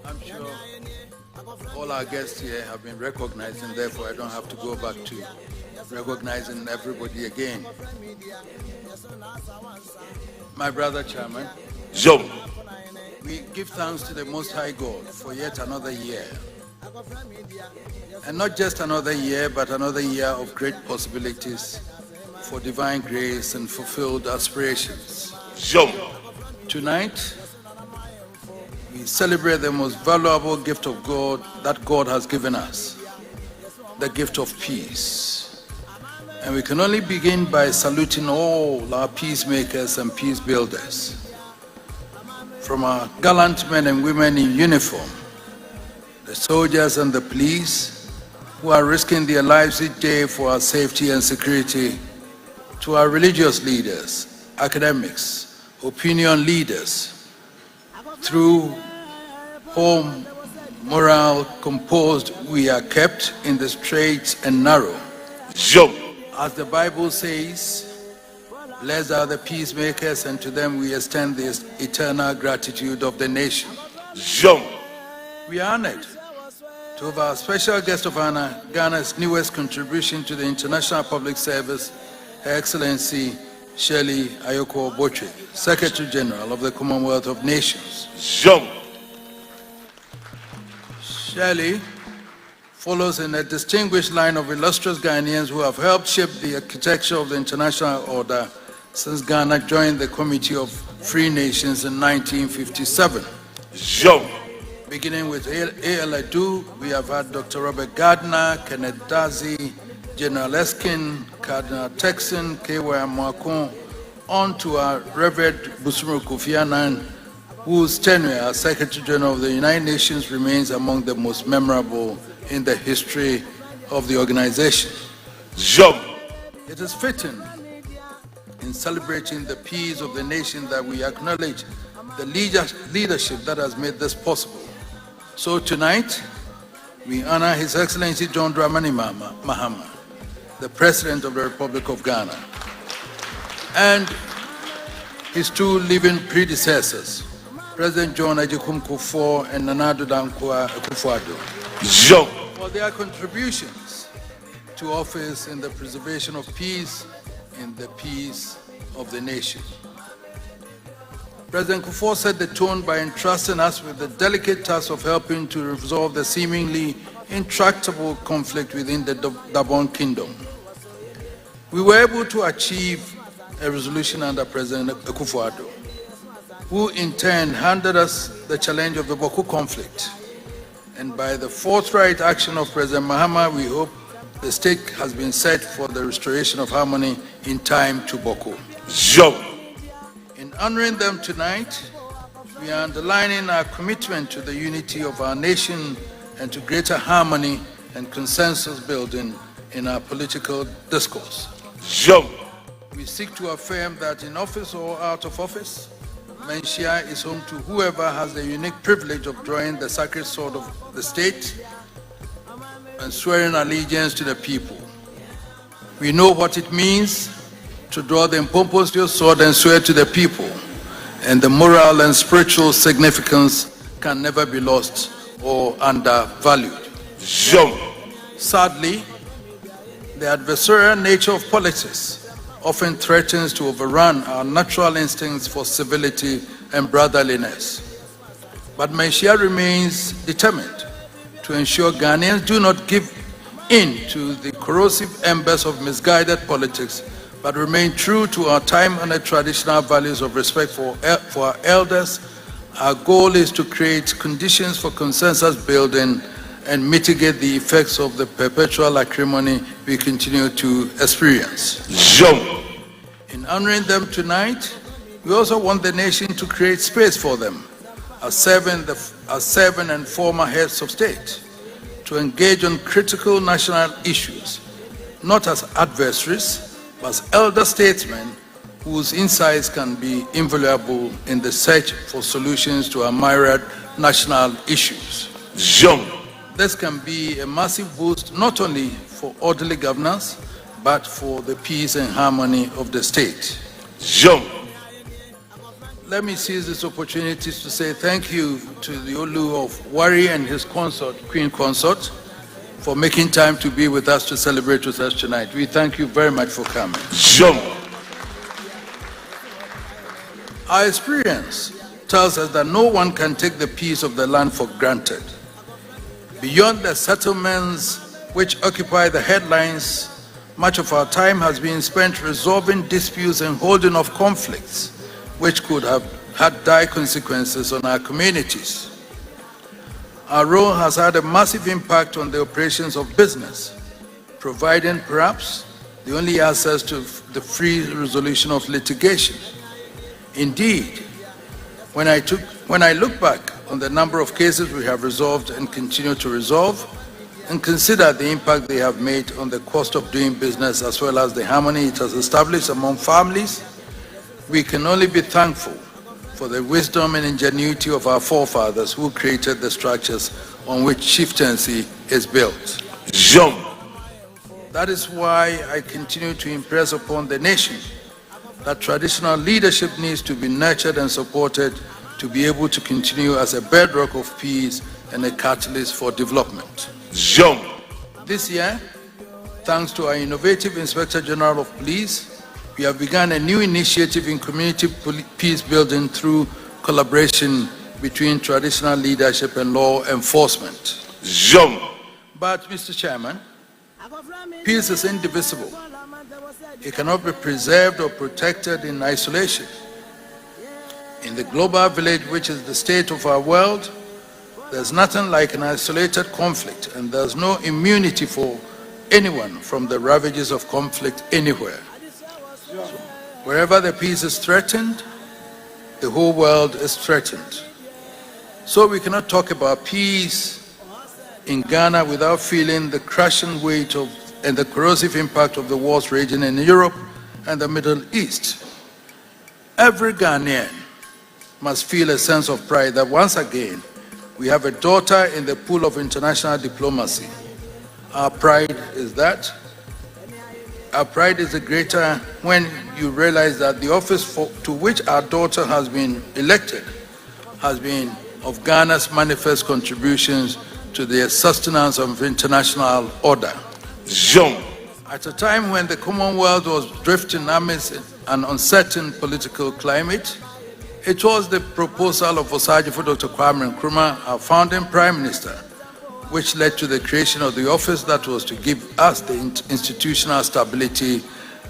I'm sure all our guests here have been recognized, and therefore I don't have to go back to recognizing everybody again. My brother Chairman, we give thanks to the Most High God for yet another year. And not just another year, but another year of great possibilities for divine grace and fulfilled aspirations. Tonight, we celebrate the most valuable gift of God that God has given us, the gift of peace. And we can only begin by saluting all our peacemakers and peace builders. From our gallant men and women in uniform, the soldiers and the police who are risking their lives each day for our safety and security, to our religious leaders, academics, opinion leaders, through whom morale composed we are kept in the straight and narrow. As the Bible says, blessed are the peacemakers, and to them we extend the eternal gratitude of the nation. We are honored to have our special guest of honor, Ghana's newest contribution to the international public service, Her Excellency Shirley Ayoko Boche, Secretary General of the Commonwealth of Nations. Shirley follows in a distinguished line of illustrious Ghanaians who have helped shape the architecture of the international order since Ghana joined the Committee of Free Nations in 1957. Beginning with A.L. Adu, we have had Dr. Robert Gardner, Kenneth Dazi, General Eskin, Cardinal Texan, K.Y. Mwakon, on to our Revered Busumru Kofi Annan, whose tenure as Secretary General of the United Nations remains among the most memorable in the history of the organization. It is fitting in celebrating the peace of the nation that we acknowledge the leadership that has made this possible. So tonight, we honor His Excellency John Dramani Mahama, the President of the Republic of Ghana, and his two living predecessors, President John Otumfuo and Nana Addo Dankwa Akufo-Addo, for their contributions to office in the preservation of peace and the peace of the nation. President Kufuor set the tone by entrusting us with the delicate task of helping to resolve the seemingly intractable conflict within the Gabon Kingdom. We were able to achieve a resolution under President Akufo-Addo, who in turn handed us the challenge of the Boko conflict. And by the forthright action of President Mahama, we hope the stake has been set for the restoration of harmony in time to Boko. In honoring them tonight, we are underlining our commitment to the unity of our nation and to greater harmony and consensus building in our political discourse. We seek to affirm that in office or out of office, Menshia is home to whoever has the unique privilege of drawing the sacred sword of the state and swearing allegiance to the people. We know what it means to draw the impompous sword and swear to the people, and the moral and spiritual significance can never be lost or undervalued. Sadly, the adversarial nature of politics often threatens to overrun our natural instincts for civility and brotherliness. But Menshia remains determined to ensure Ghanaians do not give in to the corrosive embers of misguided politics, but remain true to our time-honored traditional values of respect for our elders. Our goal is to create conditions for consensus building and mitigate the effects of the perpetual acrimony we continue to experience. In honoring them tonight, we also want the nation to create space for them as serving and former heads of state, to to engage on critical national issues, not as adversaries, but as elder statesmen whose insights can be invaluable in the search for solutions to our myriad national issues. This can be a massive boost not only for orderly governance, but for the peace and harmony of the state. Let me seize this opportunity to say thank you to the Olu of Warri and his consort, Queen Consort, for making time to be with us to celebrate with us tonight. We thank you very much for coming. Our experience tells us that no one can take the peace of the land for granted. Beyond the settlements which occupy the headlines, much of our time has been spent resolving disputes and holding off conflicts which could have had dire consequences on our communities. Our role has had a massive impact on the operations of business, providing perhaps the only access to the free resolution of litigation. Indeed, when I look back on the number of cases we have resolved and continue to resolve, and consider the impact they have made on the cost of doing business as well as the harmony it has established among families, we can only be thankful for the wisdom and ingenuity of our forefathers who created the structures on which chieftaincy is built. That is why I continue to impress upon the nation that traditional leadership needs to be nurtured and supported to be able to continue as a bedrock of peace and a catalyst for development. This year, thanks to our innovative Inspector General of Police, we have begun a new initiative in community peace building through collaboration between traditional leadership and law enforcement. But, Mr. Chairman, peace is indivisible. It cannot be preserved or protected in isolation. In the global village, which is the state of our world, there's nothing like an isolated conflict, and there's no immunity for anyone from the ravages of conflict anywhere. So, wherever the peace is threatened, the whole world is threatened. So we cannot talk about peace in Ghana without feeling the crushing weight of and the corrosive impact of the wars raging in Europe and the Middle East. Every Ghanaian must feel a sense of pride that once again, we have a daughter in the pool of international diplomacy. Our pride is that. Our pride is greater when you realize that the office to which our daughter has been elected has been of Ghana's manifest contributions to the sustenance of international order. At a time when the Commonwealth was drifting amidst an uncertain political climate, it was the proposal of Osagyefo Dr. Kwame Nkrumah, our founding Prime Minister, which led to the creation of the office that was to give us the institutional stability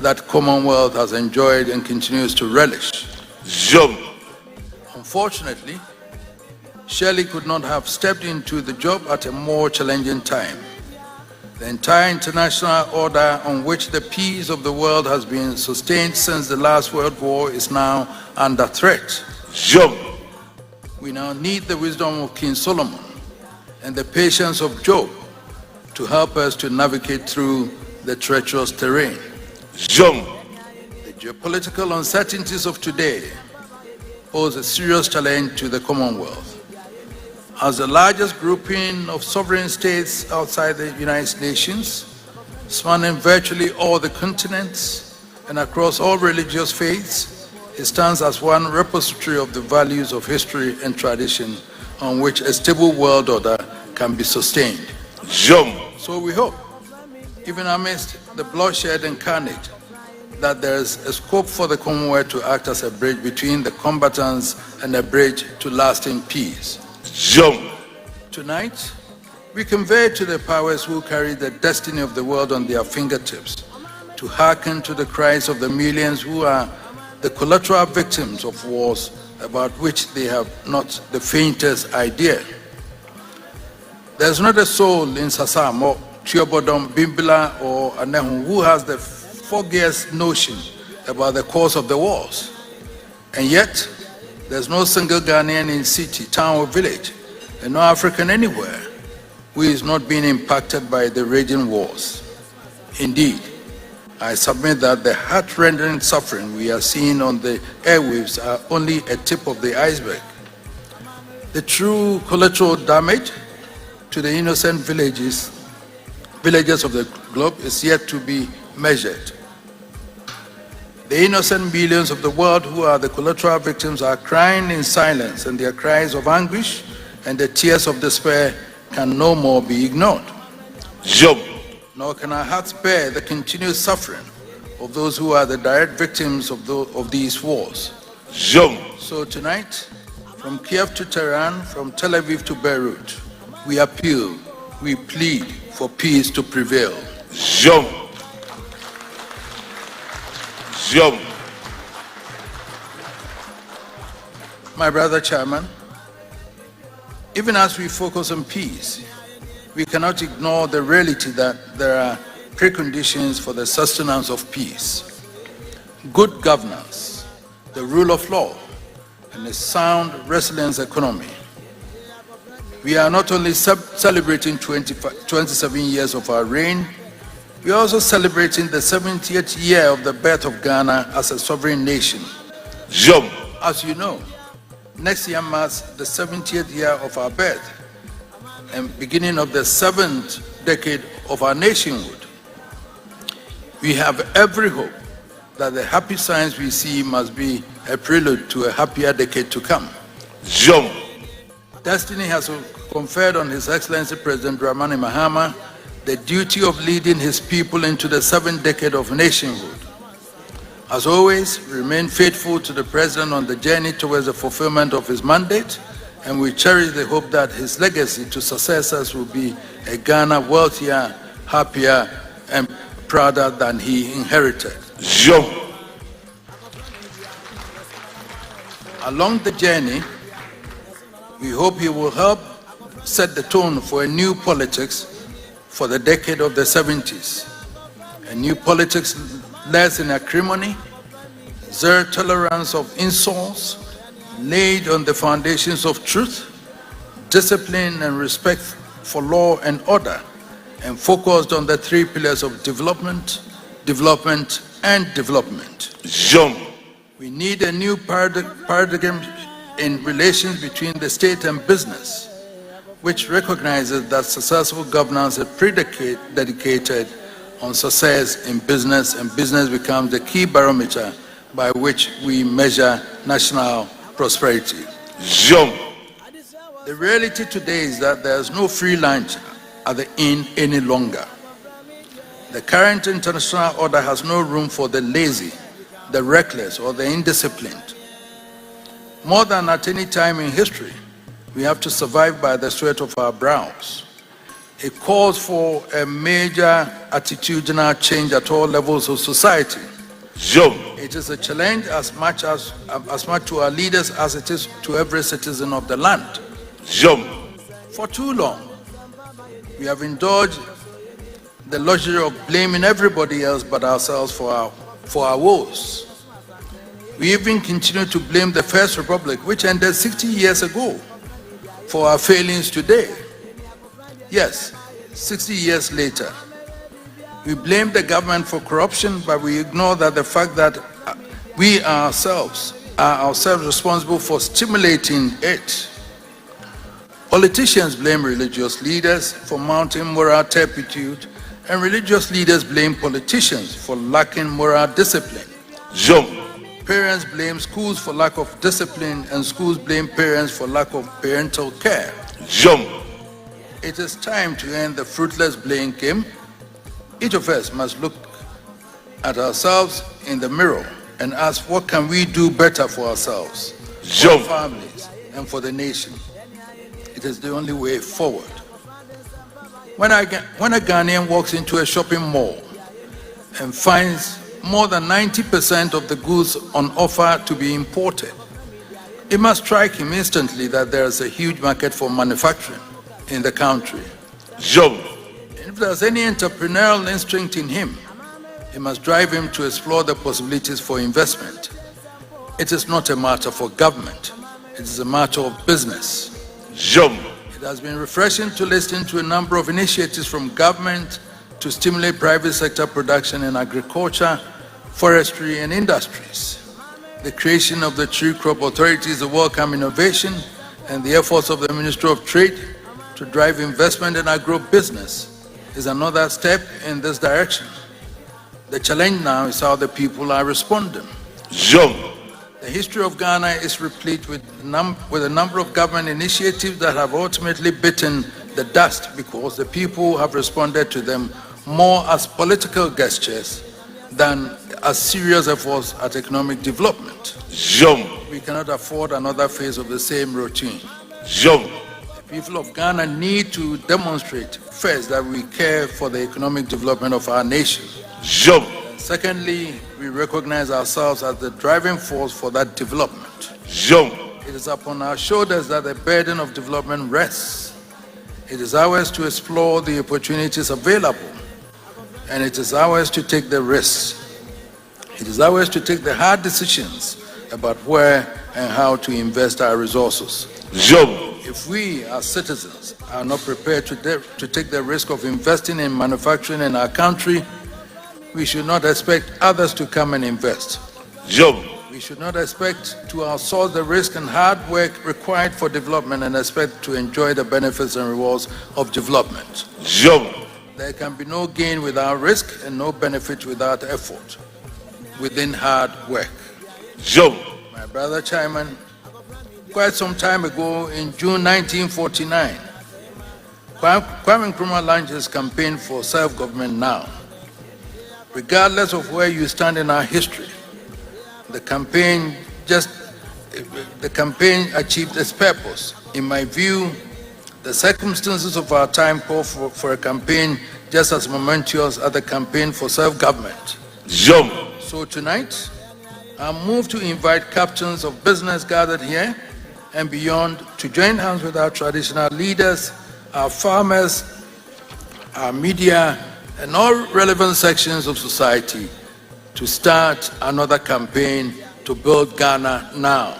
that Commonwealth has enjoyed and continues to relish. Unfortunately, Shirley could not have stepped into the job at a more challenging time. The entire international order on which the peace of the world has been sustained since the last World War is now under threat. We now need the wisdom of King Solomon and the patience of Job to help us to navigate through the treacherous terrain. The geopolitical uncertainties of today pose a serious challenge to the Commonwealth. As the largest grouping of sovereign states outside the United Nations, spanning virtually all the continents and across all religious faiths, it stands as one repository of the values of history and tradition on which a stable world order can be sustained. So we hope, even amidst the bloodshed and carnage, that there is a scope for the Commonwealth to act as a bridge between the combatants and a bridge to lasting peace. Tonight, we convey to the powers who carry the destiny of the world on their fingertips to hearken to the cries of the millions who are the collateral victims of wars about which they have not the faintest idea. There's not a soul in Sasam or Chiobodom, Bimbila or Anehu who has the foggiest notion about the cause of the wars. And yet, there's no single Ghanaian in city, town or village, and no African anywhere who is not being impacted by the raging wars. Indeed, I submit that the heart-rending suffering we are seeing on the airwaves are only a tip of the iceberg. The true collateral damage to the innocent villages of the globe is yet to be measured. The innocent millions of the world who are the collateral victims are crying in silence, and their cries of anguish and the tears of despair can no more be ignored. Nor can our hearts bear the continuous suffering of those who are the direct victims of these wars. So tonight, from Kiev to Tehran, from Tel Aviv to Beirut, we appeal, we plead for peace to prevail. My brother Chairman, even as we focus on peace, we cannot ignore the reality that there are preconditions for the sustenance of peace. Good governance, the rule of law, and a sound, resilient economy. We are not only celebrating 27 years of our reign, we are also celebrating the 70th year of the birth of Ghana as a sovereign nation. As you know, next year marks the 70th year of our birth and beginning of the 7th decade of our nationhood. We have every hope that the happy signs we see must be a prelude to a happier decade to come. Destiny has conferred on His Excellency President Dramani Mahama the duty of leading his people into the 7th decade of nationhood. As always, we remain faithful to the President on the journey towards the fulfillment of his mandate, and we cherish the hope that his legacy to successors will be a Ghana wealthier, happier, and prouder than he inherited. Along the journey, we hope he will help set the tone for a new politics for the decade of the 70s. A new politics less in acrimony, zero tolerance of insults, laid on the foundations of truth, discipline and respect for law and order, and focused on the 3 pillars of development, development, and development. We need a new paradigm in relations between the state and business, which recognizes that successful governance is dedicated on success in business, and business becomes the key barometer by which we measure national prosperity. The reality today is that there is no free lunch at the inn any longer. The current international order has no room for the lazy, the reckless, or the indisciplined. More than at any time in history, we have to survive by the sweat of our brows. It calls for a major attitudinal change at all levels of society. It is a challenge as much to our leaders as it is to every citizen of the land. For too long, we have indulged the luxury of blaming everybody else but ourselves for our woes. We even continue to blame the First Republic, which ended 60 years ago, for our failings today. Yes, 60 years later, we blame the government for corruption, but we ignore that the fact that we ourselves are responsible for stimulating it. Politicians blame religious leaders for mounting moral turpitude, and religious leaders blame politicians for lacking moral discipline. Parents blame schools for lack of discipline, and schools blame parents for lack of parental care. It is time to end the fruitless blame game. Each of us must look at ourselves in the mirror and ask, what can we do better for ourselves, for our families, and for the nation? It is the only way forward. When a Ghanaian walks into a shopping mall and finds more than 90% of the goods on offer to be imported, it must strike him instantly that there is a huge market for manufacturing in the country. And if there's any entrepreneurial instinct in him, it must drive him to explore the possibilities for investment. It is not a matter for government, it is a matter of business. It has been refreshing to listen to a number of initiatives from government to stimulate private sector production in agriculture, forestry, and industries. The creation of the Tree Crop Authority is a welcome innovation, and the efforts of the Ministry of Trade to drive investment in agro-business is another step in this direction. The challenge now is how the people are responding. The history of Ghana is replete with a number of government initiatives that have ultimately bitten the dust because the people have responded to them more as political gestures than as serious efforts at economic development. We cannot afford another phase of the same routine. The people of Ghana need to demonstrate first that we care for the economic development of our nation. Secondly, we recognize ourselves as the driving force for that development. It is upon our shoulders that the burden of development rests. It is ours to explore the opportunities available, and it is ours to take the risks. It is ours to take the hard decisions about where and how to invest our resources. If we, as citizens, are not prepared to take the risk of investing in manufacturing in our country, we should not expect others to come and invest. We should not expect to outsource the risk and hard work required for development and expect to enjoy the benefits and rewards of development. There can be no gain without risk and no benefit without effort within hard work. My brother Chairman, quite some time ago in June 1949, Kwame Nkrumah launched his campaign for self-government now. Regardless of where you stand in our history, the campaign achieved its purpose. In my view, the circumstances of our time call for a campaign just as momentous as the campaign for self-government. So tonight, I'm moved to invite captains of business gathered here and beyond to join hands with our traditional leaders, our farmers, our media, and all relevant sections of society to start another campaign to build Ghana now.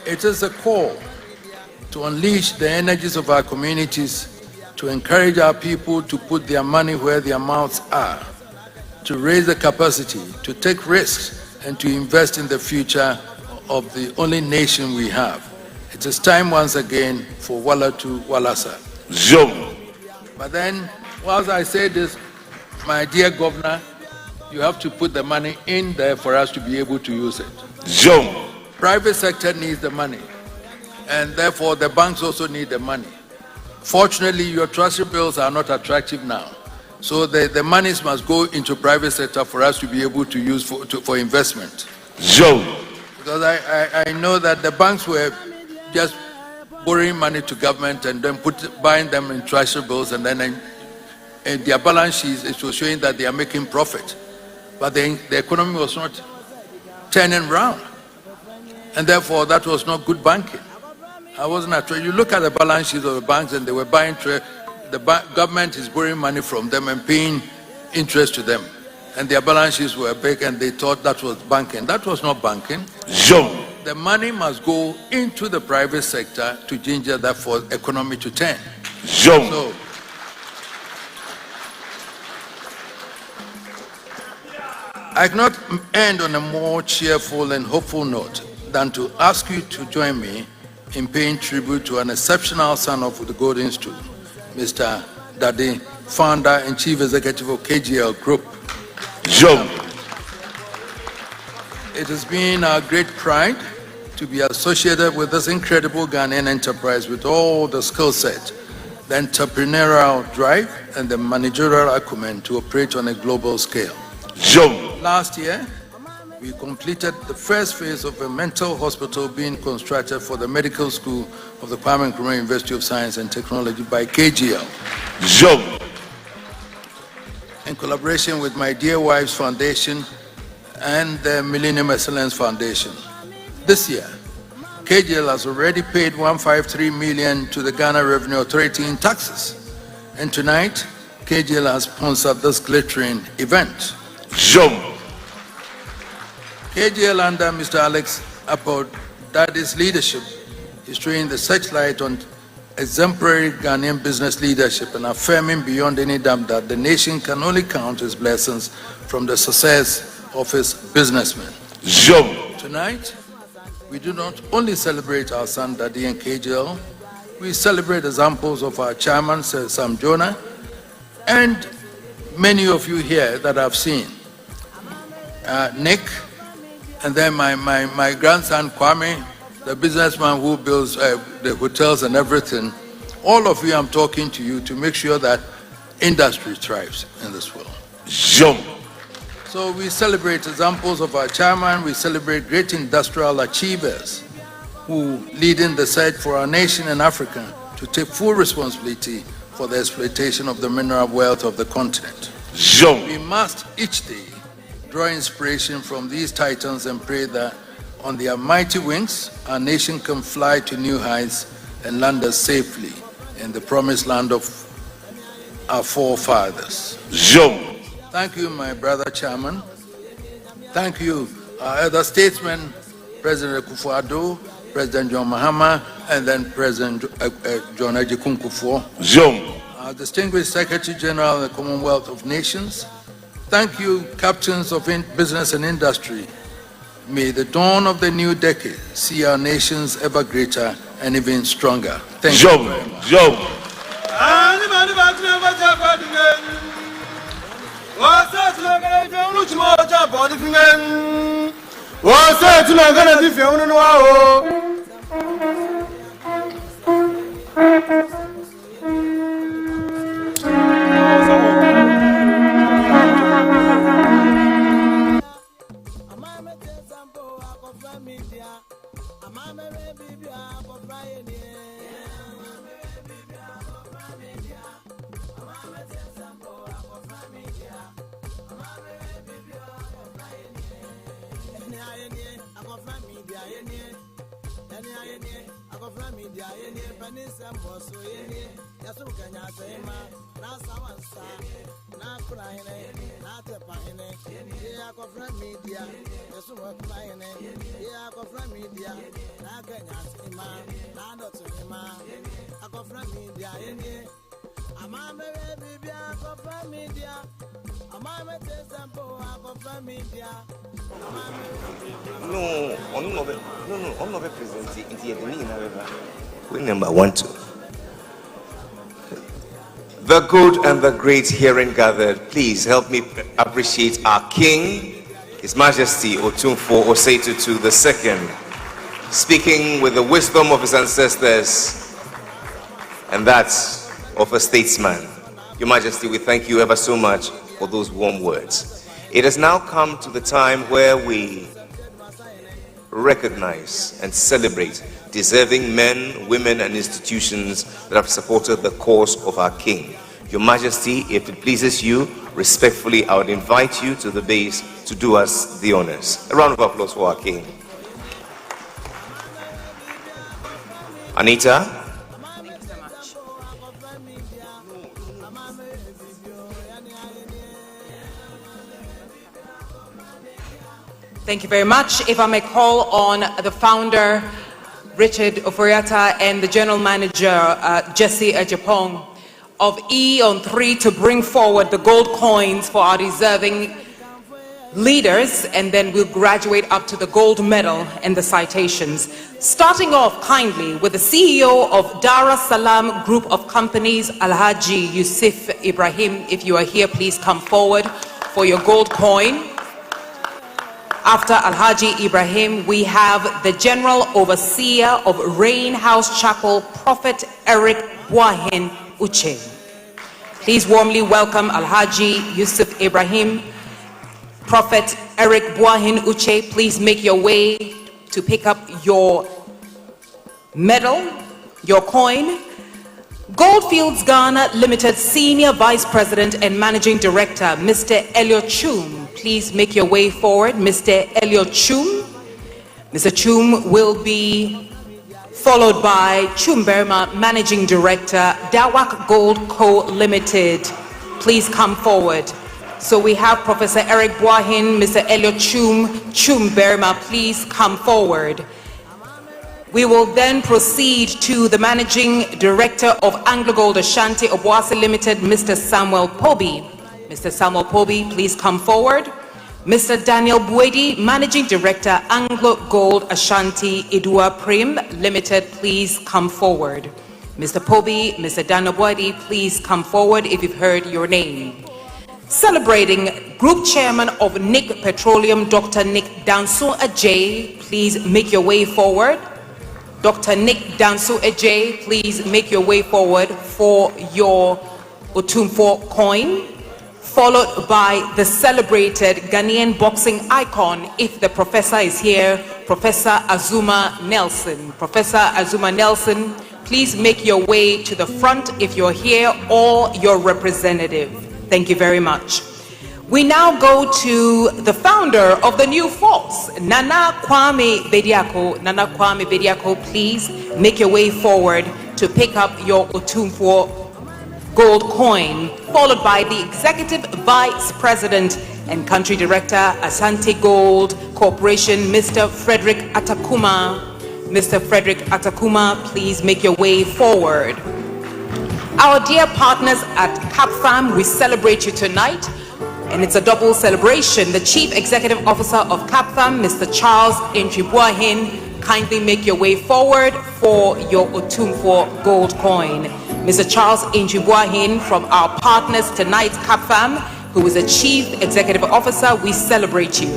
It is a call to unleash the energies of our communities, to encourage our people to put their money where their mouths are, to raise the capacity, to take risks, and to invest in the future of the only nation we have. It is time once again for Walla to Wallasa. But then, whilst I say this, my dear governor, you have to put the money in there for us to be able to use it. Private sector needs the money, and therefore the banks also need the money. Fortunately, your treasury bills are not attractive now. So the monies must go into private sector for us to be able to use for investment. Because I know that the banks were just borrowing money to government and then buying them in treasury bills, and then in their balance sheets it was showing that they are making profit. But the economy was not turning round. And therefore that was not good banking. I wasn't you look at the balance sheets of the banks and they were buying government is borrowing money from them and paying interest to them. And their balance sheets were big and they thought that was banking. That was not banking. The money must go into the private sector to ginger that for economy to turn. So, I cannot end on a more cheerful and hopeful note than to ask you to join me in paying tribute to an exceptional son of the Golden Stool, Mr. Dade, founder and chief executive of KGL Group. It has been our great pride to be associated with this incredible Ghanaian enterprise with all the skill set, the entrepreneurial drive, and the managerial acumen to operate on a global scale. Last year, we completed the first phase of a mental hospital being constructed for the medical school of the Kwame Nkrumah University of Science and Technology by KGL. In collaboration with my dear wife's foundation and the Millennium Excellence Foundation. This year, KGL has already paid 153 million to the Ghana Revenue Authority in taxes. And tonight, KGL has sponsored this glittering event. KGL under Mr. Alex Apodadi's leadership is throwing the searchlight on exemplary Ghanaian business leadership and affirming beyond any doubt that the nation can only count its blessings from the success of its businessmen. Tonight, we do not only celebrate our son Daddy and KGL, we celebrate examples of our chairman, Sir Sam Jonah, and many of you here that I've seen. Nick, and then my grandson Kwame, the businessman who builds the hotels and everything. All of you, I'm talking to you to make sure that industry thrives in this world. So we celebrate examples of our chairman, we celebrate great industrial achievers who lead in the search for our nation and Africa to take full responsibility for the exploitation of the mineral wealth of the continent. We must each day draw inspiration from these titans and pray that on their mighty wings, our nation can fly to new heights and land us safely in the promised land of our forefathers. Thank you, my brother chairman. Thank you, our other statesmen, President Akufo-Addo, President John Mahama, and then President John Otumfuo. Our distinguished Secretary General of the Commonwealth of Nations. Thank you, captains of business and industry. May the dawn of the new decade see our nations ever greater and even stronger. Thank you very much. We're number 1, 2. The good and the great herein gathered, please help me appreciate our King, His Majesty Otumfuo Osei Tutu II, speaking with the wisdom of his ancestors and that of a statesman. Your Majesty, we thank you ever so much for those warm words. It has now come to the time where we recognize and celebrate deserving men, women, and institutions that have supported the cause of our King. Your Majesty, if it pleases you, respectfully, I would invite you to the base to do us the honors. A round of applause for our King. Anita. Thank you very much. If I may call on the founder, Richard Oforiatta, and the general manager, Jesse Ejapong of E-on-3 to bring forward the gold coins for our deserving leaders, and then we'll graduate up to the gold medal and the citations. Starting off kindly with the CEO of Dar es Salaam Group of Companies, Alhaji Yusuf Ibrahim. If you are here, please come forward for your gold coin. After Alhaji Ibrahim, we have the General Overseer of Rain House Chapel, Prophet Eric Buahin Uche. Please warmly welcome Alhaji Yusuf Ibrahim. Prophet Eric Buahin Uche, please make your way to pick up your medal, your coin. Goldfields Ghana Limited Senior Vice President and Managing Director, Mr. Elliot Chum. Please make your way forward, Mr. Elliot Chum. Mr. Chum will be followed by Chum Berma, Managing Director, Dawak Gold Co. Limited. Please come forward. So we have Professor Eric Boahin, Mr. Elliot Chum Berma, please come forward. We will then proceed to the Managing Director of AngloGold Ashanti Obuasi Limited, Mr. Samuel Pobi. Mr. Samuel Pobi, please come forward. Mr. Daniel Buedi, Managing Director, AngloGold Ashanti Idua Prim Limited, please come forward. Mr. Pobi, Mr. Daniel Buedi, please come forward if you've heard your name. Celebrating Group Chairman of Nick Petroleum, Dr. Nick Danso Ajay, please make your way forward. Dr. Nick Danso Ajay, please make your way forward for your Otumfuo coin, followed by the celebrated Ghanaian boxing icon, if the professor is here, Professor Azuma Nelson. Professor Azuma Nelson, please make your way to the front if you're here, or your representative. Thank you very much. We now go to the founder of the new force, Nana Kwame Bediako. Nana Kwame Bediako, please make your way forward to pick up your Otumfuo gold coin, followed by the Executive Vice President and Country Director, Asante Gold Corporation, Mr. Frederick Atakuma. Mr. Frederick Atakuma, please make your way forward. Our dear partners at CapFam, we celebrate you tonight. And it's a double celebration. The Chief Executive Officer of CapFam, Mr. Charles Intribuahin, kindly make your way forward for your Otumfuo gold coin. Mr. Charles Intribuahin, from our partners tonight, CapFam, who is a Chief Executive Officer, we celebrate you.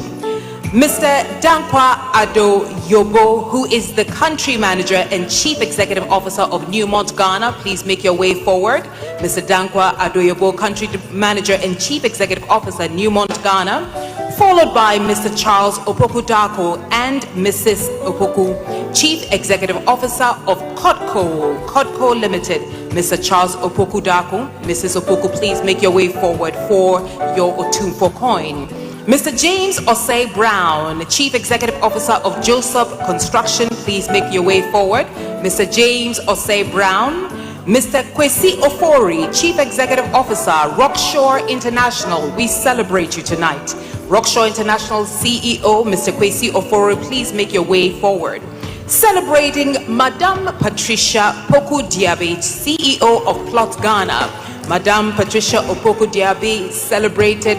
Mr. Dankwa Ado Yobo, who is the Country Manager and Chief Executive Officer of Newmont, Ghana, please make your way forward. Mr. Dankwa Ado Yobo, Country Manager and Chief Executive Officer, Newmont, Ghana, followed by Mr. Charles Opoku Dako and Mrs. Opoku, Chief Executive Officer of Codco Limited, Mr. Charles Opoku Dako. Mrs. Opoku, please make your way forward for your Otumfuo coin. Mr. James Osei Brown, Chief Executive Officer of Joseph Construction, please make your way forward. Mr. James Osei Brown. Mr. Kwesi Ofori, Chief Executive Officer, Rockshore International, we celebrate you tonight. Rockshore International CEO, Mr. Kwesi Ofori, please make your way forward. Celebrating Madame Patricia Poku Diaby, CEO of Plot Ghana. Madame Patricia Opoku Diaby, celebrated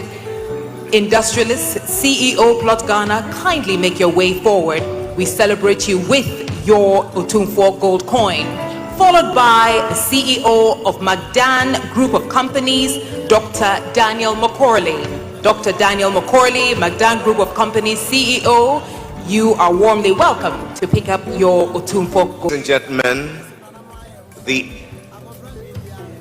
industrialist, CEO Plot Ghana, kindly make your way forward. We celebrate you with your Otumfuo gold coin. Followed by the CEO of Magdan Group of Companies, Dr. Daniel McCorley. Dr. Daniel McCorley, Magdan Group of Companies CEO, you are warmly welcome to pick up your Otumfuo gold. Ladies and gentlemen, the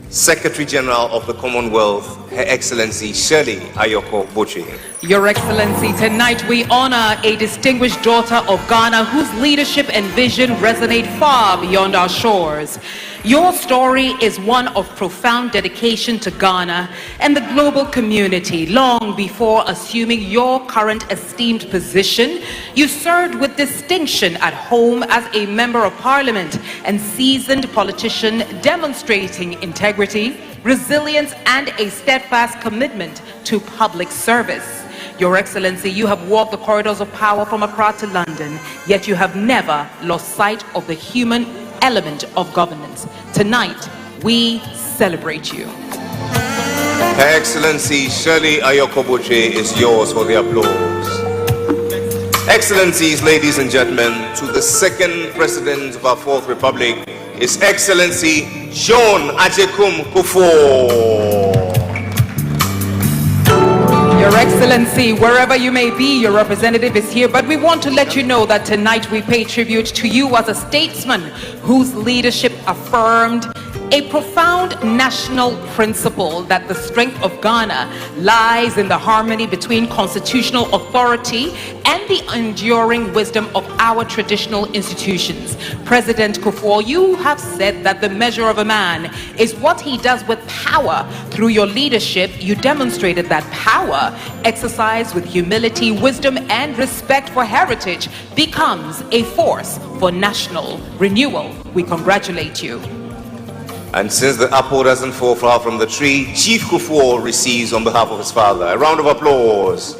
Secretary General of the Commonwealth, Her Excellency Shirley Ayoko Boche. Your Excellency, tonight we honor a distinguished daughter of Ghana whose leadership and vision resonate far beyond our shores. Your story is one of profound dedication to Ghana and the global community. Long before assuming your current esteemed position, you served with distinction at home as a member of parliament and seasoned politician, demonstrating integrity, resilience, and a steadfast commitment to public service. Your Excellency, you have walked the corridors of power from Accra to London, yet you have never lost sight of the human element of governance. Tonight, we celebrate you. Her Excellency Shirley Ayoko Boche is yours for the applause. Excellencies, ladies and gentlemen, to the second President of our Fourth Republic, His Excellency John Agyekum Kufuor. Your Excellency, wherever you may be, your representative is here, but we want to let you know that tonight we pay tribute to you as a statesman whose leadership affirmed a profound national principle that the strength of Ghana lies in the harmony between constitutional authority and the enduring wisdom of our traditional institutions. President Kufuor, you have said that the measure of a man is what he does with power. Through your leadership, you demonstrated that power, exercised with humility, wisdom, and respect for heritage, becomes a force for national renewal. We congratulate you. And since the apple doesn't fall far from the tree, Chief Kufuor receives on behalf of his father. A round of applause.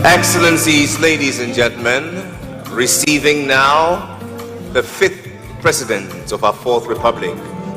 Excellencies, ladies and gentlemen, receiving now the 5th President of our 4th Republic,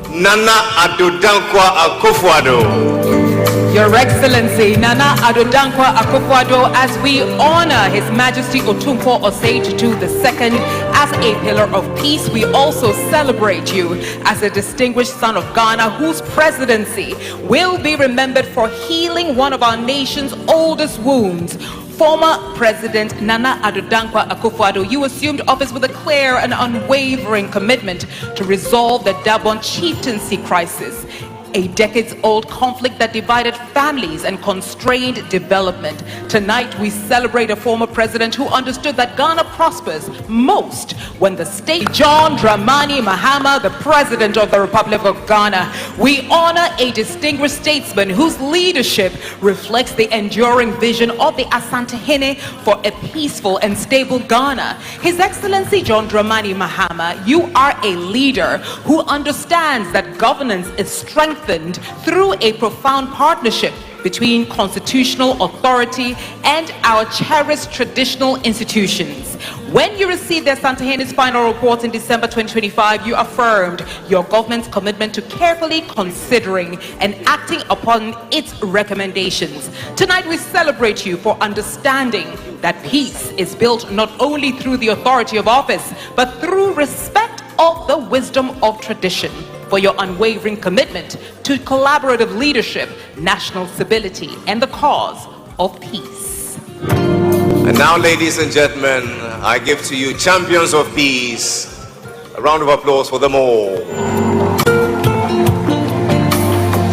Nana Addo Dankwa Akufo-Addo. Your Excellency, Nana Addo Dankwa Akufo-Addo, as we honor His Majesty Otumfuo Osei Tutu II as a pillar of peace, we also celebrate you as a distinguished son of Ghana whose presidency will be remembered for healing one of our nation's oldest wounds. Former President Nana Addo Dankwa Akufo-Addo, you assumed office with a clear and unwavering commitment to resolve the Dabon chieftaincy crisis, a decades-old conflict that divided families and constrained development. Tonight, we celebrate a former president who understood that Ghana prospers most when the state, John Dramani Mahama, the President of the Republic of Ghana. We honor a distinguished statesman whose leadership reflects the enduring vision of the Asantehene for a peaceful and stable Ghana. His Excellency John Dramani Mahama, you are a leader who understands that governance is strengthened through a profound partnership between constitutional authority and our cherished traditional institutions. When you received the Asantehene's final report in December 2025, you affirmed your government's commitment to carefully considering and acting upon its recommendations. Tonight, we celebrate you for understanding that peace is built not only through the authority of office, but through respect of the wisdom of tradition, for your unwavering commitment to collaborative leadership, national stability, and the cause of peace. And now, ladies and gentlemen, I give to you champions of peace. A round of applause for them all.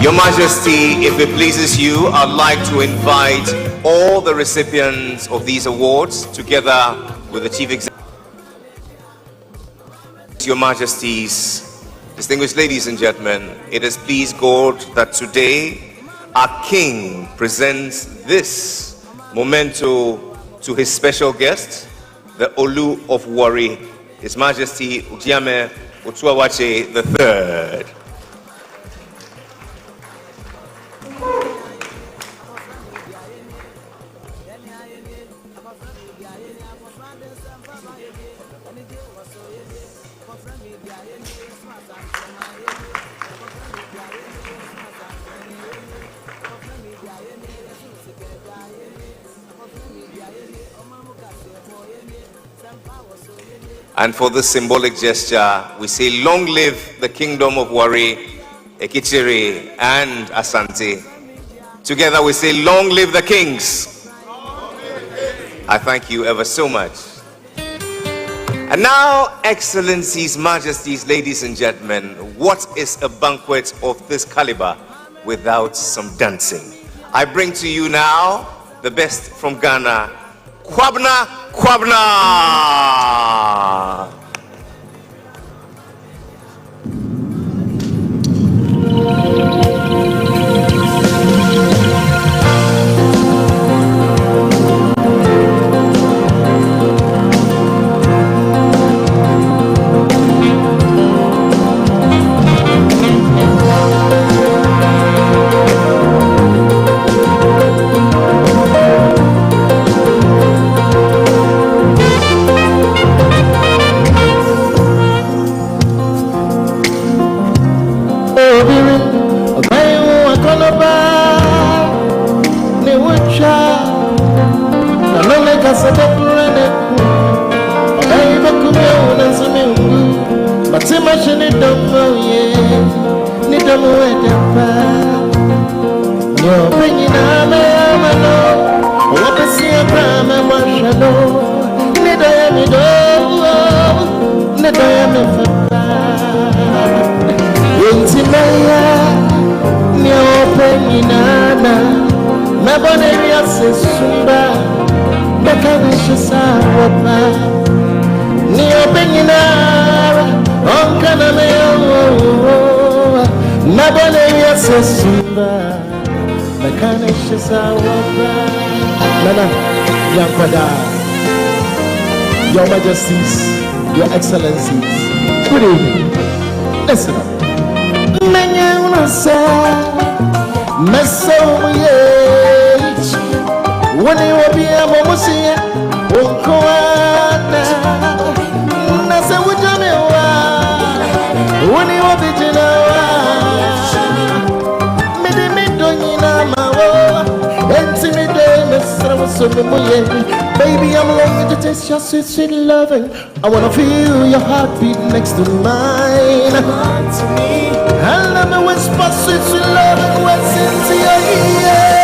Your Majesty, if it pleases you, I'd like to invite all the recipients of these awards together with the Chief Executive. Your Majesties, distinguished ladies and gentlemen, it has pleased God that today our King presents this memento to his special guest, the Olu of Warri, His Majesty Ujiame Otuawache III. And for this symbolic gesture, we say, long live the kingdom of Warri, Ekichiri, and Asante. Together we say, long live the kings. I thank you ever so much. And now, Excellencies, Majesties, ladies and gentlemen, what is a banquet of this caliber without some dancing? I bring to you now the best from Ghana, Kwabna Kwabna. Your Majesties, Your Excellencies, good evening. Listen up. When you will be a momusia, Unkoana, Nasa Wujamiwa, when you will be Genoa, Midimidonina, baby, I'm longing to taste your sweet, sweet loving. I wanna feel your heartbeat next to mine. And let me whisper sweet, sweet loving words into your ear.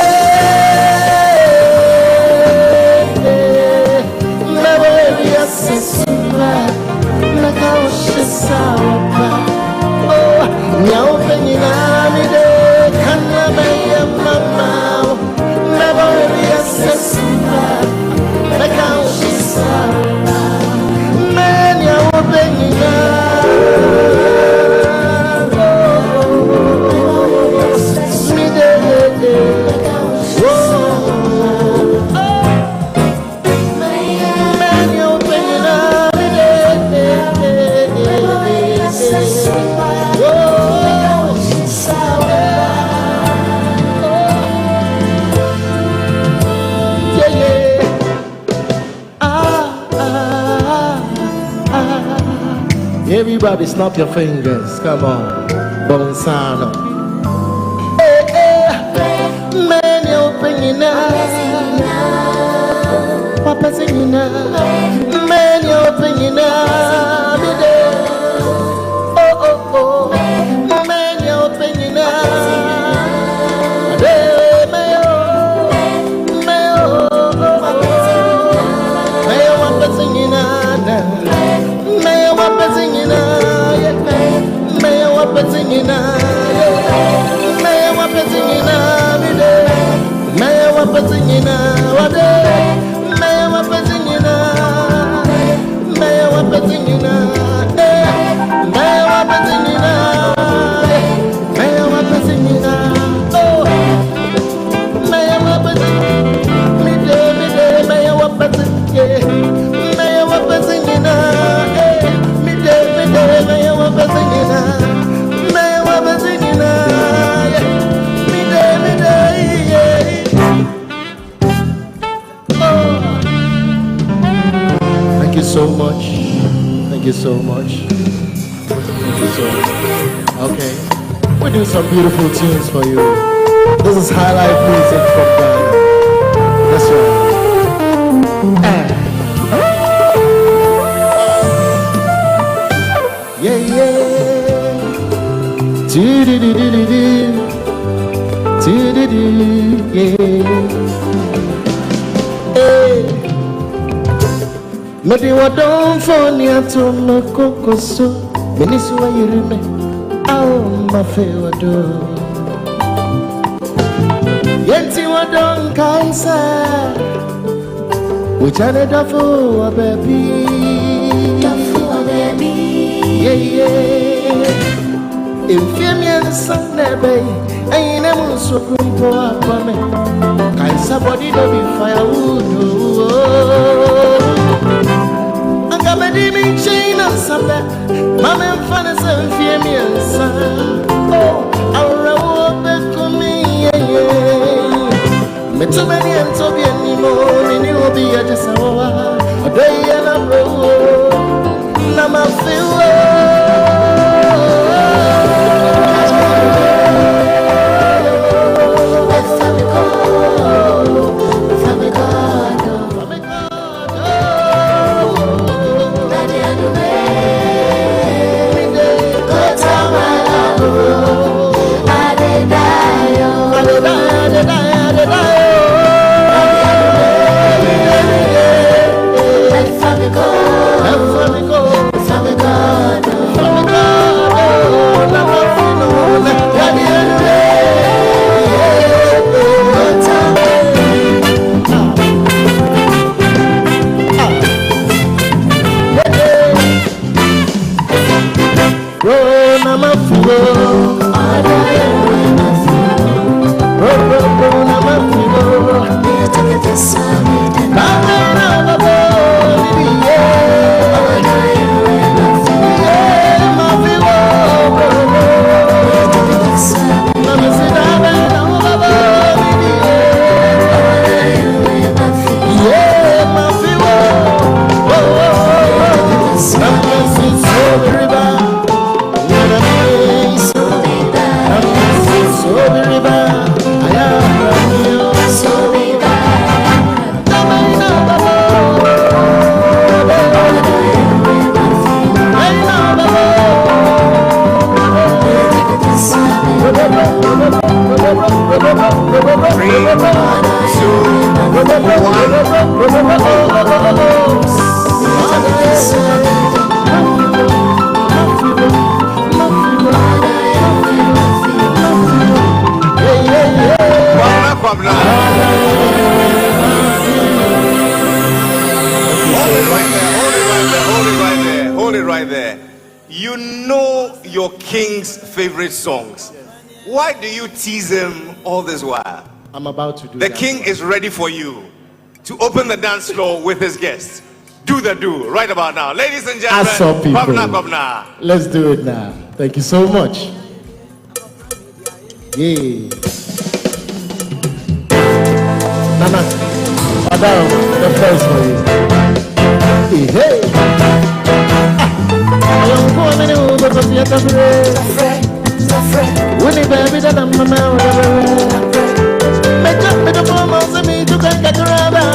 Everybody snap your fingers, come on, Bonsano. Hey, hey, man, you're bringing up, Papa singing up, man, you're bringing up, oh, oh, oh, man, you're bringing up, hey, mayo, Papa singing up. Thank you so much. Thank you so much. Thank you so much. Okay, we do some beautiful tunes for you. This is high life music from Ghana. That's right. Yeah, yeah. Do-do-do-do-do-do. Do-do-do, yeah. Hey. Maybe what don't phone you to no coco so. Minisua yirime. Oh, my favorite do. Yenti what don't kaisa. Which I need to for a baby. Yeah, yeah. If you mean Sunday, baby, ain't never so good for a woman. Can somebody do be firewood? I'm gonna be chain and something. Mamma and Fanny and female son. Oh, I'll walk back to me, yeah. Me too many and to be anymore. Me will be just a day and a road. Nama feel. Let me go. Hold it right there. You know your king's favorite songs. Why do you tease him all this while? I'm about to do The king is ready for you to open the dance floor with his guests. Do the do right about now. Ladies and I saw gentlemen, people. Governor. Let's do it now. Thank you so much. Yeah. Nana, Madam, the first for you. Hey, hey. I am going to go to the other Winnie baby, that I'm a man. Make up with the moments and me to get the rubber.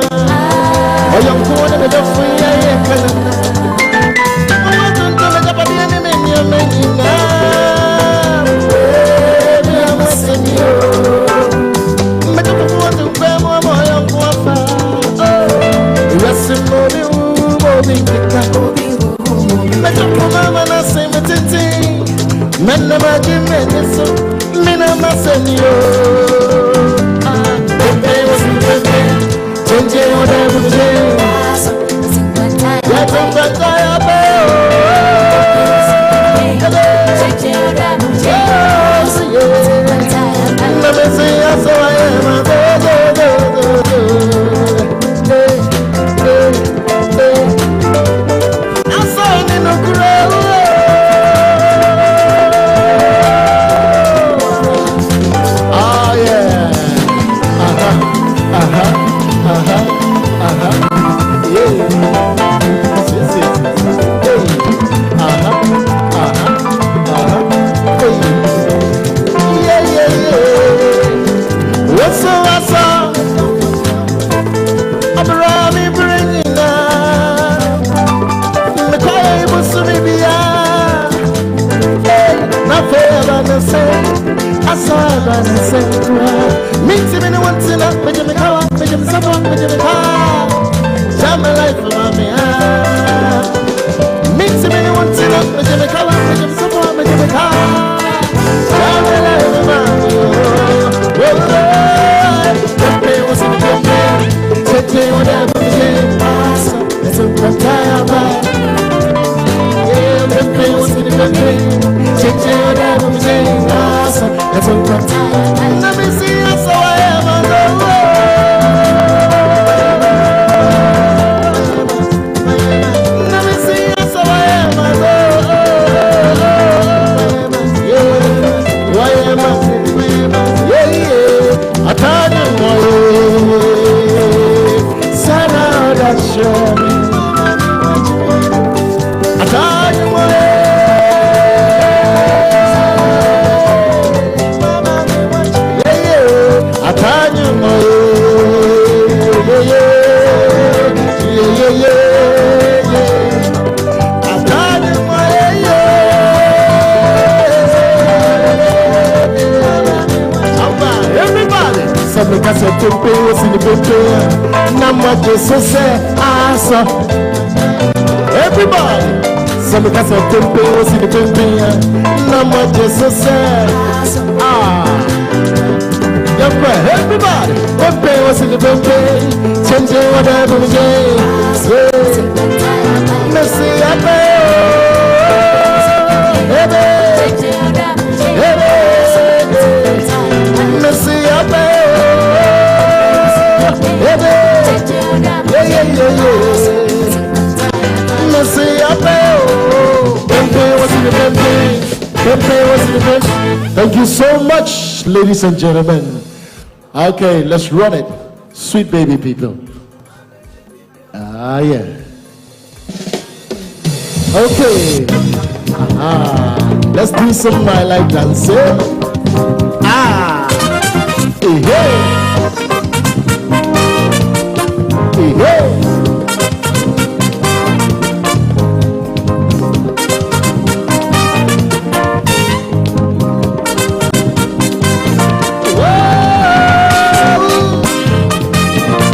I am going to be the free. I want to make up the enemy. You're making now. I'm a senior. Make up the one to bear more. I'm going to rest in the moving. Make up the mama and I say, men never give me this, men are my senior. Change whatever change. Let them back everybody, some because of tempos in the campaign, no more just so sad. Everybody, tempos in the campaign, changing whatever we get. Messi, I Messi, Thank you so much, ladies and gentlemen. Okay, let's run it. Sweet baby people. Yeah. Okay. Let's do some I like dancing. Hey, hey. Hey, hey.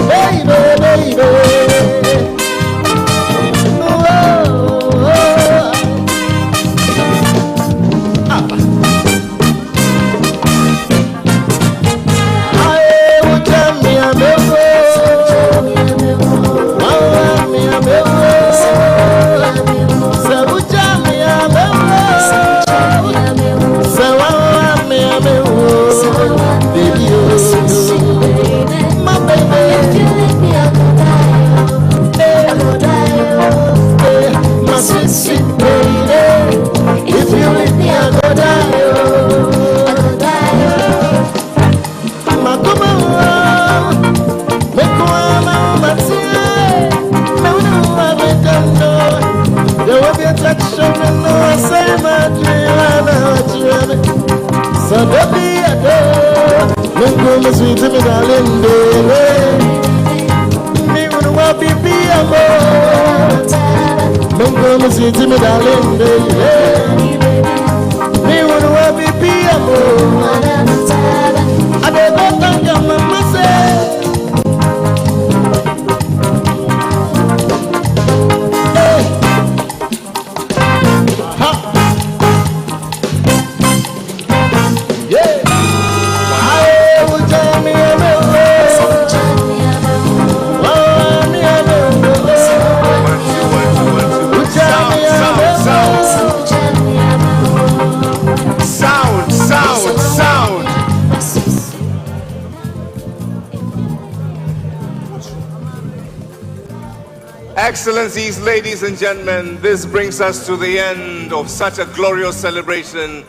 Hey, sweet to me, darling, baby. Me wanna walk be amor. Come sweet to me, darling, baby. Me wanna walk be amor. I don't know your mama say. Excellencies, ladies and gentlemen, this brings us to the end of such a glorious celebration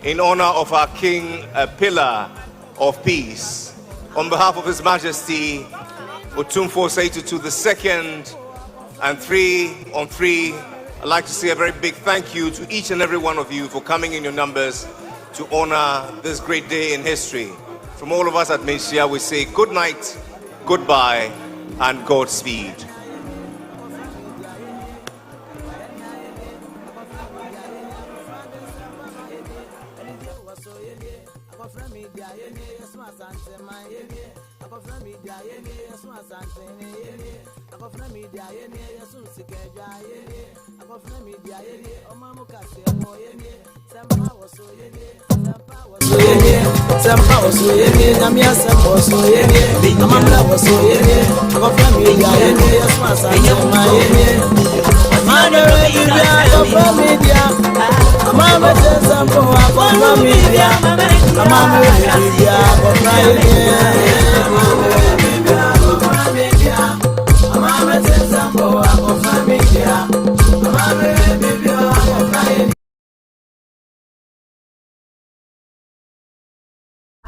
in honor of our King, a pillar of peace. On behalf of His Majesty, Otumfuo Osei Tutu II, and 3 on 3, I'd like to say a very big thank you to each and every one of you for coming in your numbers to honor this great day in history. From all of us at Majesty, we say good night, goodbye, and Godspeed.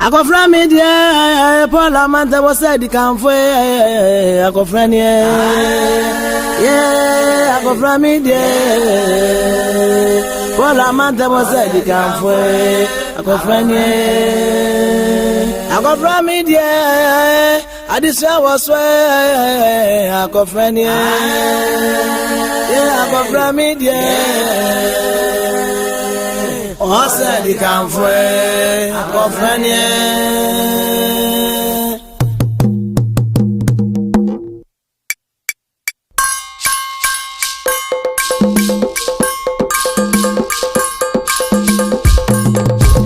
I go from media, Parliament was said the camp I go from yeah, I go from media, Parliament was said the camp I go from I go from media, I just was way, I go from yeah, I go from media. Osei di kanfwe akofranye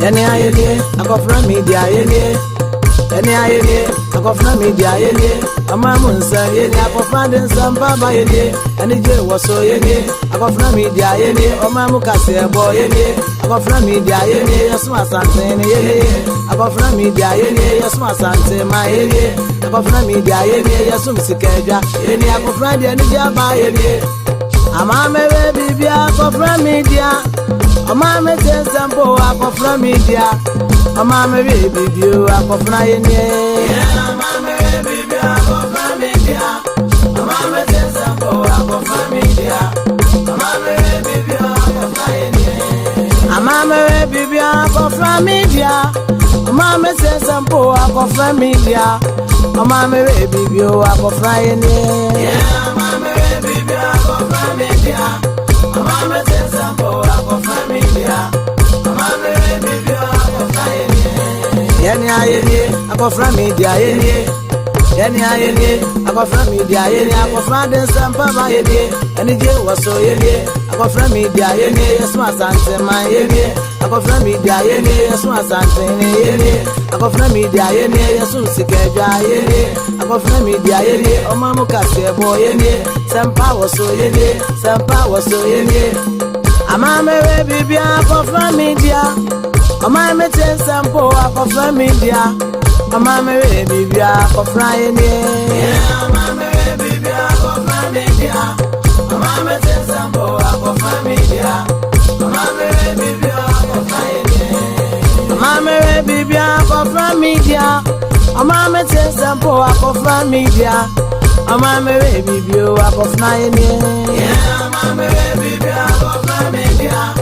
Eni ayele akofran media ayele Eni ayele akofran media ayele Amamunsa yele akofran den samba ba yele Eni je woso yele akofran media ayele Omamukase ebo yele akofran media yele Yasu Asantehene yele akofran media yele Yasu Asantehene yele akofran media yele Yasu Msikeja yele akofran de ni jaba yele Amamebe bibi akofran media Amame tesampo akofran media Amamebe bibi akofran yele Amame bibi akofran media Amame tesampo akofran media Amame bibi akofran yele Amame bibi akofran media Amame tesampo akofran media Amame bibi akofran yele Amame bibi akofran media Amame tesampo akofran media Amame bibi akofran yele Yani ayele akofran media yele Yani ayele akofran media yele akofran den sampa ba yele Ani je waso yele akofran media yele Yasu Asantehene yele akofran media yele Yasu Asantehene yele akofran media yele Yasu Msikeja yele akofran media yele Omamukase ebo yele sampa waso yele sampa waso yele Amame bibi akofran media Amame tesampo akofran media Amame bibi akofran yele Amame bibi akofran media Amame tesampo akofran media Amame bibi akofran yele Amame bibi akofran media Amame tesampo akofran media Amame bibi akofran yele Amame bibi akofran media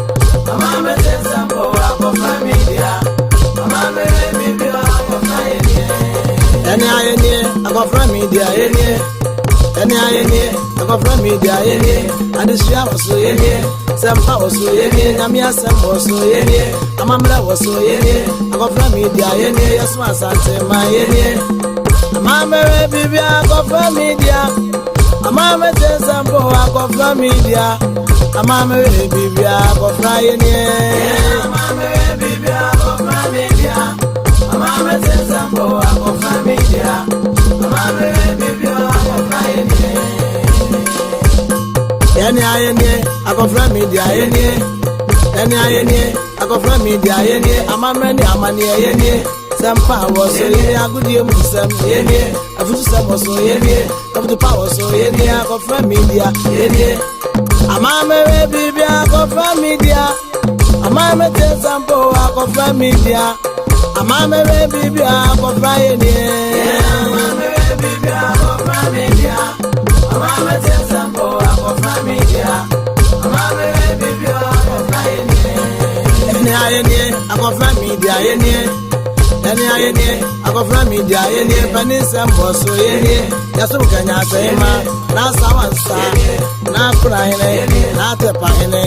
Amame tesampo akofran media Amame bibi akofran yele Any I go from media, any I go from media, and the share was so some power so Namia some was so Amamla was so I go from media, yes, my Sante, my Mamma, baby, I go from media. Amama says some boy, I go from media. Amama, baby, I go from Amama, baby, I go from media. Amama says some boy, I go from media. Amama, baby, I go from media. I go from media, I go from media, Amama, some power so I good you some I put some so of the power so I go from media, Amama, baby, I go from media. Amama, tell some power, I go from media. Amama, baby, I go from media. Amama, baby, I go from media. Amama, tell some power, I go from media. Amama, baby, I go from media. I go from media, I go from media, Vanessa Mosso, Yasukanya Sema, Nasawansa, Naprahine, Natapahine,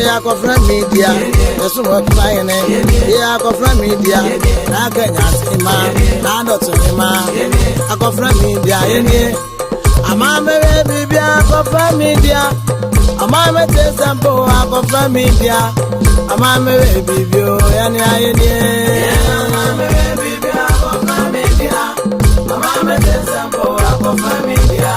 I go from media, Yasuma Pahine, I go from media, Nakanya Sema, Nadotsima, I go from media, Amama, baby, I go from media. Amama, tell some boy, I go from media. Amama, baby, any idea. Amama, baby, I go from media. Amama, tell some boy, I go from media.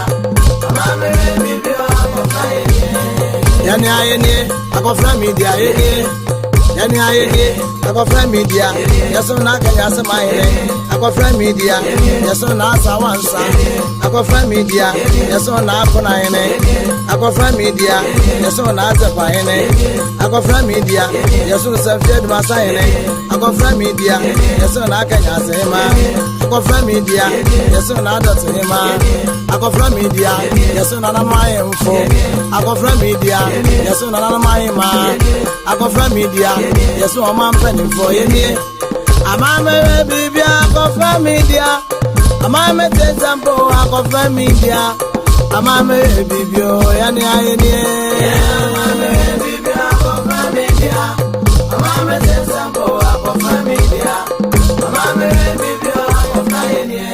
Amama, baby, I go from media. Any idea, I go from media. Any idea, I go from media. Yes, I'm not going to my I go from media. Yes, I'm not Sawansa. I go from media. Yes, I'm not Ponine. I go from media. Yes, I'm not Zapahine. I go from media. Yes, I'm Saved Masayane. I go from media. Yes, I'm not Kanyasema. I go from media. Yes, I'm not Dotsima. I go from media. Yes, I'm not my info. I go from media. Yes, I'm not my man. I go from media. Yes, I'm penny for you. Amama, baby, I go from media. Amama, tell some boy, I go from media. Amama, baby, any idea.